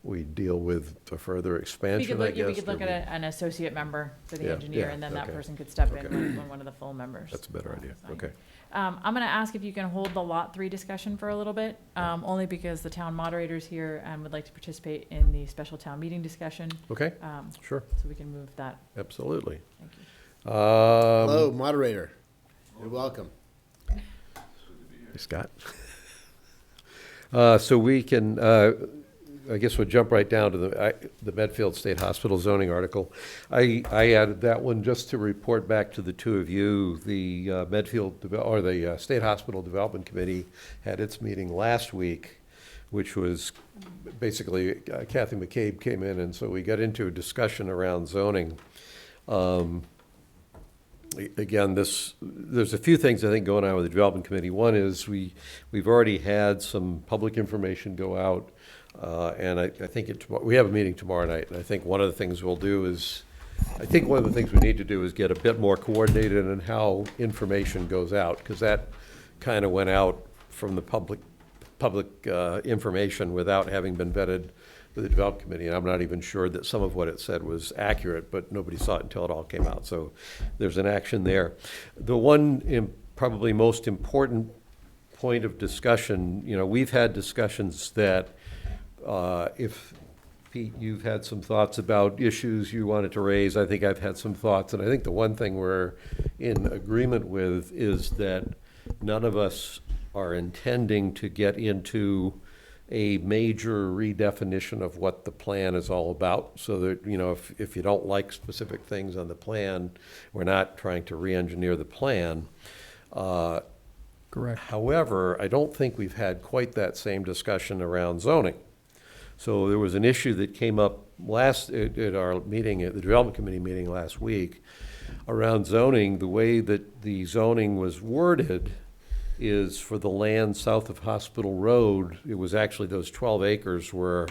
we deal with a further We expansion, could I look, yeah, we guess. could look or at an associate member for the Yeah, engineer, yeah, and then that okay. person could step in Okay. when one of the full members. That's a better idea, signed. okay. I'm gonna ask if you can hold the Lot 3 discussion for a little bit, only because the town moderator's here and would like to participate in the special town meeting discussion, Okay, so sure, we can move that. absolutely. Thank you. Hello, moderator. You're welcome. Hey, Scott. So we can, I guess we'll jump right down to the Medfield State Hospital zoning article. I added that one just to report back to the two of you. The the State Hospital Development Committee had its meeting last week, which was basically Kathy McCabe came in, and so we got into a discussion around zoning. Again, there's a few things I think going on with the Development Committee. One is we've already had some public information go out, and I think we have a meeting tomorrow night, and I think one of the things we'll do is, I think one of the things we need to do is get a bit more coordinated in how information goes out, because that kind of went out from the public information without having been vetted with the Development Committee, and I'm not even sure that some of what it said was accurate, but nobody saw it until it all came out, so there's an action there. The one probably most important point of discussion, we've had discussions that if, Pete, you've had some thoughts about issues you wanted to raise, I think I've had some thoughts, and I think the one thing we're in agreement with is that none of us are intending to get into a major redefinition of what the plan is all about, so that, you know, if you don't like specific things on the plan, we're not trying to re-engineer the plan. Correct. However, I don't think we've had quite that same discussion around zoning. So there was an issue that came up at our meeting, at the Development Committee meeting last week, around zoning. The way that the zoning was worded is for the land south of Hospital Road, it was actually those 12 acres were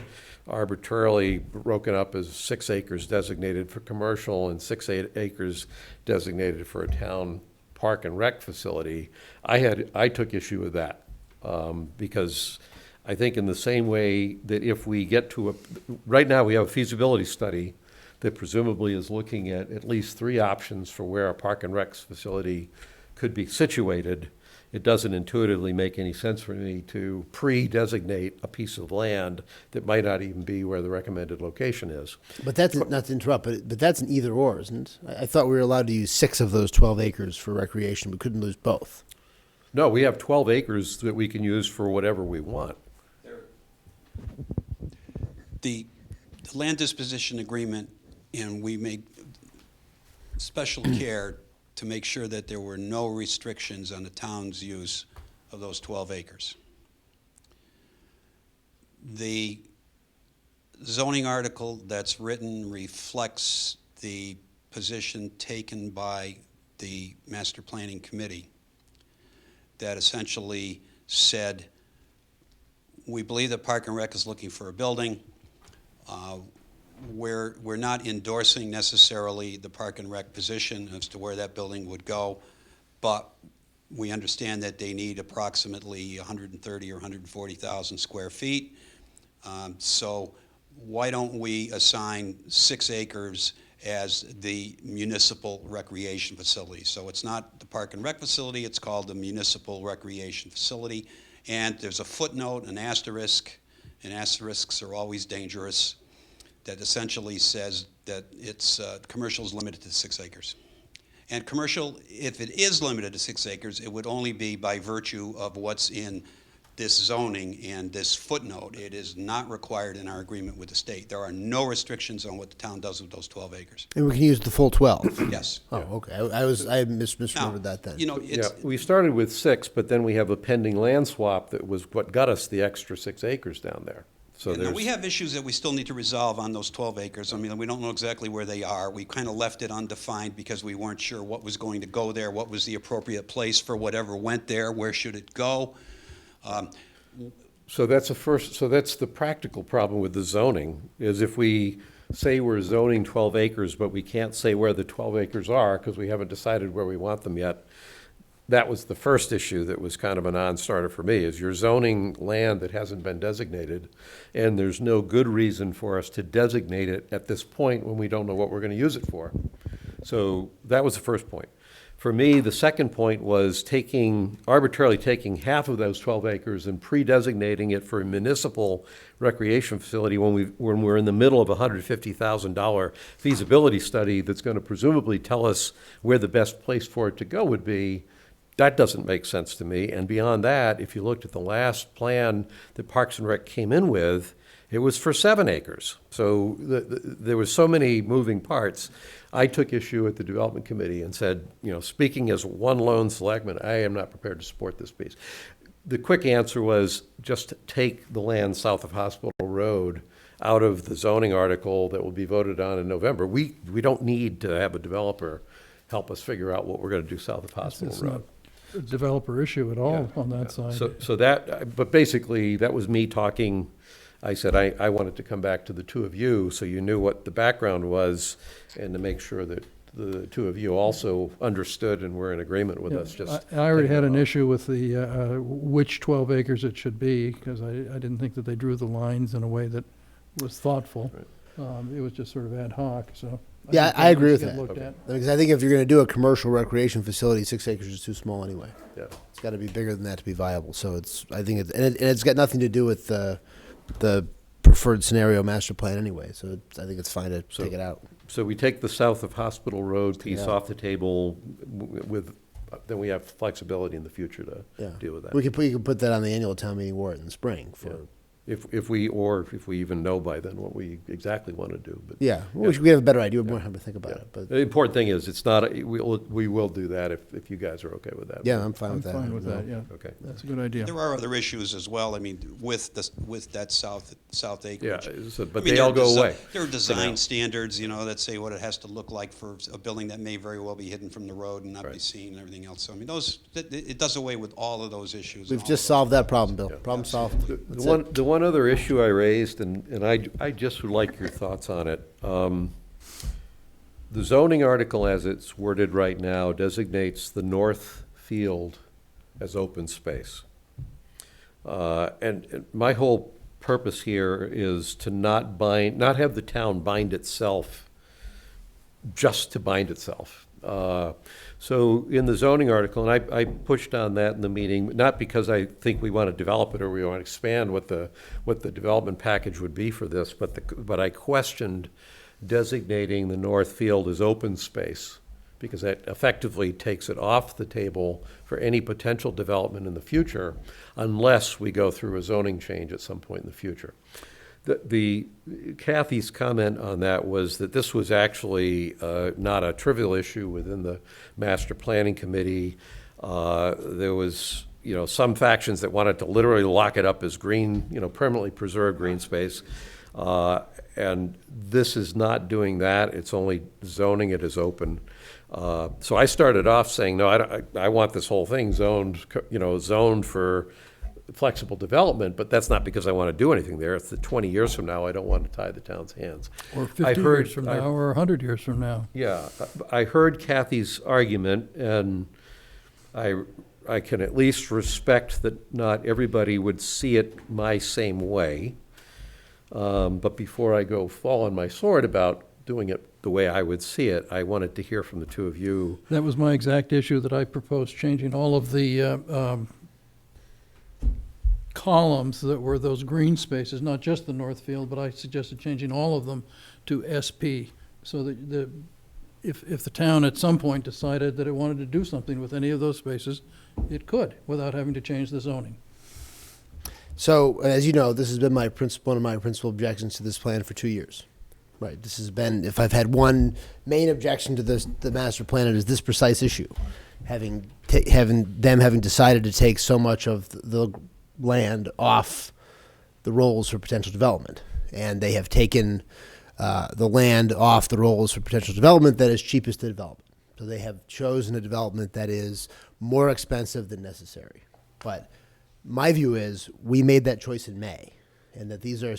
arbitrarily broken up as 6 acres designated for commercial and 6 acres designated for a town park and rec facility. I took issue with that, because I think in the same way that if we get to right now we have a feasibility study that presumably is looking at least 3 options for where a park and rec facility could be situated. It doesn't intuitively make any sense for me to pre-designate a piece of land that might not even be where the recommended location is. But that's, not to interrupt, but that's an either or, isn't it? I thought we were allowed to use 6 of those 12 acres for recreation. We couldn't lose both. No, we have 12 acres that we can use for whatever we want. The land disposition agreement, and we made special care to make sure that there were no restrictions on the town's use of those 12 acres. The zoning article that's written reflects the position taken by the Master Planning Committee that essentially said, we believe that Park and Rec is looking for a building. We're not endorsing necessarily the Park and Rec position as to where that building would go, but we understand that they need approximately 130 or 140,000 square feet. So why don't we assign 6 acres as the municipal recreation facility? So it's not the Park and Rec facility, it's called the municipal recreation facility. And there's a footnote, an asterisk, and asterisks are always dangerous, that essentially says that it's commercial is limited to 6 acres. And commercial, if it is limited to 6 acres, it would only be by virtue of what's in this zoning and this footnote. It is not required in our agreement with the state. There are no restrictions on what the town does with those 12 acres. And we can use the full 12. Yes. Oh, okay. I misremembered that then. You know, it's, Yeah, we started with 6, but then we have a pending land swap that was what got us the extra 6 acres down there. So and there's, we have issues that we still need to resolve on those 12 acres. I mean, we don't know exactly where they are. We kind of left it undefined because we weren't sure what was going to go there, what was the appropriate place for whatever went there, where should it go. so that's the practical problem with the zoning, is if we say we're zoning 12 acres, but we can't say where the 12 acres are because we haven't decided where we want them yet. That was the first issue that was kind of a non-starter for me, is you're zoning land that hasn't been designated, and there's no good reason for us to designate it at this point when we don't know what we're going to use it for. So that was the first point. For me, the second point was arbitrarily taking half of those 12 acres and pre-designating it for a municipal recreation facility when we're in the middle of a $150,000 feasibility study that's going to presumably tell us where the best place for it to go would be. That doesn't make sense to me. And beyond that, if you looked at the last plan that Parks and Rec came in with, it was for 7 acres. So there were so many moving parts. I took issue at the Development Committee and said, you know, speaking as one lone selectman, I am not prepared to support this piece. The quick answer was just take the land south of Hospital Road out of the zoning article that will be voted on in November. We don't need to have a developer help us figure out what we're going to do south of Hospital It's Road. not a developer issue at all on that side. So that, but basically, that was me talking. I said I wanted to come back to the two of you so you knew what the background was and to make sure that the two of you also understood and were in agreement with us. Just I already had an taking it off. issue with the, which 12 acres it should be, because I didn't think that they drew the lines in a way that was thoughtful. It was just sort of ad hoc, so. Yeah, think I agree needs with to get that. looked at. Because I think if you're going to do a commercial recreation facility, 6 acres is too small anyway. Yeah. It's got to be bigger than that to be viable. So I think it's got nothing to do with the preferred scenario master plan anyway. So I think it's fine to take it out. So we take the south of Hospital Road piece Yeah. off the table with then we have flexibility in the future to Yeah. deal with that. You could put that on the annual town meeting warrant in the spring for. Yeah. If we even know by then what we exactly want to do. But Yeah, we have a better idea. We more time to think about it. But the important thing is, it's not, we will do that if you guys are okay with that. yeah, I'm fine I'm with that. fine with that, yeah. Okay. That's a good idea. There are other issues as well, I mean, with that south Yeah, acreage. but I mean, they all go desi- away. There are for now. design standards, you know, that say what it has to look like for a building that may very well be hidden from the road and not be Right. seen and everything else. So, I mean, it does away with all of those issues. and We've all just of solved that problem, Bill. Problem solved. That's it. The one other issue I raised, and I just would like your thoughts on it. The zoning article, as it's worded right now, designates the north field as open space. And my whole purpose here is to not have the town bind itself just to bind itself. So in the zoning article, and I pushed on that in the meeting, not because I think we want to develop it or we want to expand what the development package would be for this, but I questioned designating the north field as open space, because that effectively takes it off the table for any potential development in the future, unless we go through a zoning change at some point in the future. Kathy's comment on that was that this was actually not a trivial issue within the master planning committee. There was, some factions that wanted to literally lock it up as green, permanently preserved green space. And this is not doing that. It's only zoning it as open. So I started off saying, no, I want this whole thing zoned for flexible development, but that's not because I want to do anything there. It's that 20 years from now, I don't want to tie the town's hands. Or 50 years from now, or 100 years from now. Yeah, I heard Kathy's argument, and I can at least respect that not everybody would see it my same way. But before I go fall on my sword about doing it the way I would see it, I wanted to hear from the two of you. That was my exact issue, that I proposed changing all of the columns that were those green spaces, not just the north field, but I suggested changing all of them to SP, so that if the town at some point decided that it wanted to do something with any of those spaces, it could, without having to change the zoning. So, as you know, this has been one of my principal objections to this plan for 2 years. Right. This has been, if I've had one main objection to the master plan, it is this precise issue, having decided to take so much of the land off the rolls for potential development, and they have taken the land off the rolls for potential development that is cheapest to develop. So they have chosen a development that is more expensive than necessary. But my view is we made that choice in May, and that these are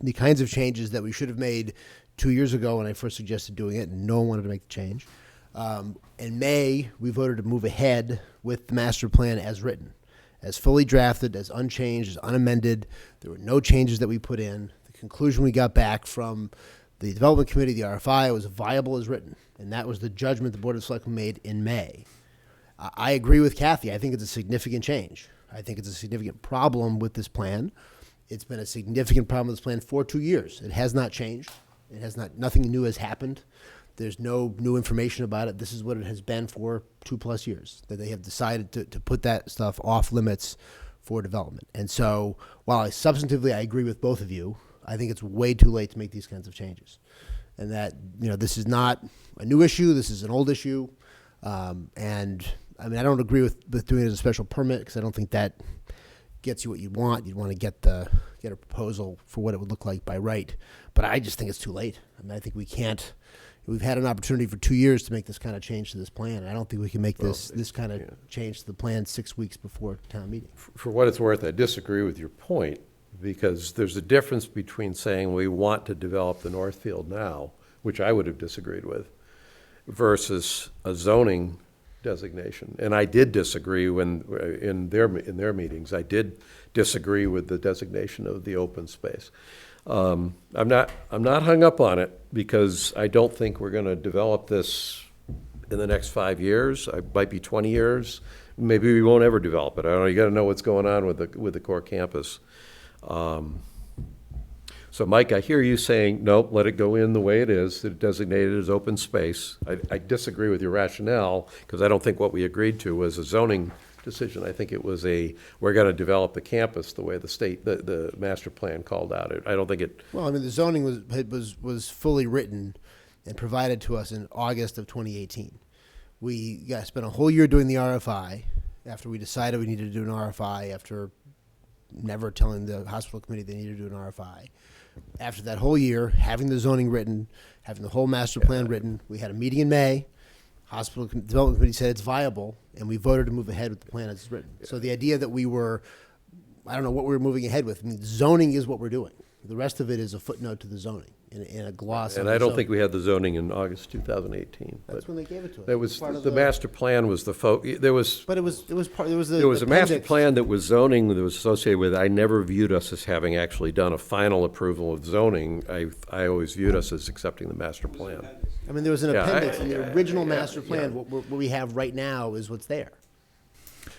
the kinds of changes that we should have made 2 years ago when I first suggested doing it, and no one wanted to make the change. In May, we voted to move ahead with the master plan as written, as fully drafted, as unchanged, as unamended. There were no changes that we put in. The conclusion we got back from the development committee, the RFI, was viable as written, and that was the judgment the Board of Selectmen made in May. I agree with Kathy. I think it's a significant change. I think it's a significant problem with this plan. It's been a significant problem with this plan for 2 years. It has not changed. Nothing new has happened. There's no new information about it. This is what it has been for 2+ years, that they have decided to put that stuff off limits for development. And so while substantively I agree with both of you, I think it's way too late to make these kinds of changes. And that, this is not a new issue. This is an old issue. And I mean, I don't agree with doing it as a special permit, because I don't think that gets you what you want. You'd want to get a proposal for what it would look like by right. But I just think it's too late. I mean, I think we can't. We've had an opportunity for 2 years to make this kind of change to this plan. I don't think we can make this kind of change to the plan 6 weeks before town meeting. For what it's worth, I disagree with your point, because there's a difference between saying we want to develop the Northfield now, which I would have disagreed with, versus a zoning designation. And I did disagree in their meetings. I did disagree with the designation of the open space. I'm not hung up on it, because I don't think we're going to develop this in the next 5 years. It might be 20 years. Maybe we won't ever develop it. I don't know. You got to know what's going on with the core campus. So Mike, I hear you saying, nope, let it go in the way it is, that it designated as open space. I disagree with your rationale, because I don't think what we agreed to was a zoning decision. I think it was we're gonna develop the campus the way the state, the master plan called out. I don't think it, Well, I mean, the zoning was fully written and provided to us in August of 2018. We spent a whole year doing the RFI after we decided we needed to do an RFI, after never telling the hospital committee they needed to do an RFI. After that whole year, having the zoning written, having the whole master plan written, we had a meeting in May. Hospital Development Committee said it's viable, and we voted to move ahead with the plan as it's written. So the idea that I don't know what we were moving ahead with. I mean, zoning is what we're doing. The rest of it is a footnote to the zoning in a gloss. and on I the don't zoning. think we had the zoning in August 2018. That's when they gave it to us. That was, Part of the master plan was there was But it was There was a master appendix. plan that was zoning that was associated with, I never viewed us as having actually done a final approval of zoning. I always viewed us as accepting the master plan. I mean, there was an Yeah, appendix in the original yeah, master plan. What we have right now is what's there.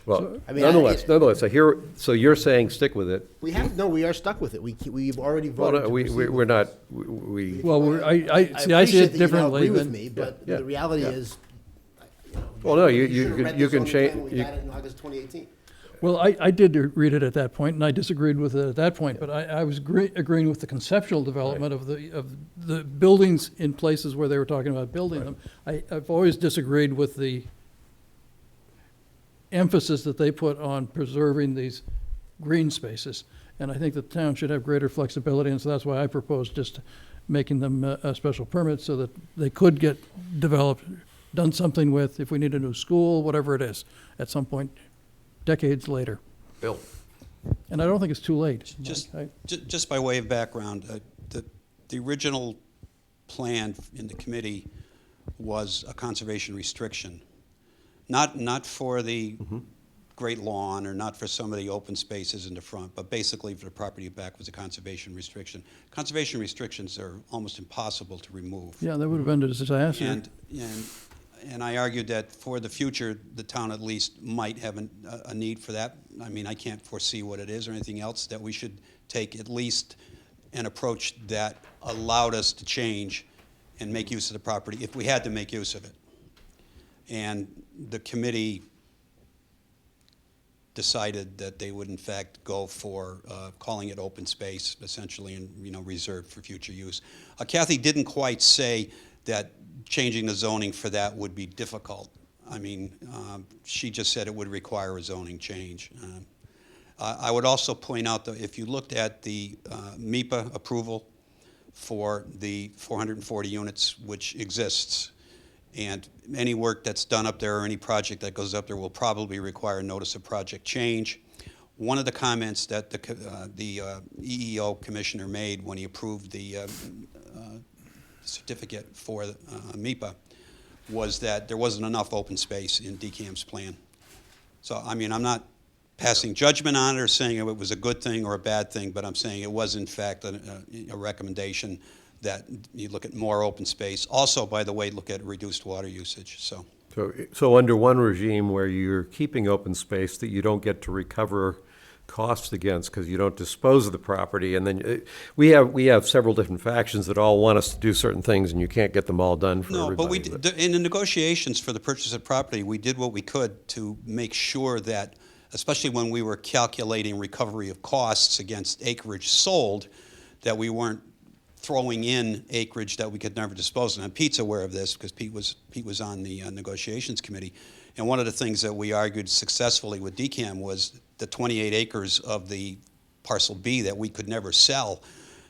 Well, I mean, nonetheless, so you're saying stick with it. We are stuck with it. We've already Well, voted no, to we, proceed we- with we're it. not, Well, I see appreciate it that you now differently agree with than. me, but Yeah. the reality Yeah. is, well, no, you should've read you the can zoning change. plan when we got it in August 2018. Well, I did read it at that point, and I disagreed with it at that point, but I was agreeing with the conceptual development of the buildings in places where they were talking about building them. I've always disagreed with the emphasis that they put on preserving these green spaces. And I think the town should have greater flexibility, and so that's why I proposed just making them a special permit so that they could get developed, done something with, if we need a new school, whatever it is, at some point, decades later. Bill. And I don't think it's too late. Just, Mike. just by way of background, the original plan in the committee was a conservation restriction. Not for the great lawn or not for some of the open spaces in the front, but basically for the property back was a conservation restriction. Conservation restrictions are almost impossible to remove. Yeah, that would have been a disaster. And I argued that for the future, the town at least might have a need for that. I mean, I can't foresee what it is or anything else, that we should take at least an approach that allowed us to change and make use of the property if we had to make use of it. And the committee decided that they would in fact go for calling it open space, essentially, and reserved for future use. Kathy didn't quite say that changing the zoning for that would be difficult. I mean, she just said it would require a zoning change. I would also point out that if you looked at the MIPA approval for the 440 units, which exists, and any work that's done up there or any project that goes up there will probably require a notice of project change. One of the comments that the EEO commissioner made when he approved the certificate for MIPA was that there wasn't enough open space in DCAM's plan. So, I mean, I'm not passing judgment on it or saying it was a good thing or a bad thing, but I'm saying it was in fact a recommendation that you look at more open space. Also, by the way, look at reduced water usage. So under one regime where you're keeping open space that you don't get to recover costs against because you don't dispose of the property, and then we have several different factions that all want us to do certain things, and you can't get them all done for everybody. No, but we did, in the negotiations for the purchase of property, we did what we could to make sure that, especially when we were calculating recovery of costs against acreage sold, that we weren't throwing in acreage that we could never dispose of. And Pete's aware of this because Pete was on the negotiations committee. And one of the things that we argued successfully with DCAM was the 28 acres of the parcel B that we could never sell,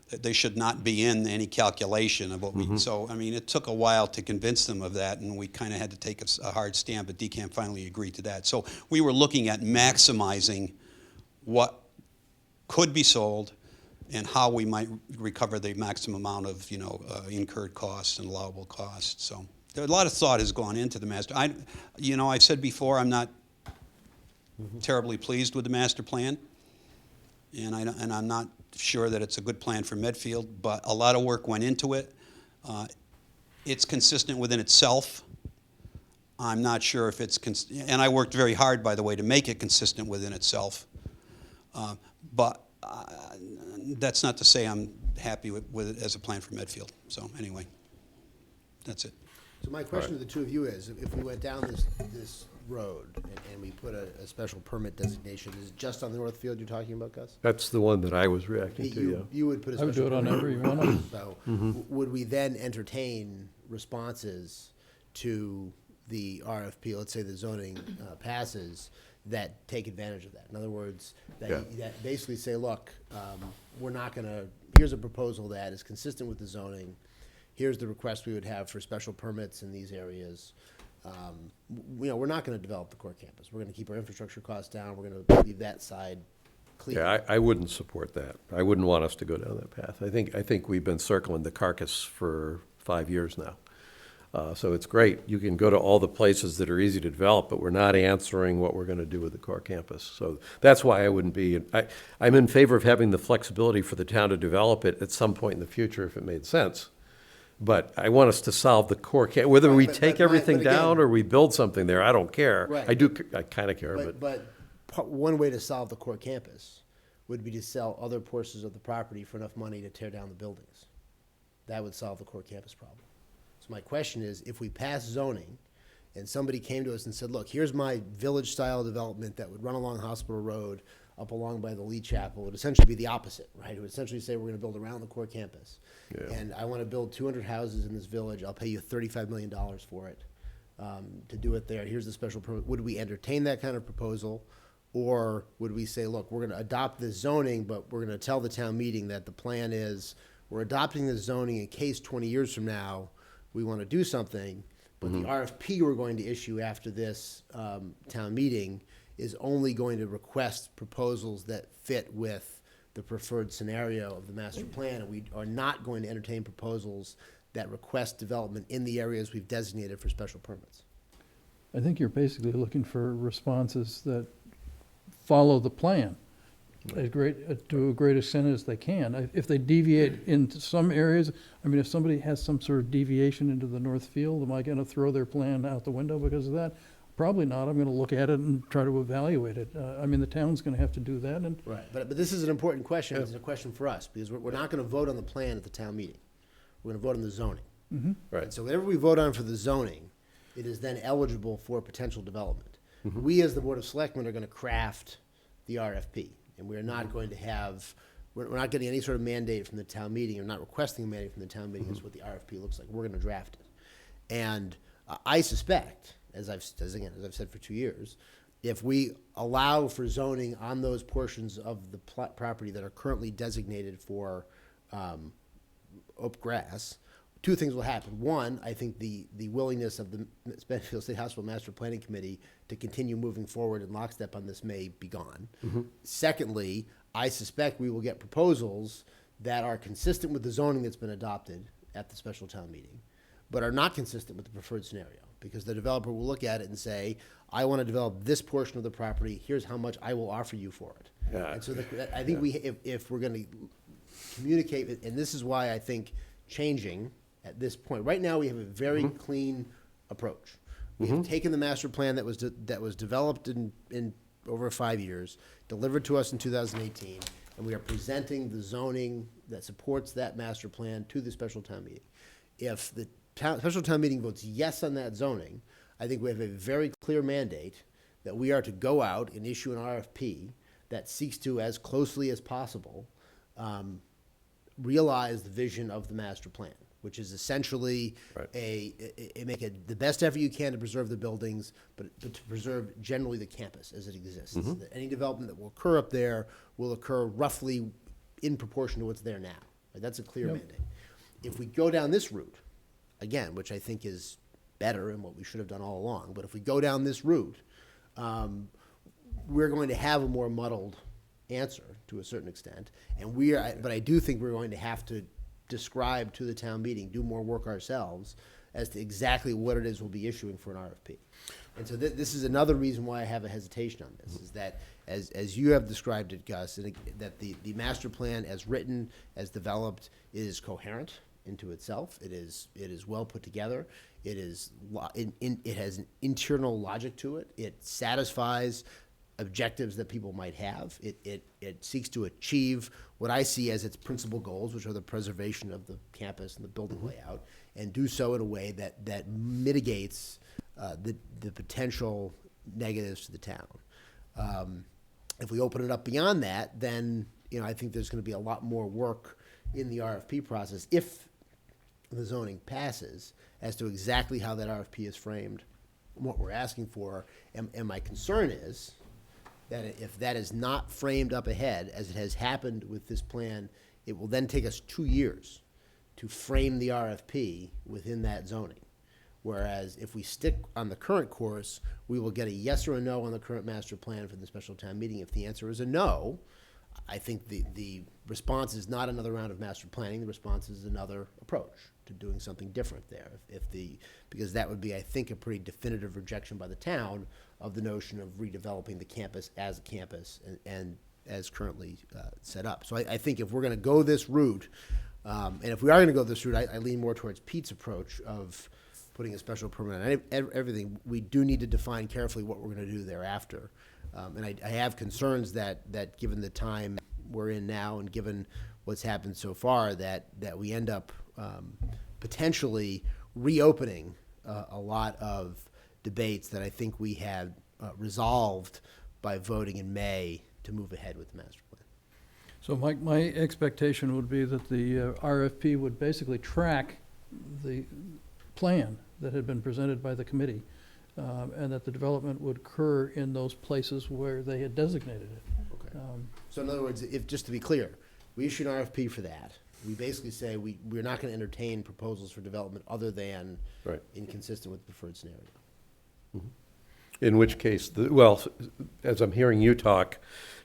that they should not be in any calculation of what we, so, I mean, it took a while to convince them of that, and we kind of had to take a hard stand, but DCAM finally agreed to that. So we were looking at maximizing what could be sold and how we might recover the maximum amount of, incurred costs and allowable costs. So a lot of thought has gone into the master. I've said before, I'm not terribly pleased with the master plan, and I'm not sure that it's a good plan for Medfield, but a lot of work went into it. It's consistent within itself. I'm not sure if it's, and I worked very hard, by the way, to make it consistent within itself. But that's not to say I'm happy with it as a plan for Medfield. So anyway, that's it. So my question to the two of you is, if we went down this road and we put a special permit designation, is it just on the North Field you're talking about, Gus? That's the one that I was reacting to, yeah. You would put a I would special do it on permit. every one of them. So would we then entertain responses to the RFP, let's say the zoning passes, that take advantage of that? In other words, that basically say, look, we're not gonna, here's a proposal that is consistent with the zoning. Here's the request we would have for special permits in these areas. We're not gonna develop the core campus. We're gonna keep our infrastructure costs down. We're gonna leave that side clean. Yeah, I wouldn't support that. I wouldn't want us to go down that path. I think we've been circling the carcass for 5 years now. So it's great. You can go to all the places that are easy to develop, but we're not answering what we're going to do with the core campus. So that's why I wouldn't be, I'm in favor of having the flexibility for the town to develop it at some point in the future if it made sense. But I want us to solve the core, whether we take everything down or we build something there, I don't care. Right. I kind of care, but. One way to solve the core campus would be to sell other portions of the property for enough money to tear down the buildings. That would solve the core campus problem. So my question is, if we pass zoning and somebody came to us and said, look, here's my village-style development that would run along Hospital Road, up along by the Lee Chapel, it would essentially be the opposite, right? It would essentially say, we're gonna build around the core campus. Yeah. And I wanna build 200 houses in this village, I'll pay you $35 million for it, to do it there. Here's the special permit. Would we entertain that kind of proposal? Or would we say, look, we're gonna adopt this zoning, but we're gonna tell the town meeting that the plan is, we're adopting this zoning in case 20 years from now, we wanna do something, but the RFP we're going to issue after this, town meeting is only going to request proposals that fit with the preferred scenario of the master plan, and we are not going to entertain proposals that request development in the areas we've designated for special permits. I think you're basically looking for responses that follow the plan to a great extent as they can. If they deviate into some areas, I mean, if somebody has some sort of deviation into the North Field, am I gonna throw their plan out the window because of that? Probably not. I'm gonna look at it and try to evaluate it. I mean, the town's gonna have to do that, and Right, but this is an important question. It's a question for us, because we're not gonna vote on the plan at the town meeting. We're gonna vote on the zoning. Right. And so whatever we vote on for the zoning, it is then eligible for potential development. We, as the Board of Selectmen, are gonna craft the RFP, and we're not going to have, we're not getting any sort of mandate from the town meeting, or not requesting a mandate from the town meeting as what the RFP looks like. We're gonna draft it. And I suspect, as I've said for 2 years, if we allow for zoning on those portions of the property that are currently designated for open grass, two things will happen. One, I think the willingness of the Medfield State Hospital Master Planning Committee to continue moving forward in lockstep on this may be gone. Secondly, I suspect we will get proposals that are consistent with the zoning that's been adopted at the special town meeting, but are not consistent with the preferred scenario, because the developer will look at it and say, I want to develop this portion of the property, here's how much I will offer you for it. Yeah, And so I think if we're going to communicate, and this is why I think changing at this point, right now we have a very clean approach. We have taken the master plan that was developed in over 5 years, delivered to us in 2018, and we are presenting the zoning that supports that master plan to the special town meeting. If the special town meeting votes yes on that zoning, I think we have a very clear mandate that we are to go out and issue an RFP that seeks to, as closely as possible, realize the vision of the master plan, which is essentially make the best effort you can to preserve the buildings, but to preserve generally the campus as it exists. That any development that will occur up there will occur roughly in proportion to what's there now. Right? That's a clear mandate. If we go down this route, again, which I think is better and what we should have done all along, but if we go down this route, we're going to have a more muddled answer to a certain extent, and but I do think we're going to have to describe to the town meeting, do more work ourselves as to exactly what it is we'll be issuing for an RFP. And so this is another reason why I have a hesitation on this, is that as you have described it, Gus, that the master plan as written, as developed, is coherent into itself. It is well put together. It has an internal logic to it. It satisfies objectives that people might have. It seeks to achieve what I see as its principal goals, which are the preservation of the campus and the building layout, and do so in a way that mitigates the potential negatives to the town. If we open it up beyond that, then I think there's going to be a lot more work in the RFP process if the zoning passes as to exactly how that RFP is framed, what we're asking for. And my concern is that if that is not framed up ahead, as it has happened with this plan, it will then take us 2 years to frame the RFP within that zoning. Whereas if we stick on the current course, we will get a yes or a no on the current master plan for the special town meeting. If the answer is a no, I think the response is not another round of master planning. The response is another approach to doing something different there. Because that would be, I think, a pretty definitive rejection by the town of the notion of redeveloping the campus as a campus and as currently set up. So I think if we're going to go this route, and if we are going to go this route, I lean more towards Pete's approach of putting a special permit on everything. We do need to define carefully what we're going to do thereafter. And I have concerns that given the time we're in now and given what's happened so far, that we end up potentially reopening a lot of debates that I think we had resolved by voting in May to move ahead with the master plan. So my expectation would be that the RFP would basically track the plan that had been presented by the committee, and that the development would occur in those places where they had designated it. Okay. So in other words, just to be clear, we issue an RFP for that. We basically say we're not going to entertain proposals for development other than inconsistent with the preferred scenario. Mm-hmm. In which case, as I'm hearing you talk,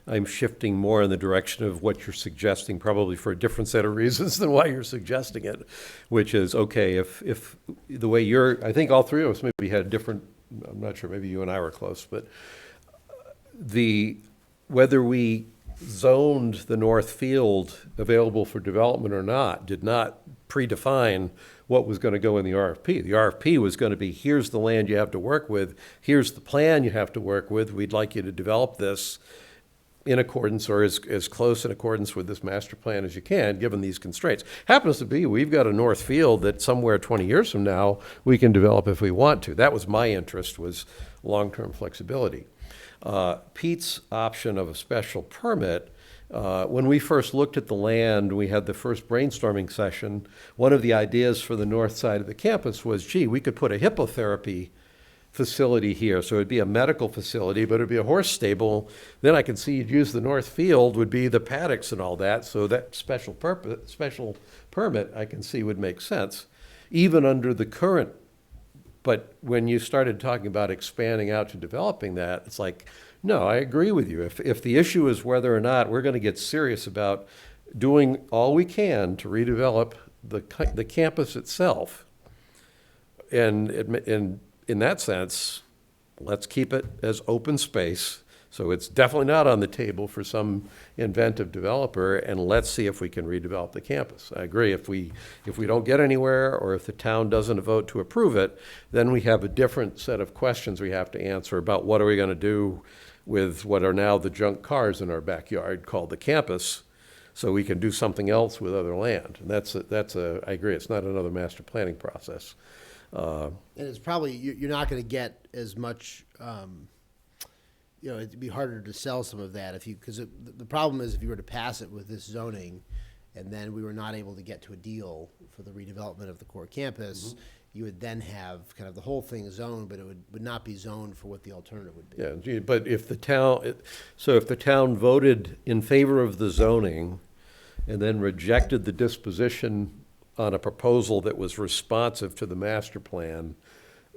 I'm shifting more in the direction of what you're suggesting, probably for a different set of reasons than why you're suggesting it, which is, okay, if the way I think all three of us maybe had different, I'm not sure, maybe you and I were close, but whether we zoned the North Field available for development or not did not predefine what was going to go in the RFP. The RFP was going to be, here's the land you have to work with, here's the plan you have to work with, we'd like you to develop this in accordance or as close in accordance with this master plan as you can, given these constraints. Happens to be, we've got a North Field that somewhere 20 years from now, we can develop if we want to. That was my interest, was long-term flexibility. Pete's option of a special permit, when we first looked at the land, we had the first brainstorming session. One of the ideas for the north side of the campus was, gee, we could put a hippotherapy facility here. So it'd be a medical facility, but it'd be a horse stable. Then I can see you'd use the North Field would be the paddocks and all that. So that special permit I can see would make sense, even under the current. But when you started talking about expanding out to developing that, it's like, no, I agree with you. If the issue is whether or not we're going to get serious about doing all we can to redevelop the campus itself, and in that sense, let's keep it as open space. So it's definitely not on the table for some inventive developer, and let's see if we can redevelop the campus. I agree. If we don't get anywhere, or if the town doesn't vote to approve it, then we have a different set of questions we have to answer about what are we going to do with what are now the junk cars in our backyard called the campus, so we can do something else with other land. And I agree. It's not another master planning process. And it's probably, you're not going to get as much, it'd be harder to sell some of that because the problem is if you were to pass it with this zoning and then we were not able to get to a deal for the redevelopment of the core campus, mm-hmm. you would then have kind of the whole thing zoned, but it would not be zoned for what the alternative would be. Yeah, but if the town voted in favor of the zoning and then rejected the disposition on a proposal that was responsive to the master plan,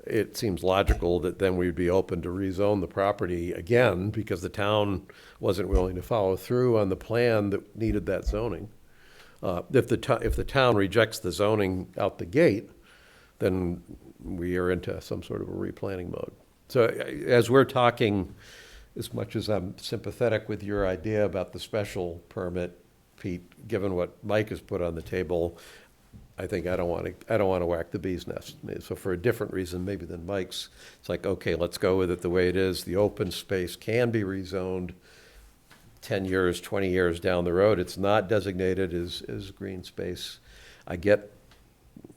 it seems logical that then we'd be open to rezone the property again because the town wasn't willing to follow through on the plan that needed that zoning. If the town rejects the zoning out the gate, then we are into some sort of a replanning mode. So as we're talking, as much as I'm sympathetic with your idea about the special permit, Pete, given what Mike has put on the table, I think I don't want to whack the bee's nest. So for a different reason maybe than Mike's, it's like, okay, let's go with it the way it is. The open space can be rezoned 10 years, 20 years down the road. It's not designated as green space. I get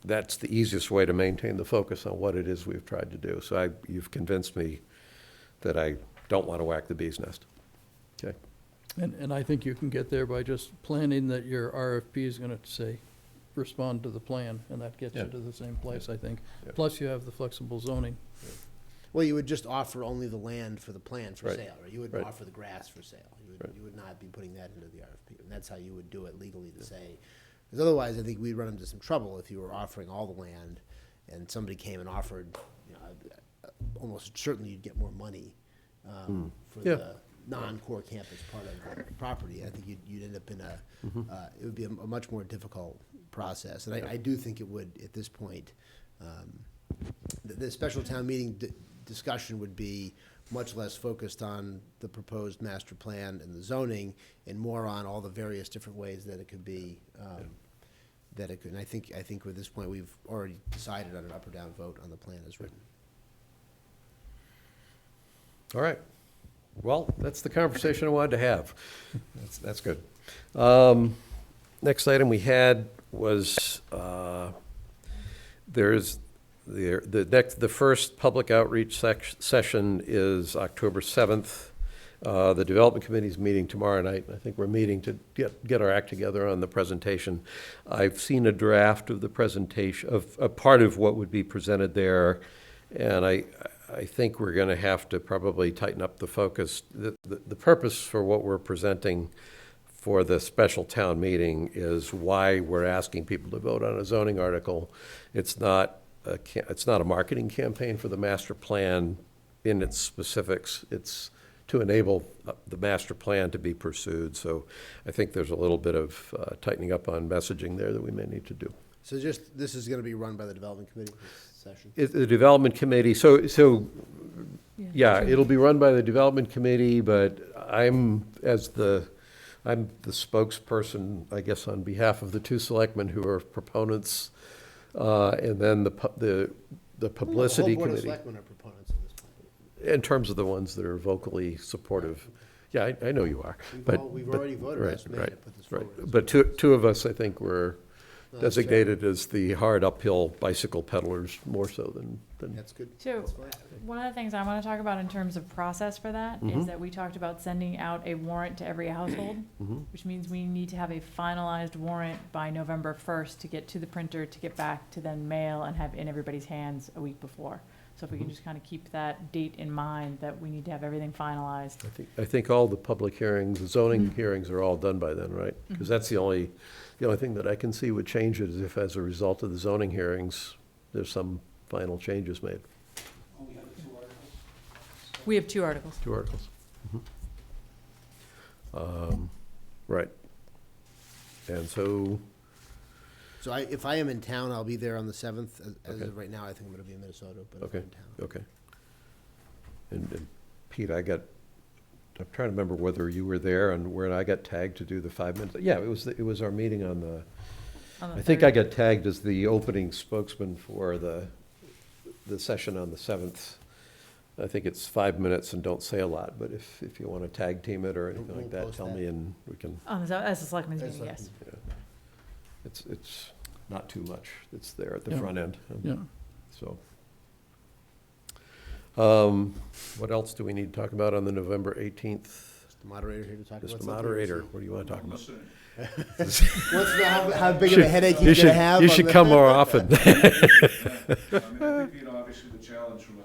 that's the easiest way to maintain the focus on what it is we've tried to do. So you've convinced me that I don't want to whack the bee's nest. Okay. And I think you can get there by just planning that your RFP is gonna say, respond to the plan, and that gets you Yeah. to the same place, I think. Yeah. Plus you have the flexible zoning. Well, you would just offer only the land for the plan for Right. sale, or you wouldn't Right. offer the grass for sale. Right. You would not be putting that into the RFP, and that's how you would do it legally to say. Because otherwise, I think we'd run into some trouble if you were offering all the land, and somebody came and offered, you know, almost certainly you'd get more money for Yeah. the non-core campus part of the property. I think you'd end up in it would be a much more difficult process. And I do think it would, at this point, the special town meeting discussion would be much less focused on the proposed master plan and the zoning, and more on all the various different ways that it could be, that it could. And I think at this point, we've already decided on an up or down vote on the plan as written. All right. Well, that's the conversation I wanted to have. That's good. Next item we had was, the first public outreach session is October 7th. The Development Committee's meeting tomorrow night. I think we're meeting to get our act together on the presentation. I've seen a draft of the presentation, of a part of what would be presented there, and I think we're going to have to probably tighten up the focus. The purpose for what we're presenting for the special town meeting is why we're asking people to vote on a zoning article. It's not a marketing campaign for the master plan in its specifics. It's to enable the master plan to be pursued. So I think there's a little bit of tightening up on messaging there that we may need to do. So this is going to be run by the Development Committee, this session? The Development Committee, yeah, it'll be run by the Development Committee, but I'm the spokesperson, I guess, on behalf of the two selectmen who are proponents, and then the Publicity The whole Board of Committee, Selectmen are proponents of this plan. in terms of the ones that are vocally supportive. Yeah, I know you are. We've already voted right, as May right, to put this right. forward. But two of us, I think, were that's fair. designated as the hard uphill bicycle peddlers more so than. That's good. So, That's fine. one of the things I want to talk about in terms of process for that is that we talked about sending out a warrant to every household, which means we need to have a finalized warrant by November 1st to get to the printer, to get back to then mail and have in everybody's hands a week before. So if we can just kind of keep that date in mind, that we need to have everything finalized. I think all the public hearings, the zoning hearings are all done by then, right? Because that's the only thing that I can see would change it is if, as a result of the zoning hearings, there's some final changes made. We have 2 articles. 2 articles. Right. And so, So if I am in town, I'll be there on the 7th. As Okay. of right now, I think I'm going to be in Minnesota, but if okay, I'm in town. okay. And Pete, I'm trying to remember whether you were there and where I got tagged to do the 5 minutes. Yeah, it was our meeting on the, I think I got tagged as the opening spokesman for the session on the 7th. I think it's 5 minutes and don't say a lot, but if you want to tag team it or anything We'll like that, post tell that. me and we can, As a selectmen's As meeting, yes. yeah. It's not too much. It's there at the Yeah. front end. Yeah. So. What else do we need to talk about on the November 18th? Is the moderator here to talk about Mr. something? Moderator, what do you want to talk about? Wants to know how big of a headache You he's should, going to have. you on should the- come more often. I think, obviously the challenge from a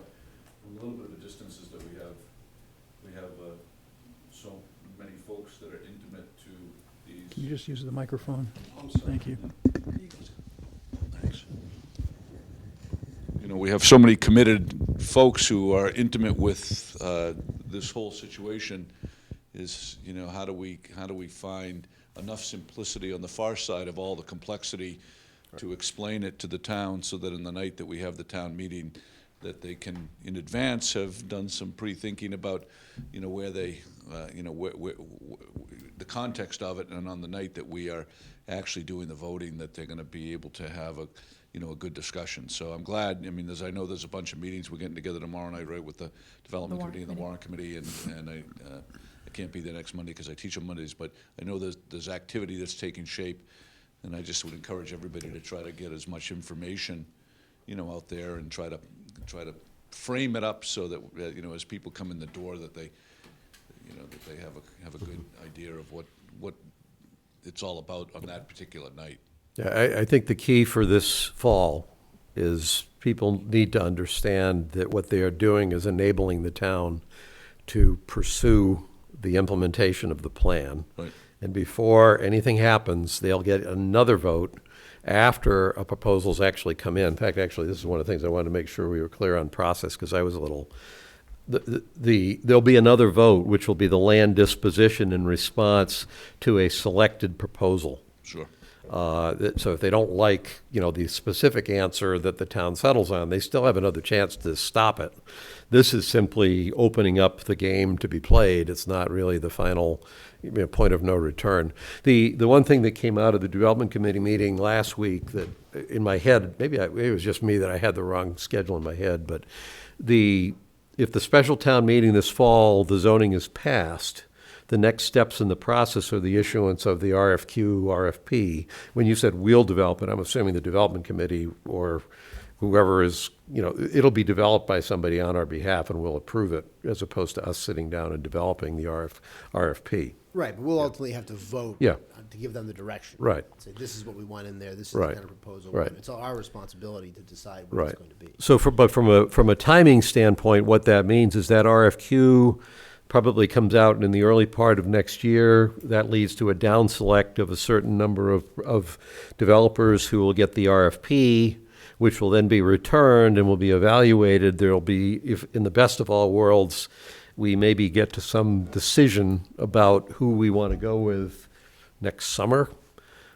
little bit of the distances that we have so many folks that are intimate to these. Can you just use the microphone? I'm sorry. Thank you. Thanks. You know, we have so many committed folks who are intimate with this whole situation. Is, you know, how do we find enough simplicity on the far side of all the complexity to explain it to the town, so that in the night that we have the town meeting, that they can in advance have done some pre-thinking about, you know, where they, the context of it, and on the night that we are actually doing the voting, that they're going to be able to have a, you know, a good discussion. So I'm glad. I mean, I know there's a bunch of meetings we're getting together tomorrow night, right, with the Development Committee and the Warrant Committee, and I can't be there next Monday because I teach on Mondays, but I know there's activity that's taking shape, and I just would encourage everybody to try to get as much information, you know, out there, and try to frame it up so that, you know, as people come in the door, that they, you know, that they have a good idea of what it's all about on that particular night. Yeah, I think the key for this fall is people need to understand that what they are doing is enabling the town to pursue the implementation of the plan. Right. And before anything happens, they'll get another vote after a proposal's actually come in. In fact, actually, this is one of the things I wanted to make sure we were clear on process, because I was a little, there'll be another vote, which will be the land disposition in response to a selected proposal. Sure. So if they don't like, you know, the specific answer that the town settles on, they still have another chance to stop it. This is simply opening up the game to be played. It's not really the final, you know, point of no return. The one thing that came out of the Development Committee meeting last week that in my head, maybe it was just me that I had the wrong schedule in my head, but if the special town meeting this fall, the zoning is passed, the next steps in the process are the issuance of the RFQ, RFP. When you said we'll develop it, I'm assuming the Development Committee or whoever is, you know, it'll be developed by somebody on our behalf and we'll approve it, as opposed to us sitting down and developing the RFP. Right, but we'll ultimately have to vote. Yeah. To give them the direction. Right. Say, this is what we want in there, this is Right. the kind of proposal. Right. It's all our responsibility to decide what Right. it's going to be. So but from a timing standpoint, what that means is that RFQ probably comes out in the early part of next year. That leads to a down select of a certain number of developers who will get the RFP, which will then be returned and will be evaluated. There'll be, if in the best of all worlds, we maybe get to some decision about who we want to go with next summer.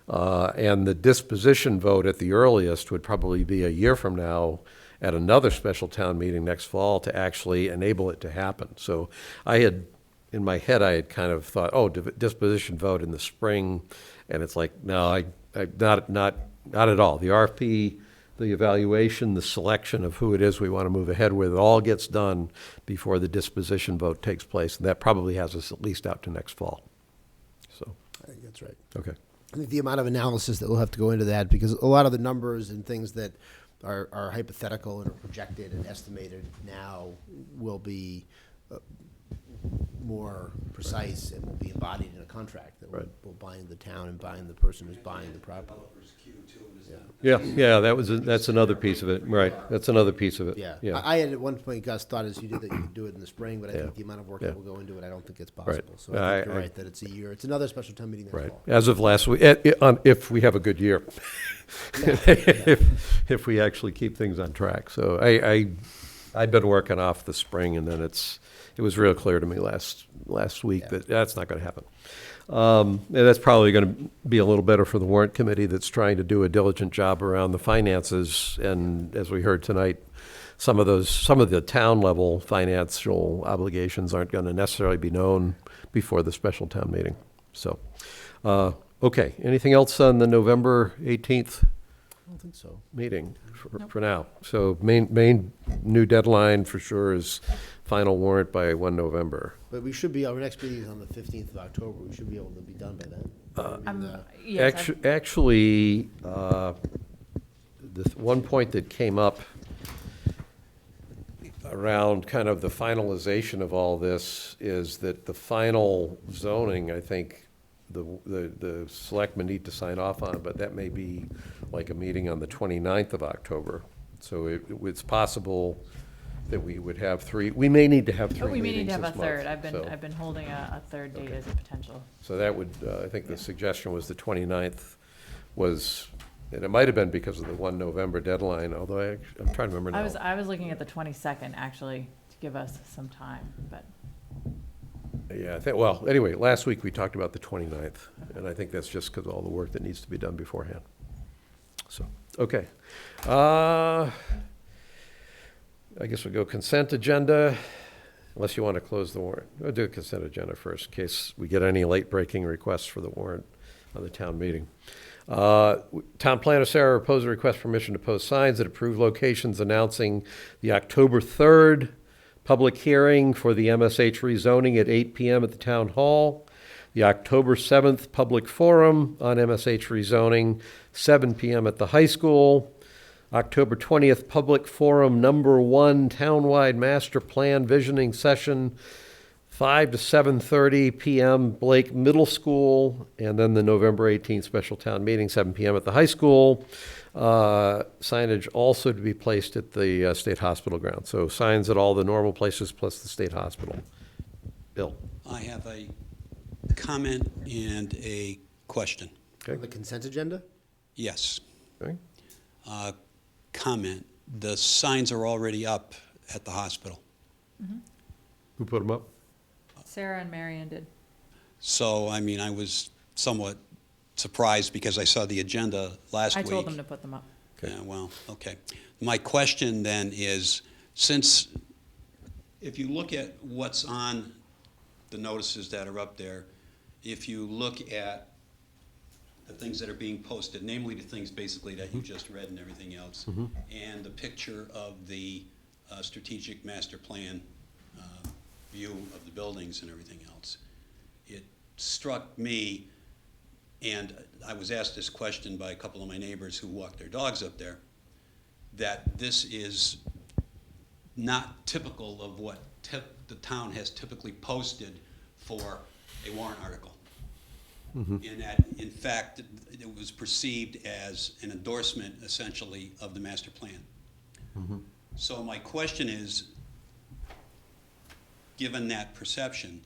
And the disposition vote at the earliest would probably be a year from now at another special town meeting next fall to actually enable it to happen. So in my head, I had kind of thought, disposition vote in the spring. And it's like, no, not at all. The RFP, the evaluation, the selection of who it is we want to move ahead with, it all gets done before the disposition vote takes place. And that probably has us at least out to next fall. So, I think that's right. okay. I think the amount of analysis that we'll have to go into that, because a lot of the numbers and things that are hypothetical and are projected and estimated now will be more precise and will be embodied in a contract that will bind the town and bind the person who's buying the property. Yeah, that's another piece of it, right, that's another piece of it. Yeah. I had at one point, Gus, thought as you did that you could do it in the spring, but I Yeah. think the amount of work Yeah. that will go into it, I don't think it's possible. So I- I think you're I- right, that it's a year. It's another special town meeting next Right, fall. as of last week, if we have a good year. If we actually keep things on track. So I've been working off the spring, and then it was real clear to me last week that that's not going to happen. And that's probably going to be a little better for the warrant committee that's trying to do a diligent job around the finances. And as we heard tonight, some of the town level financial obligations aren't going to necessarily be known before the special town meeting. So, okay, anything else on the November 18th I don't think so. meeting for now? So main new deadline for sure is final warrant by 1 November. But we should be, our next meeting is on the 15th of October. We should be able to be done by then. I mean, Yes, Actually, the one point that came up around kind of the finalization of all this is that the final zoning, I think, the selectmen need to sign off on, but that may be like a meeting on the 29th of October. So it's possible that we would have we may need to have three we may meetings need to have a this month. third. So- I've been holding a third date as a potential. So that would, I think the suggestion was the 29th was, and it might have been because of the 1 November deadline, although I'm trying to remember now. I was looking at the 22nd actually to give us some time, but Yeah, I think, well, anyway, last week we talked about the 29th, and I think that's just because of all the work that needs to be done beforehand. So, okay. I guess we'll go consent agenda, unless you want to close the warrant. We'll do consent agenda first, in case we get any late-breaking requests for the warrant. on the town meeting. Town planner Sarah proposed a request for permission to post signs at approved locations announcing the October 3rd public hearing for the MSH rezoning at 8 p.m. at the town hall, the October 7th public forum on MSH rezoning, 7 p.m. at the high school, October 20th public forum number 1 townwide master plan visioning session, 5 to 7:30 p.m. Blake Middle School, and then the November 18th special town meeting, 7 p.m. at the high school. Signage also to be placed at the State Hospital grounds. So signs at all the normal places plus the State Hospital. Bill? I have a comment and a question. Okay. The consent agenda? Yes. Okay. Comment. The signs are already up at the hospital. Who put them up? Sarah and Marion did. So, I mean, I was somewhat surprised because I saw the agenda last I week. told them to put them up. Yeah, well, okay. My question then is, since, if you look at what's on the notices that are up there, if you look at the things that are being posted, namely the things basically that you just read and everything else, and the picture of the strategic master plan view of the buildings and everything else, it struck me, and I was asked this question by a couple of my neighbors who walk their dogs up there, that this is not typical of what the town has typically posted for a warrant article. In that, in fact, it was perceived as an endorsement, essentially, of the master plan. So my question is, given that perception,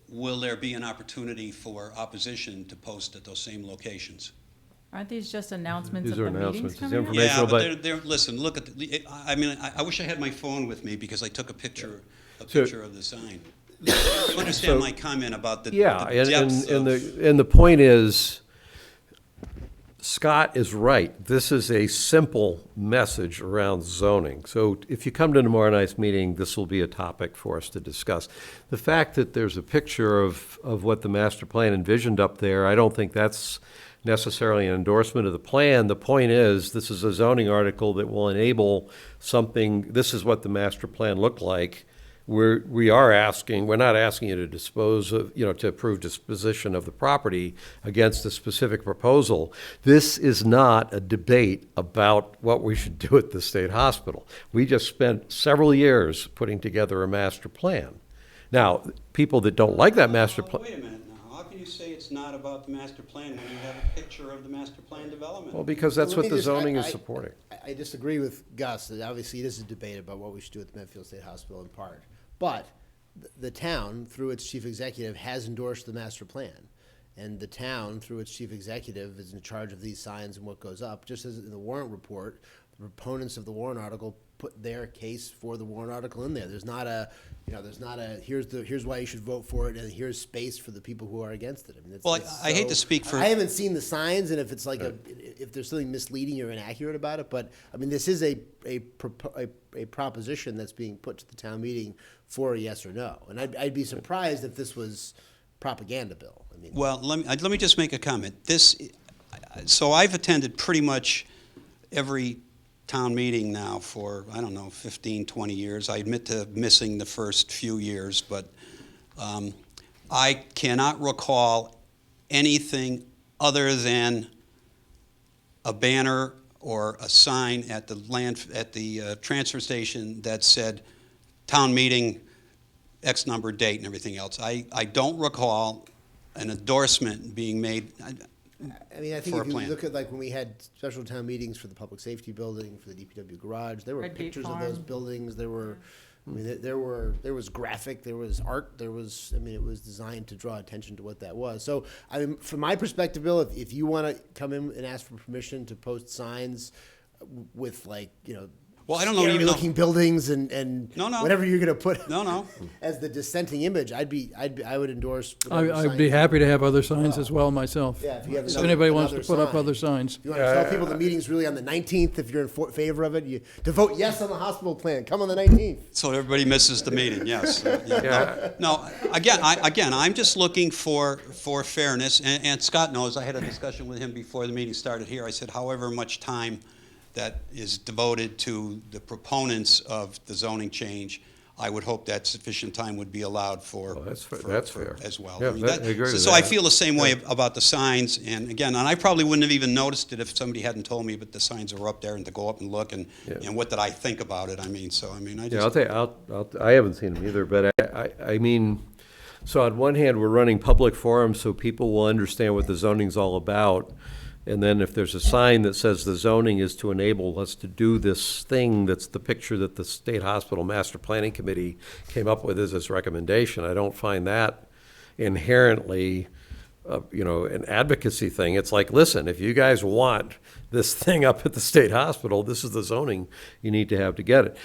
will there be an opportunity for opposition to post at those same locations? Aren't these just announcements These of are the meetings announcements. It's coming up? information. Yeah, Informational, but listen, look at the, I mean, I wish I had my phone with me because I took a picture of the sign. You understand my comment about the Yeah, the depth and of... the point is, Scott is right. This is a simple message around zoning. So if you come to tomorrow night's meeting, this will be a topic for us to discuss. The fact that there's a picture of what the master plan envisioned up there, I don't think that's necessarily an endorsement of the plan. The point is, this is a zoning article that will enable something, this is what the master plan looked like. We're not asking you to dispose of, to approve disposition of the property against a specific proposal. This is not a debate about what we should do at the state hospital. We just spent several years putting together a master plan. Now, people that don't like that master plan. Wait a minute now, how can you say it's not about the master plan when you have a picture of the master plan development? Well, because that's what the zoning is supporting. I disagree with Gus, that obviously it is a debate about what we should do at the Medfield State Hospital in part. But the town, through its chief executive, has endorsed the master plan. And the town, through its chief executive, is in charge of these signs and what goes up. Just as in the warrant report, the proponents of the warrant article put their case for the warrant article in there. There's not a, here's why you should vote for it, and here's space for the people who are against it. I mean, Well, I hate to speak for... I haven't seen the signs, and if it's like if there's something misleading or inaccurate about it, but I mean, this is a proposition that's being put to the town meeting for a yes or no, and I'd be surprised if this was propaganda, Bill. I mean, Well, let me just make a comment. So I've attended pretty much every town meeting now for, 15, 20 years. I admit to missing the first few years, but I cannot recall anything other than a banner or a sign at the transfer station that said town meeting, X number, date, and everything else. I don't recall an endorsement being made. I mean, I think if you look at like when we had special town meetings for the public safety building, for the DPW garage, there were Red Gate pictures of those Farm. buildings. There were, I mean, there was graphic, there was art, it was designed to draw attention to what that was. So, I mean, from my perspective, Bill, if you want to come in and ask for permission to post signs with Well, I don't know even know. scary-looking buildings and No, no. whatever you're going to put No. as the dissenting image, I would endorse. whatever I'd be sign- happy to have other signs as well myself. Yeah, if you have If another- anybody wants to another put up sign. other signs. If you want to tell people the meeting's really on the 19th, if you're in favor of it, to vote yes on the hospital plan, come on the 19th. So everybody misses the meeting, yes. Yeah. No, again, I'm just looking for fairness, and Scott knows, I had a discussion with him before the meeting started here. I said, however much time that is devoted to the proponents of the zoning change, I would hope that sufficient time would be allowed for. Well, that's fair. for- That's for- fair. As well. Yeah, I mean, that- I agree with so I that. feel the same way about the signs, and again, and I probably wouldn't have even noticed it if somebody hadn't told me, but the signs are up there, and to go up and look, and what did I think about it? I mean, I Yeah, I'll just. tell you, I haven't seen them either, but I mean, so on one hand, we're running public forums so people will understand what the zoning's all about. And then if there's a sign that says the zoning is to enable us to do this thing, that's the picture that the State Hospital Master Planning Committee came up with as its recommendation, I don't find that inherently, an advocacy thing. It's like, listen, if you guys want this thing up at the state hospital, this is the zoning you need to have to get it.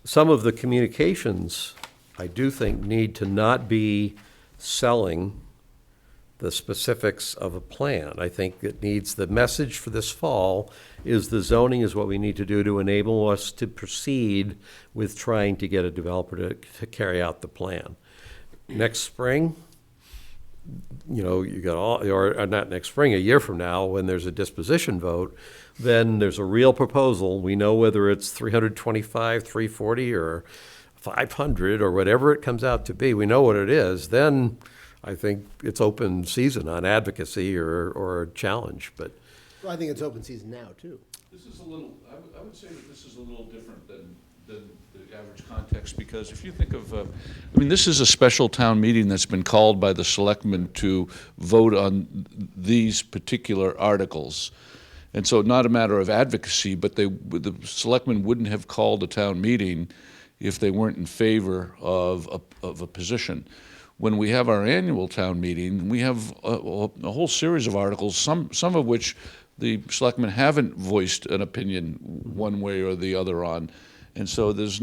Some of the communications, I do think, need to not be selling the specifics of a plan. I think it needs, the message for this fall is the zoning is what we need to do to enable us to proceed with trying to get a developer to carry out the plan. Next spring, you got all, or not next spring, a year from now, when there's a disposition vote, then there's a real proposal. We know whether it's 325, 340, or 500, or whatever it comes out to be. We know what it is. Then I think it's open season on advocacy or a challenge, but. Well, I think it's open season now, too. This is a little, I would say that this is a little different than the average context, because if you think of, this is a special town meeting that's been called by the selectmen to vote on these particular articles. And so not a matter of advocacy, but the selectmen wouldn't have called a town meeting if they weren't in favor of a position. When we have our annual town meeting, we have a whole series of articles, some of which the selectmen haven't voiced an opinion one way or the other on. And so there's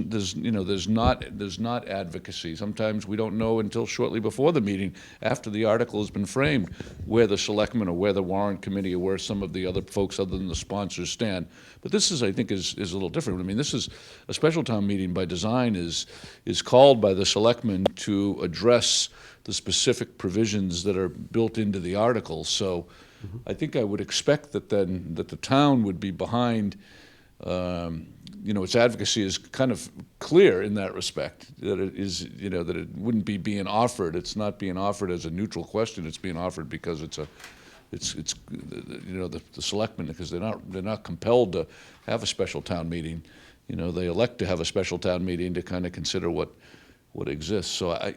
not advocacy. Sometimes we don't know until shortly before the meeting, after the article has been framed, where the selectmen or where the warrant committee or where some of the other folks other than the sponsors stand. But this is, I think, is a little different. I mean, this is a special town meeting by design is called by the selectmen to address the specific provisions that are built into the article. So I think I would expect that the town would be behind. Its advocacy is kind of clear in that respect, that it is, that it wouldn't be being offered. It's not being offered as a neutral question. It's being offered because it's the selectmen, because they're not compelled to have a special town meeting. They elect to have a special town meeting to kind of consider what exists. So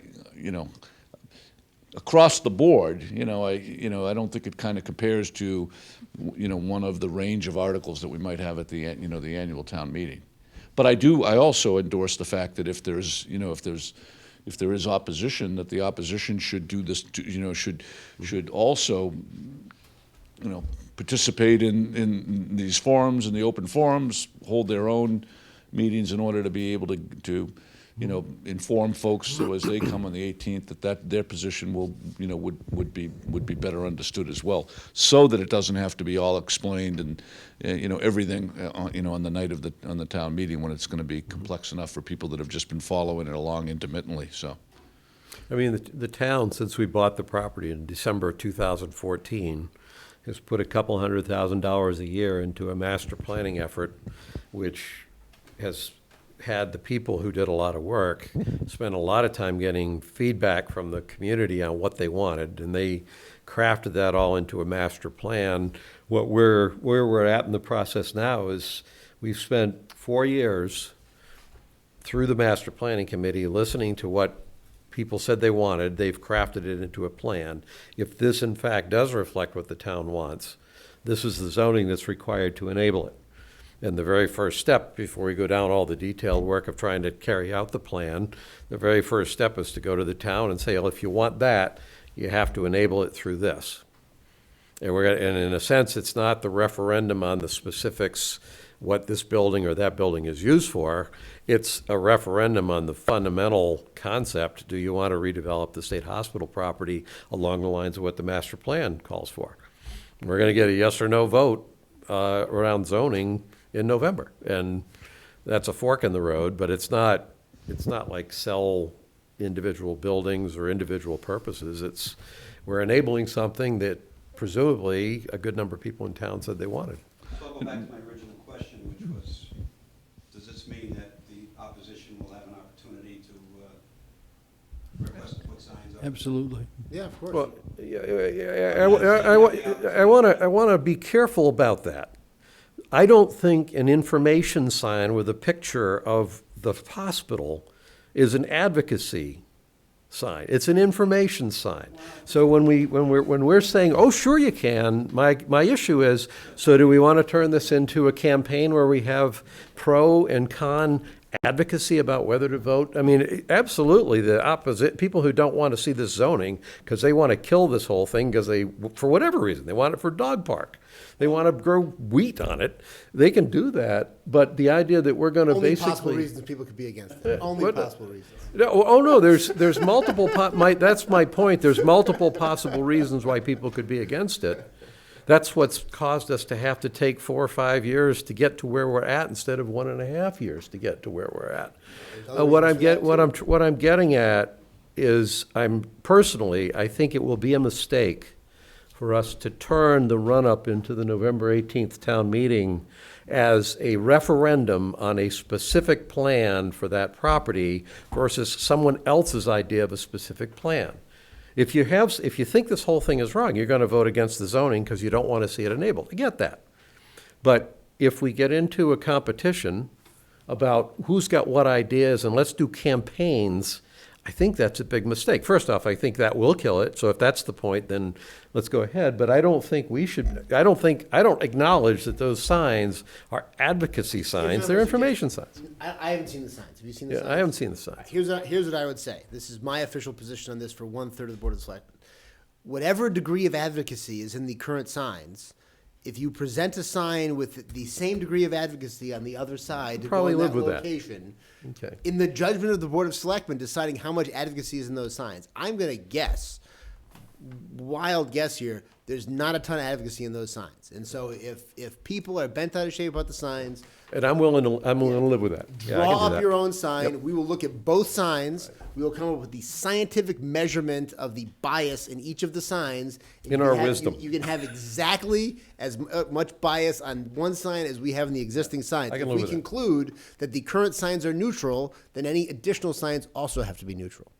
across the board, I don't think it kind of compares to, one of the range of articles that we might have at the annual town meeting. But I also endorse the fact that if there is opposition, that the opposition should do this, should also, participate in these forums, in the open forums, hold their own meetings in order to be able to inform folks, so as they come on the 18th, that their position would be better understood as well, so that it doesn't have to be all explained and everything on the night of on the town meeting, when it's going to be complex enough for people that have just been following it along intermittently. So, I mean, the town, since we bought the property in December of 2014, has put a couple $100,000 a year into a master planning effort, which has had the people who did a lot of work spend a lot of time getting feedback from the community on what they wanted, and they crafted that all into a master plan. Where we're at in the process now is we've spent 4 years through the master planning committee listening to what people said they wanted. They've crafted it into a plan. If this in fact does reflect what the town wants, this is the zoning that's required to enable it. And the very first step, before we go down all the detailed work of trying to carry out the plan, the very first step is to go to the town and say, well, if you want that, you have to enable it through this. And in a sense, it's not the referendum on the specifics what this building or that building is used for. It's a referendum on the fundamental concept. Do you want to redevelop the state hospital property along the lines of what the master plan calls for? We're going to get a yes or no vote around zoning in November. And that's a fork in the road, but it's not like sell individual buildings or individual purposes. We're enabling something that presumably a good number of people in town said they wanted. So I'll go back to my original question, which was, does this mean that the opposition will have an opportunity to request to put signs up? Absolutely. Yeah, of course. Well, I want to be careful about that. I don't think an information sign with a picture of the hospital is an advocacy sign. It's an information sign. So when we're saying, oh, sure you can, my issue is, so do we want to turn this into a campaign where we have pro and con advocacy about whether to vote? I mean, absolutely, the opposite, people who don't want to see this zoning because they want to kill this whole thing because for whatever reason, they want it for dog park. They want to grow wheat on it. They can do that, but the idea that we're going to Only basically... possible reasons people could be against it. Only possible reasons. No, oh, no, there's multiple, that's my point. There's multiple possible reasons why people could be against it. That's what's caused us to have to take 4 or 5 years to get to where we're at instead of 1.5 years to get to where we're at. What I'm getting at is I think it will be a mistake for us to turn the run-up into the November 18th town meeting as a referendum on a specific plan for that property versus someone else's idea of a specific plan. If you think this whole thing is wrong, you're going to vote against the zoning because you don't want to see it enabled. I get that. But if we get into a competition about who's got what ideas and let's do campaigns, I think that's a big mistake. First off, I think that will kill it. So if that's the point, then let's go ahead. But I don't acknowledge that those signs are advocacy signs. They're information signs. I haven't seen the signs. Have you seen the signs? I haven't seen the signs. Here's what I would say. This is my official position on this for 1/3 of the Board of Selectmen. Whatever degree of advocacy is in the current signs, if you present a sign with the same degree of advocacy on the other side to Probably go in live that with that. location, Okay. in the judgment of the Board of Selectmen deciding how much advocacy is in those signs, I'm going to guess, wild guess here, there's not a ton of advocacy in those signs. And so if people are bent out of shape about the signs, And I'm willing to live with that. Yeah, I can draw do up that. your own sign. Yep. We will look at both signs. We will come up with the scientific measurement of the bias in each of the signs. And In you our can have- wisdom. You can have exactly as much bias on one sign as we have in the existing signs. I can If live we with that. conclude that the current signs are neutral, then any additional signs also have to be neutral.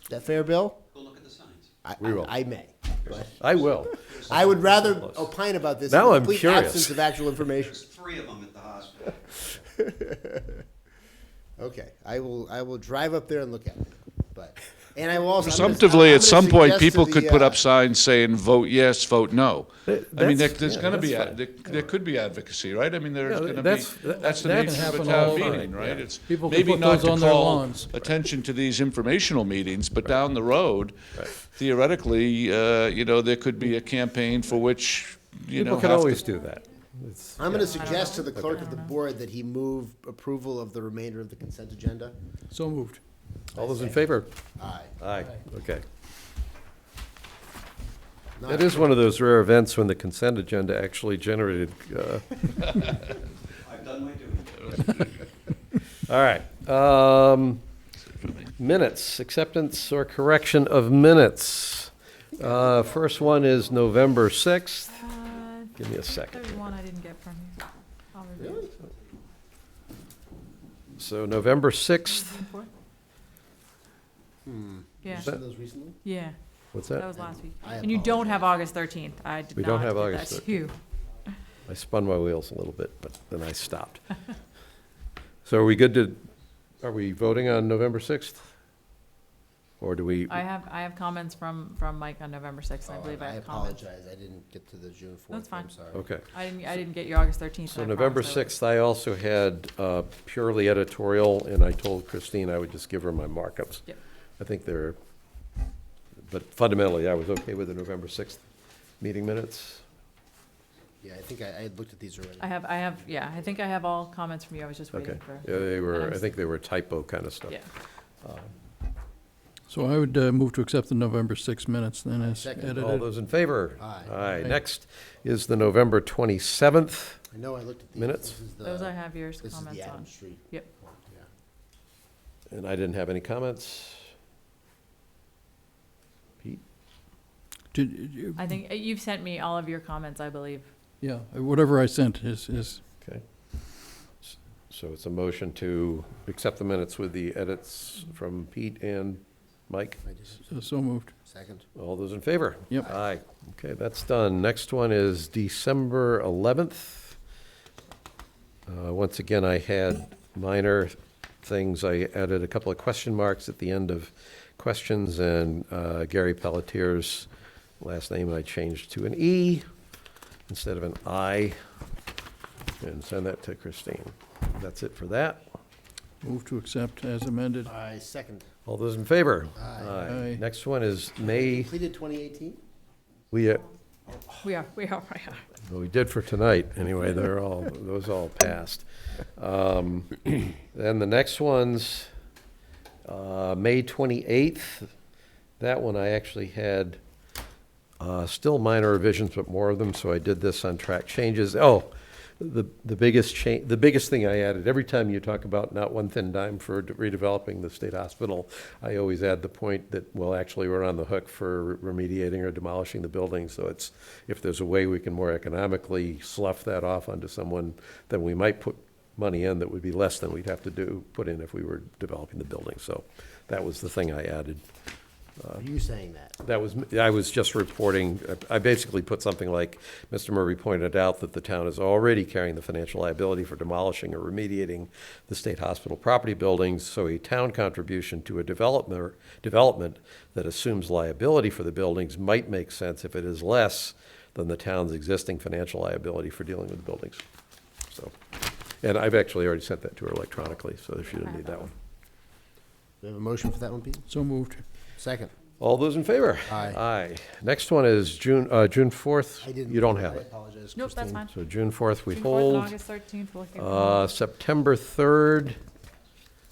Is that fair, Bill? Go look at the signs. We will. I may. But I will. I would rather opine about this Now in I'm complete curious. absence of actual information. There's 3 of them at the hospital. Okay, I will drive up there and look at it, but, and I will also. Presumptively, I'm at some gonna point, suggest people to could the, put up signs saying, vote yes, vote no. I mean, That's- there's yeah, gonna be, that's fine. there could be advocacy, right? I mean, there's Yeah, gonna be, that's- that's the that nature can of a happen all town the time, meeting, right? yeah. It's People can maybe put not those to on their call lawns. attention to these informational meetings, but down the road, Right. theoretically, there could be a campaign for which, People can have always to. do that. It's- I'm gonna suggest to the clerk of the board that he move approval of the remainder of the consent agenda. So moved. All those in favor? Aye. Aye, okay. Not- That is one of those rare events when the consent agenda actually generated, I've done my duty. all right. Minutes, acceptance or correction of minutes. First one is November 6th. Give me a second. There's one I didn't get from you. I'll review it. So November 6th, Yeah, Seen those recently? yeah, what's that that? was last week. I And you don't have August 13th. I did We not don't have get August that 13th. too. I spun my wheels a little bit, but then I stopped. So are we good are we voting on November 6th? Or do we? I have comments from Mike on November 6th, and I believe I I have comments. apologize, I didn't get to the June 4th. That's fine. I'm sorry. Okay. I didn't get your August 13th. So I November promised I would. 6th, I also had purely editorial, and I told Christine I would just give her my markups. Yep. I think but fundamentally, I was okay with the November 6th meeting minutes. Yeah, I think I had looked at these already. Yeah, I think I have all comments from you. I was just waiting Okay. for. Yeah, they were, and I think they were typo kind of stuff. Yeah. So I would move to accept the November 6 minutes then as Second. edited. All those in favor? Aye. Aye. Next is the November 27th. I know I looked at these. Minutes? This is the- Those I have yours This is comments the on. Adams Street. Yep. Yeah. And I didn't have any comments. Pete? Did you- I think you've sent me all of your comments, I believe. Yeah, whatever I sent is, Okay. So it's a motion to accept the minutes with the edits from Pete and Mike. I just, so moved. second. All those in favor? Yep. Aye. Okay, that's done. Next one is December 11th. Once again, I had minor things. I added a couple of question marks at the end of questions, and Gary Pelletier's last name I changed to an E instead of an I, and send that to Christine. That's it for that. Move to accept as amended. I second. All those in favor? Aye. Aye. Next one is May, Completed 2018? we, We are. well, we did for tonight, anyway, those all passed. Then the next one's May 28th. That one I actually had still minor revisions, but more of them, so I did this on track changes. Oh, the biggest thing I added, every time you talk about not one thin dime for redeveloping the state hospital, I always add the point that, well, actually, we're on the hook for remediating or demolishing the building, so it's, if there's a way we can more economically slough that off onto someone, then we might put money in that would be less than we'd have to put in if we were developing the building, so that was the thing I added. Are you saying that? I was just reporting, I basically put something like, Mr. Murray pointed out that the town is already carrying the financial liability for demolishing or remediating the state hospital property buildings, so a town contribution to a development that assumes liability for the buildings might make sense if it is less than the town's existing financial liability for dealing with the buildings. So, and I've actually already sent that to her electronically, so she didn't need that one. Do we have a motion for that one, Pete? So moved. Second. All those in favor? Aye. Aye. Next one is June 4th. I didn't. You don't have I it. apologize, Nope, that's Christine. fine. So June 4th we June 4th and hold. August 13th, we're looking for. September 3rd,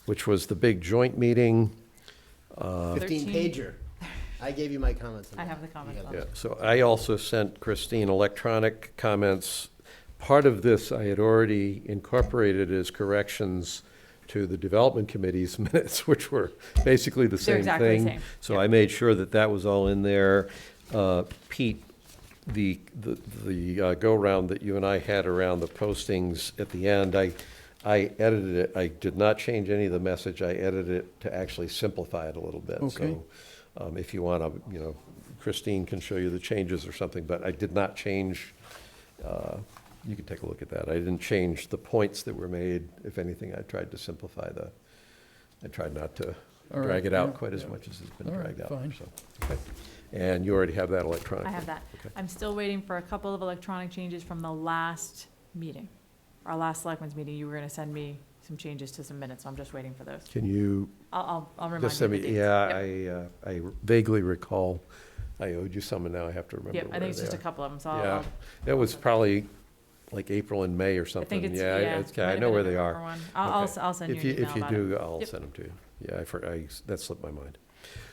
which was the big joint meeting. 15 13. pager. I gave you my comments. on I that. have the comments You on got Yeah, it. so I also sent Christine electronic comments. Part of this I had already incorporated as corrections to the development committee's minutes, which were basically the They're same exactly the thing. same, So yep. I made sure that that was all in there. Pete, the go-round that you and I had around the postings at the end, I edited it. I did not change any of the message. I edited it to actually simplify it a little bit. Okay. So if you want to, Christine can show you the changes or something, but I did not change, you can take a look at that. I didn't change the points that were made. If anything, I tried to simplify I tried not to All right, drag it out yeah, quite as yeah. much as it's been All right, dragged out. fine. So, okay. And you already have that electronically? I have that. Okay. I'm still waiting for a couple of electronic changes from the last meeting. Our last selectmen's meeting, you were gonna send me some changes to some minutes, so I'm just waiting for those. Can you I'll remind you just of send the me, dates. yeah, Yep. I vaguely recall I owed you some, and now I have to remember Yep, where I think it's they just a are. couple of them, so Yeah, I'll. it was probably like April and May or I something. think it's, Yeah, yeah. it's- might I have know been where a they November are. one. Okay. I'll send you an email If you about it. do, I'll Yep. send them to you. Yeah, that slipped my mind.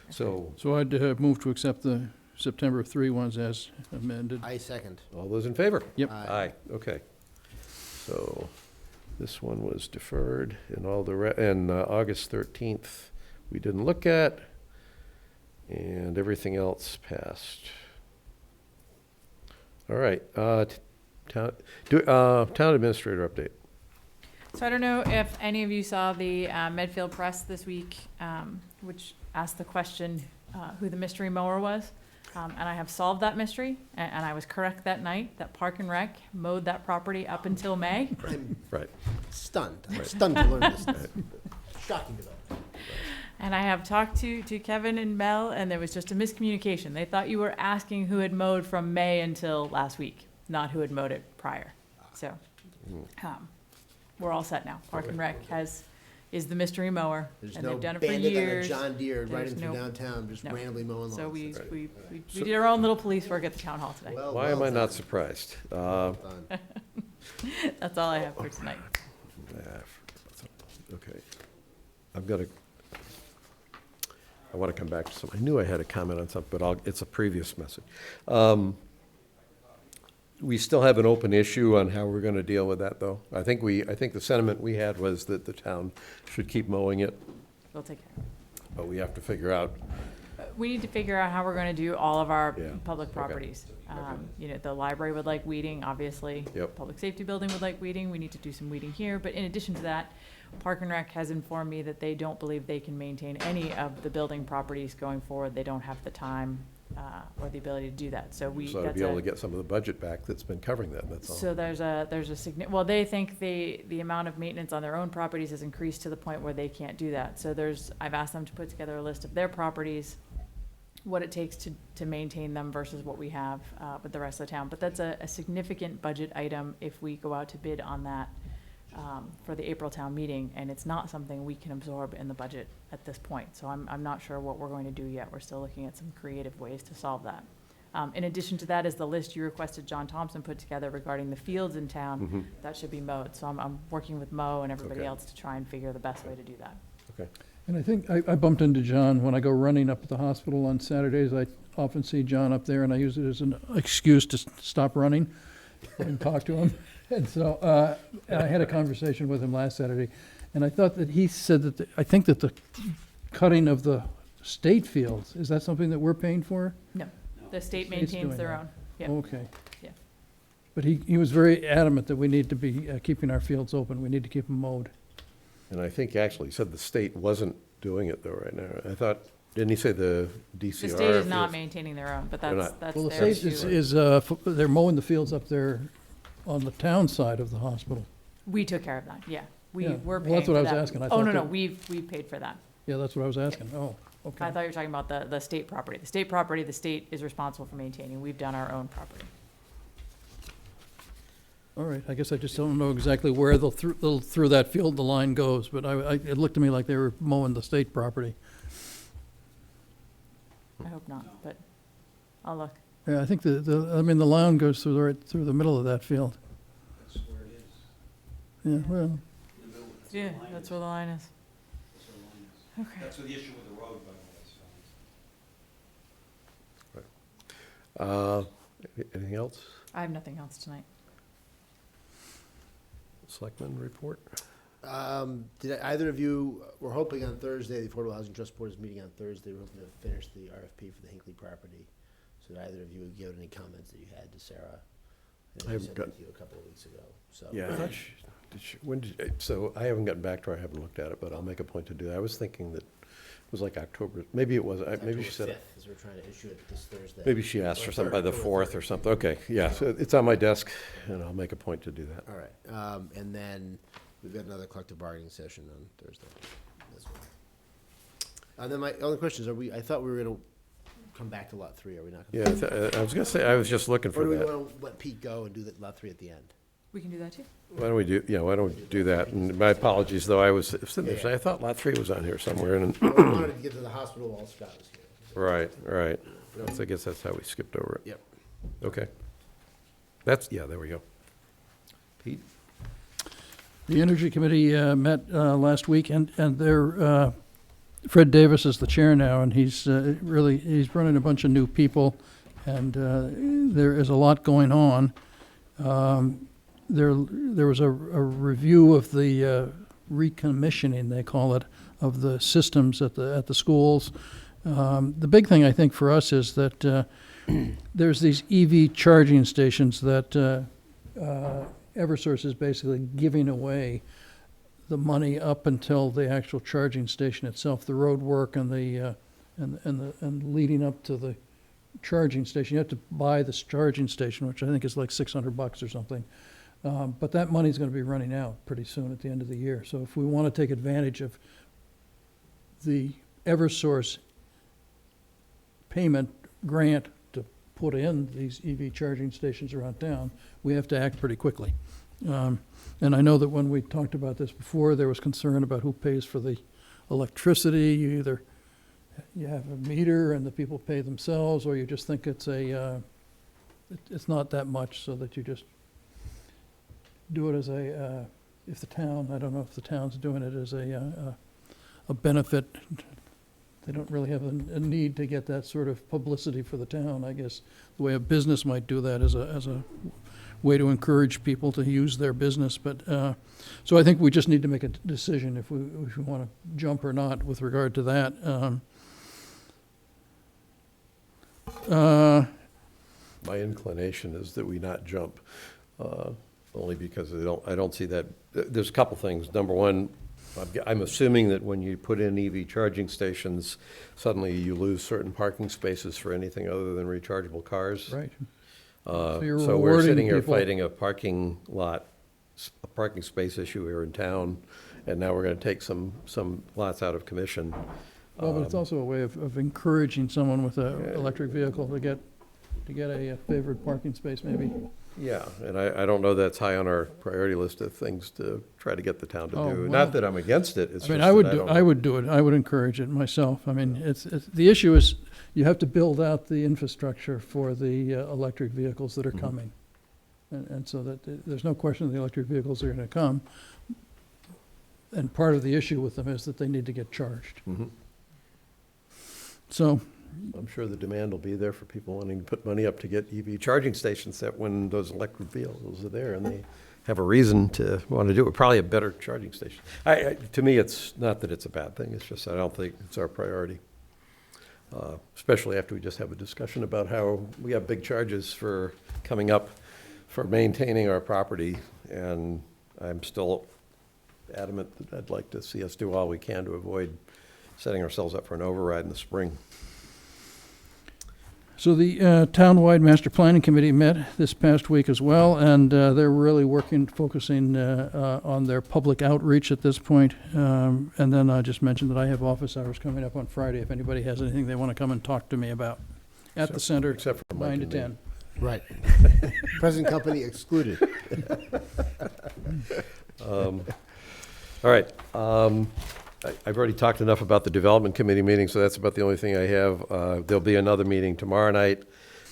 So, So I'd move to accept the September 3 ones as amended. I second. all those in favor? Yep. Aye, okay. So, this one was deferred, and August 13th, we didn't look at, and everything else passed. All right, town administrator update. So I don't know if any of you saw the Medfield Press this week, which asked the question, who the mystery mower was. And I have solved that mystery, and I was correct that night, that Park and Rec mowed that property up until May. I'm Right. stunned. I'm stunned to learn this. Shocking development. And I have talked to Kevin and Mel, and there was just a miscommunication. They thought you were asking who had mowed from May until last week, not who had mowed it prior. So, we're all set now. Park and Rec has is the mystery mower. There's And no they've done it for bandit on a years. John Deere There's riding through no- downtown, just no. randomly mowing lawns. So we That's we did our own little police work at the town hall today. Well, Why am well I not done. surprised? Done. That's all I have for tonight. Okay. I want to come back to some, I knew I had a comment on something, but it's a previous message. We still have an open issue on how we're going to deal with that, though. I think the sentiment we had was that the town should keep mowing it, We'll take care of it. but we have to figure out, We need to figure out how we're gonna do all of our Yeah, public okay, properties. You know, the library would like weeding, obviously. Yep. Public safety building would like weeding. We need to do some weeding here. But in addition to that, Park and Rec has informed me that they don't believe they can maintain any of the building properties going forward. They don't have the time, or the ability to do that. So so to be able to get some of the budget back that's been covering that, that's all. So there's a well, they think the amount of maintenance on their own properties has increased to the point where they can't do that. So I've asked them to put together a list of their properties, what it takes to maintain them versus what we have with the rest of the town. But that's a significant budget item if we go out to bid on that for the April town meeting, and it's not something we can absorb in the budget at this point. So I'm not sure what we're going to do yet. We're still looking at some creative ways to solve that. In addition to that is the list you requested John Thompson put together regarding the fields in town that should be mowed. So I'm working with Mo and everybody Okay. else to try and figure the best way to do that. Okay. And I think I bumped into John when I go running up at the hospital on Saturdays. I often see John up there, and I use it as an excuse to stop running and talk to him. And so I had a conversation with him last Saturday, and I thought that he said that, I think that the cutting of the state fields, is that something that we're paying for? No, the state State's maintains doing their that. own. Yeah. Okay. Yeah. But he was very adamant that we need to be keeping our fields open. We need to keep them mowed. And I think actually he said the state wasn't doing it though right now. I thought, didn't he say the DCR? The state is not feels- maintaining their own, but They're that's not. that's Well, the their state issue. they're mowing the fields up there on the town side of the hospital. We took care of that. Yeah, Yeah. we're Well, paying that's what for I was that. asking. I Oh, thought no, that- we've paid for that. Yeah, that's what I was asking. Oh, okay. I thought you were talking about the state property. The state property, the state is responsible for maintaining. We've done our own property. All right, I guess I just don't know exactly where through that field the line goes, but it looked to me like they were mowing the state property. I hope not, but I'll look. Yeah, I think the line goes right through the middle of that field. That's where it is, Yeah, well, in the middle. Yeah, that's where the line is. That's where the line is. Okay. That's what the issue with the road, by the way, Anything else? I have nothing else tonight. Selectmen report? Did either of you, we're hoping on Thursday, the Affordable Housing Trust Board is meeting on Thursday, we're hoping to finish the RFP for the Hinckley property. So did either of you give any comments that you had to Sarah? I haven't sent got- that to you a couple of weeks ago, so. Yeah, I thought so I haven't gotten back to her, I haven't looked at it, but I'll make a point to do that. I was thinking that it was like October, maybe it was, It's maybe she said, October 5th, as we're trying to issue it this Thursday. maybe she asked for Or something by the 3rd, 4th or something. Okay, yeah, so it's on my desk, and I'll make a point to do that. All right, and then we've got another collective bargaining session on Thursday as well. And then my other questions, I thought we were gonna come back to lot 3, are we not? Yeah, I was gonna say, I was just looking Or for do we that. wanna let Pete go and do the lot 3 at the end? We can do that too. Why don't we do that? And my apologies, though, I was sitting there saying, I thought lot 3 was on here somewhere, and, Well, we wanted to get to the hospital while Scott was here. right. So I guess that's how we skipped over it. Yep. Okay. There we go. Pete? the Energy Committee met last week, and they're, Fred Davis is the chair now, and he's running a bunch of new people, and there is a lot going on. There was a review of the recommissioning, they call it, of the systems at the schools. The big thing, I think, for us is that there's these EV charging stations that Eversource is basically giving away the money up until the actual charging station itself, the road work and the and leading up to the charging station. You have to buy this charging station, which I think is like $600 or something. But that money's going to be running out pretty soon at the end of the year. So if we want to take advantage of the Eversource payment grant to put in these EV charging stations around town, we have to act pretty quickly. And I know that when we talked about this before, there was concern about who pays for the electricity. You have a meter and the people pay themselves, or you just think it's it's not that much, so that you just do it as if the town, I don't know if the town's doing it as a benefit. They don't really have a need to get that sort of publicity for the town. I guess the way a business might do that as a way to encourage people to use their business. But so I think we just need to make a decision if we want to jump or not with regard to that. My inclination is that we not jump, only because I don't see that. There's a couple things. Number one, I'm assuming that when you put in EV charging stations, suddenly you lose certain parking spaces for anything other than rechargeable cars. Right. So you're we're rewarding sitting here people. fighting a parking space issue here in town, and now we're gonna take some lots out of commission. Well, but it's also a way of encouraging someone with an electric vehicle to get a favored parking space, maybe. Yeah, and I don't know that's high on our priority list of things to try to get the town to Oh, do. well. Not that I'm against it, it's I just mean, that I would don't do, I would do it. I would encourage it myself. I mean, it's the issue is you have to build out the infrastructure for the electric vehicles that are coming. And so that there's no question the electric vehicles are going to come. And part of the issue with them is that they need to get charged. Mhm. So, I'm sure the demand will be there for people wanting to put money up to get EV charging stations that when those electric vehicles are there and they have a reason to want to do it, probably a better charging station. To me, it's not that it's a bad thing, it's just I don't think it's our priority. Especially after we just have a discussion about how we have big charges for coming up for maintaining our property, and I'm still adamant that I'd like to see us do all we can to avoid setting ourselves up for an override in the spring. so the townwide master planning committee met this past week as well, and they're really focusing on their public outreach at this point. And then I just mentioned that I have office hours coming up on Friday if anybody has anything they want to come and talk to me about at the center, Except for Mike 9 to and me. 10. Right. Present company excluded. All right. I've already talked enough about the development committee meeting, so that's about the only thing I have. There'll be another meeting tomorrow night,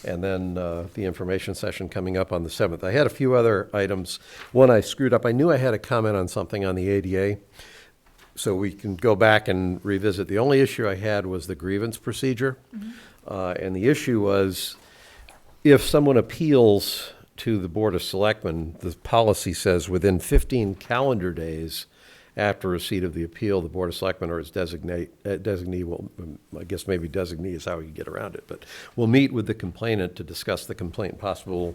and then the information session coming up on the 7th. I had a few other items. One, I screwed up. I knew I had a comment on something on the ADA, so we can go back and revisit. The only issue I had was the grievance procedure. And the issue was, if someone appeals to the Board of Selectmen, the policy says within 15 calendar days after receipt of the appeal, the Board of Selectmen or its designee will, I guess maybe designee is how we can get around it, but will meet with the complainant to discuss the complaint and possible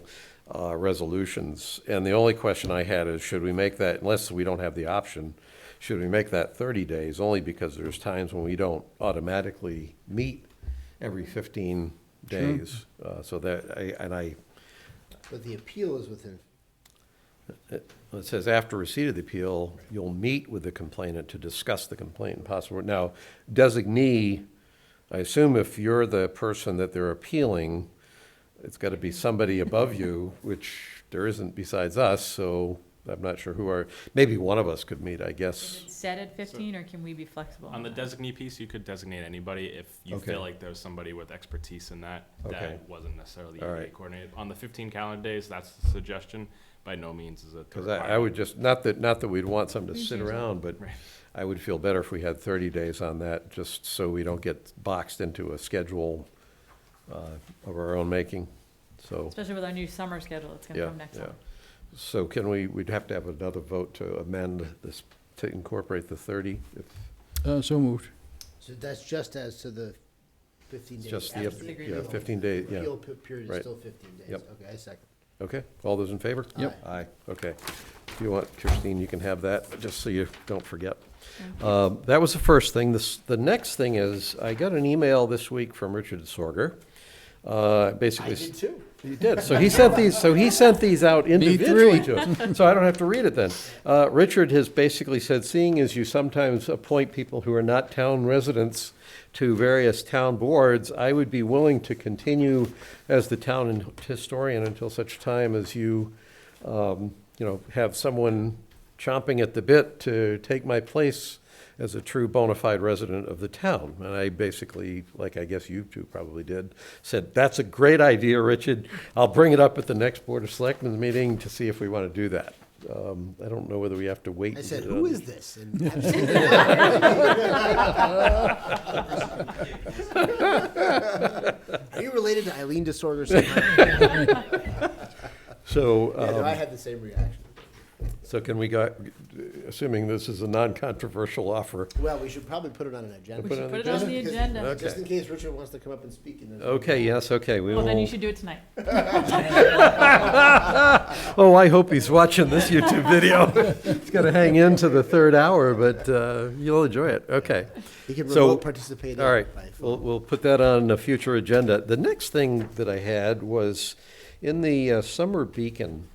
resolutions. And the only question I had is, should we make that, unless we don't have the option, should we make that 30 days? Only because there's times when we don't automatically meet every 15 days. So that, But the appeal is within, it says after receipt of the appeal, you'll meet with the complainant to discuss the complaint and possible. Now, designee, I assume if you're the person that they're appealing, it's got to be somebody above you, which there isn't besides us, so I'm not sure maybe one of us could meet, I guess. Is it set at 15, or can we be flexible? On the designee piece, you could designate anybody if you Okay. feel like there's somebody with expertise in that Okay. that wasn't necessarily All EDA right. coordinated. On the 15 calendar days, that's the suggestion. By no means is it. Because I would just, not that we'd want something to Me sit too. around, but Right. I would feel better if we had 30 days on that, just so we don't get boxed into a schedule of our own making, so. Especially with our new summer schedule, it's going to Yeah, come next yeah. summer. So we'd have to have another vote to amend this, to incorporate the 30, if So moved. so that's just as to the 15 days. just after the, agreement. yeah, 15 days, yeah. Appeal period is Right. still 15 days. Yep. Okay, I second. Okay, all those in favor? Yep. Aye, okay. If you want, Christine, you can have that, just so you don't forget. Thank That was the first thing. The next thing is, I got an email this week from Richard Sorger. Basically, I did too. he did. So he sent these out individually to us. So I don't have to read it then. Richard has basically said, seeing as you sometimes appoint people who are not town residents to various town boards, I would be willing to continue as the town historian until such time as you have someone chomping at the bit to take my place as a true bona fide resident of the town. And I basically, like I guess you two probably did, said, that's a great idea, Richard. I'll bring it up at the next Board of Selectmen meeting to see if we want to do that. I don't know whether we have to wait. I said, until- who is this? And are you related to Eileen disorder somehow? So, Yeah, no, I had the same reaction. so can we go, assuming this is a non-controversial offer? Well, we should probably put it on an agenda. We should put it on the agenda. Okay. Just in case Richard wants to come up and speak. In the Okay, yes, okay. We Well, then you will. should do it tonight. Oh, I hope he's watching this YouTube video. He's got to hang in to the third hour, but you'll enjoy it. Okay. He can So, remote participate. All right, by phone. we'll put that on a future agenda. The next thing that I had was in the Summer Beacon,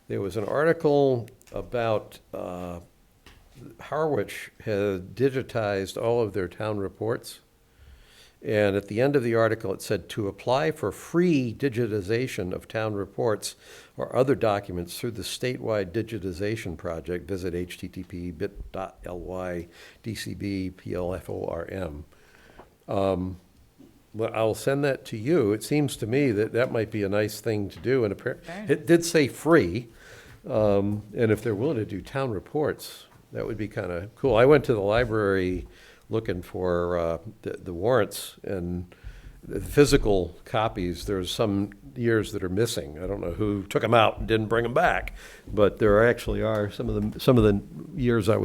there was an article about Harwich had digitized all of their town reports. And at the end of the article, it said, to apply for free digitization of town reports or other documents through the statewide digitization project, visit http://bit.ly/DCB-PLFORM. Well, I'll send that to you. It seems to me that that might be a nice thing to do, and it did say free. And if they're willing to do town reports, that would be kind of cool. I went to the library looking for the warrants and the physical copies. There's some years that are missing. I don't know who took them out and didn't bring them back, but there actually are some of the years I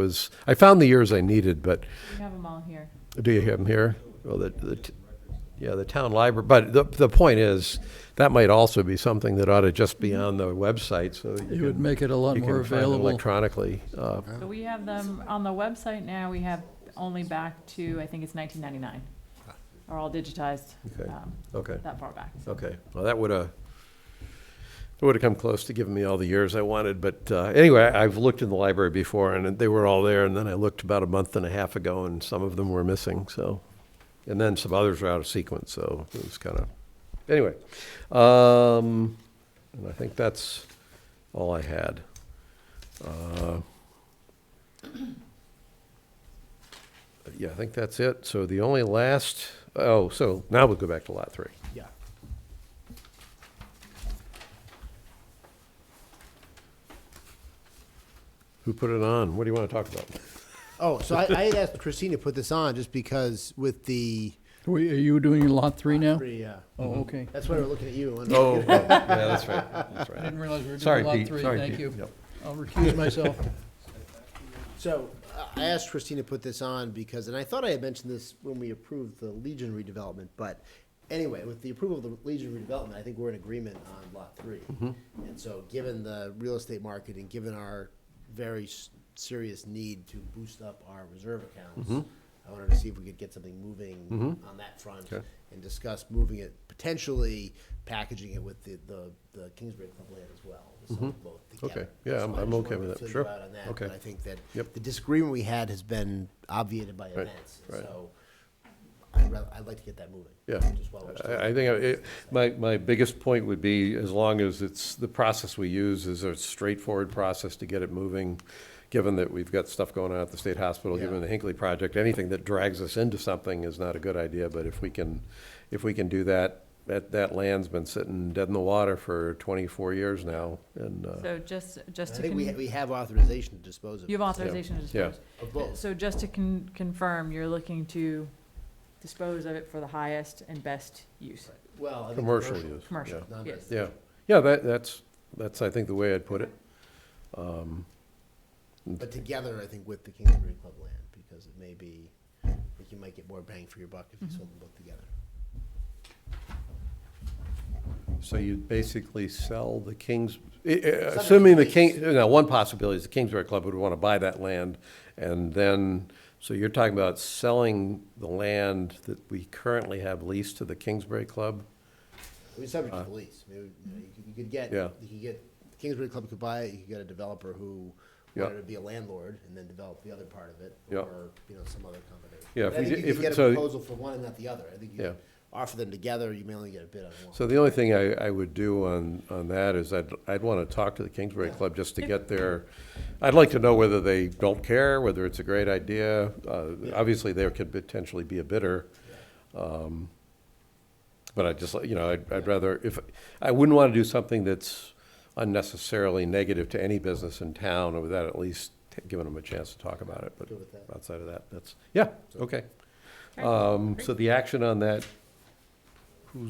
found the years I needed, but We have them all here. do you have them here? Well, the town library, but the point is, that might also be something that ought to just be on the website, so It would make it a lot you more can find it available. electronically. So we have them on the website now. We have only back to, I think it's 1999. Are all digitized. Okay. Okay. That far back. Okay, well, that would have come close to giving me all the years I wanted, but anyway, I've looked in the library before, and they were all there, and then I looked about a month and a half ago, and some of them were missing, so, and then some others were out of sequence, so it was kind of, anyway. And I think that's all I had. Yeah, I think that's it. So the only last, so now we'll go back to Lot 3. Yeah. Who put it on? What do you want to talk about? Oh, so I had asked Christine to put this on just because with the Are you doing lot 3 now? three, yeah. Oh, okay. That's why we're looking at you. Oh, yeah, that's right, that's I right. didn't realize we were Sorry, doing lot Pete. 3. Sorry, Thank Pete. you. Yep. I'll recuse myself. So I asked Christine to put this on because, and I thought I had mentioned this when we approved the Legion redevelopment, but anyway, with the approval of the Legion redevelopment, I think we're in agreement on Lot 3. And so given the real estate market and given our very serious need to boost up our reserve accounts, I wanted to see if we could get something moving on that front Okay. and discuss moving it, potentially packaging it with the Kingsbury Club land as well. So both together. Okay. Yeah, So I'm I just okay wanted with to that. fill you Sure. out on that, Okay. but I think that Yep. the disagreement we had has been obviated by Right, events. right. So I'd like to get that moving. Yeah. Just while we're still. I think my biggest point would be, as long as it's, the process we use is a straightforward process to get it moving, given that we've got stuff going on at the State Hospital, given the Hinckley project, anything that drags us into something is not a good idea, but if we can do that, that land's been sitting dead in the water for 24 years now, and, So just I to, think we have authorization to dispose of it. you have authorization to Yeah. dispose. Of both. So just to confirm, you're looking to dispose of it for the highest and best use. Well, I think commercial use. Commercial, yeah. yes. Yeah, that's, I think, the way I'd put it. But together, I think, with the Kingsbury Club land, because it may be, I think you might get more bang for your buck if you sold them both together. So you'd basically sell the Kings, assuming the King, now, one possibility is the Kingsbury Club would want to buy that land, and then, so you're talking about selling the land that we currently have leased to the Kingsbury Club? It was subject to the lease. Maybe, you could get, Yeah. Kingsbury Club could buy it, you could get a developer who Yeah. wanted to be a landlord and then develop the other part of it, Yeah. or, some other combination. Yeah, But I if we think did- you if could get a so- proposal for one and not the other. I think you Yeah. could offer them together, you may only get a bid on one. So the only thing I would do on that is I'd want to talk to the Kingsbury Club just to get their, I'd like to know whether they don't care, whether it's a great idea. Obviously, there could potentially be a bidder. But I'd just, I'd rather, I wouldn't want to do something that's unnecessarily negative to any business in town without at least giving them a chance to talk about it. But Good with that. outside of that, yeah, okay. So the action on that, who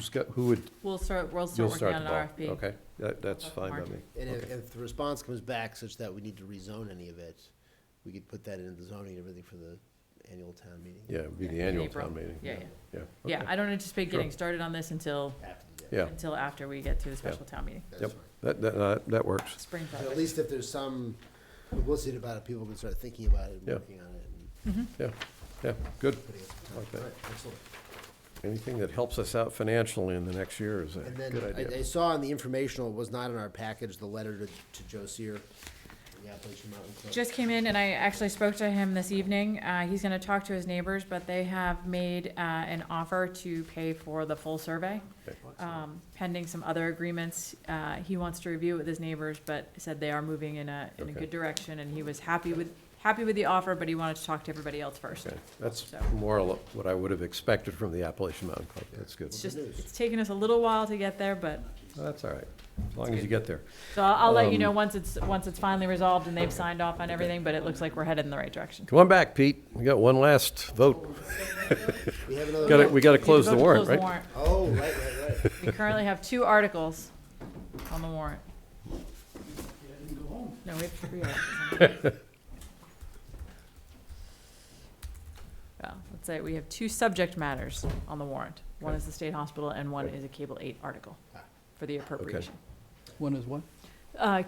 would, We'll start you'll working start on the an ball? RFP. Okay, that's fine by Mark. me. And Okay. if the response comes back such that we need to rezone any of it, we could put that in the zoning and everything for the annual town meeting. Yeah, it'd be the In annual April. town meeting. Yeah, Yeah. Yeah, okay. I don't anticipate Sure. getting started on this until Yeah, after we get through the special town meeting. That's yep, fine. that works. Spring But project. at least if there's some publicity about it, people can start thinking about it and Yeah. working on it and Yeah, good. putting it some Like time. that. All right, excellent. Anything that helps us out financially in the next year is a And then good I idea. saw in the informational, it was not in our package, the letter to Joe Sear, the Appalachian Mountain Club. Just came in and I actually spoke to him this evening. He's gonna talk to his neighbors, but they have made, an offer to pay for the full survey. Okay. Pending some other agreements. He wants to review it with his neighbors, but said they are moving in a Okay. good direction and he was happy with the offer, but he wanted to talk to everybody else first. Okay, that's So- more what I would have expected from the Appalachian Mountain Club. That's good. It's just, news. it's taken us a little while to get there, but, That's all right, as long as you get there. so I'll let you know Um, once it's finally resolved and they've signed off on everything, but it looks like we're headed in the right direction. Come on back, Pete. We got one last vote. We have another. We gotta We close have the to vote to warrant, close the right? Oh, right. We currently have 2 articles on the warrant. No, we have 3 articles. Well, let's say we have 2 subject matters on the warrant. One is the state hospital and one is a Cable 8 article for the appropriation. One is what?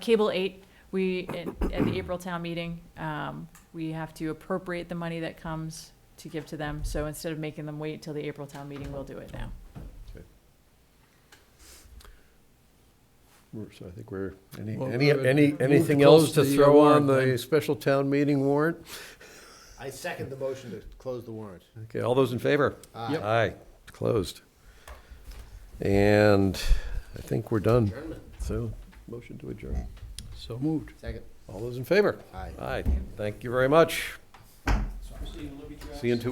Cable 8, at the April town meeting, we have to appropriate the money that comes to give to them. So instead of making them wait till the April town meeting, we'll do it now. So I think we're, Well, anything move to else close to the, throw on warrant, the then. special town meeting warrant? I second the motion to close the warrant. Okay, all those in favor? Aye. Yep. Aye, closed. And I think we're done. Adjournment. So, motion to adjourn. So moved. Second. All those in favor? Aye. Aye, thank you very much. See you in 2 weeks.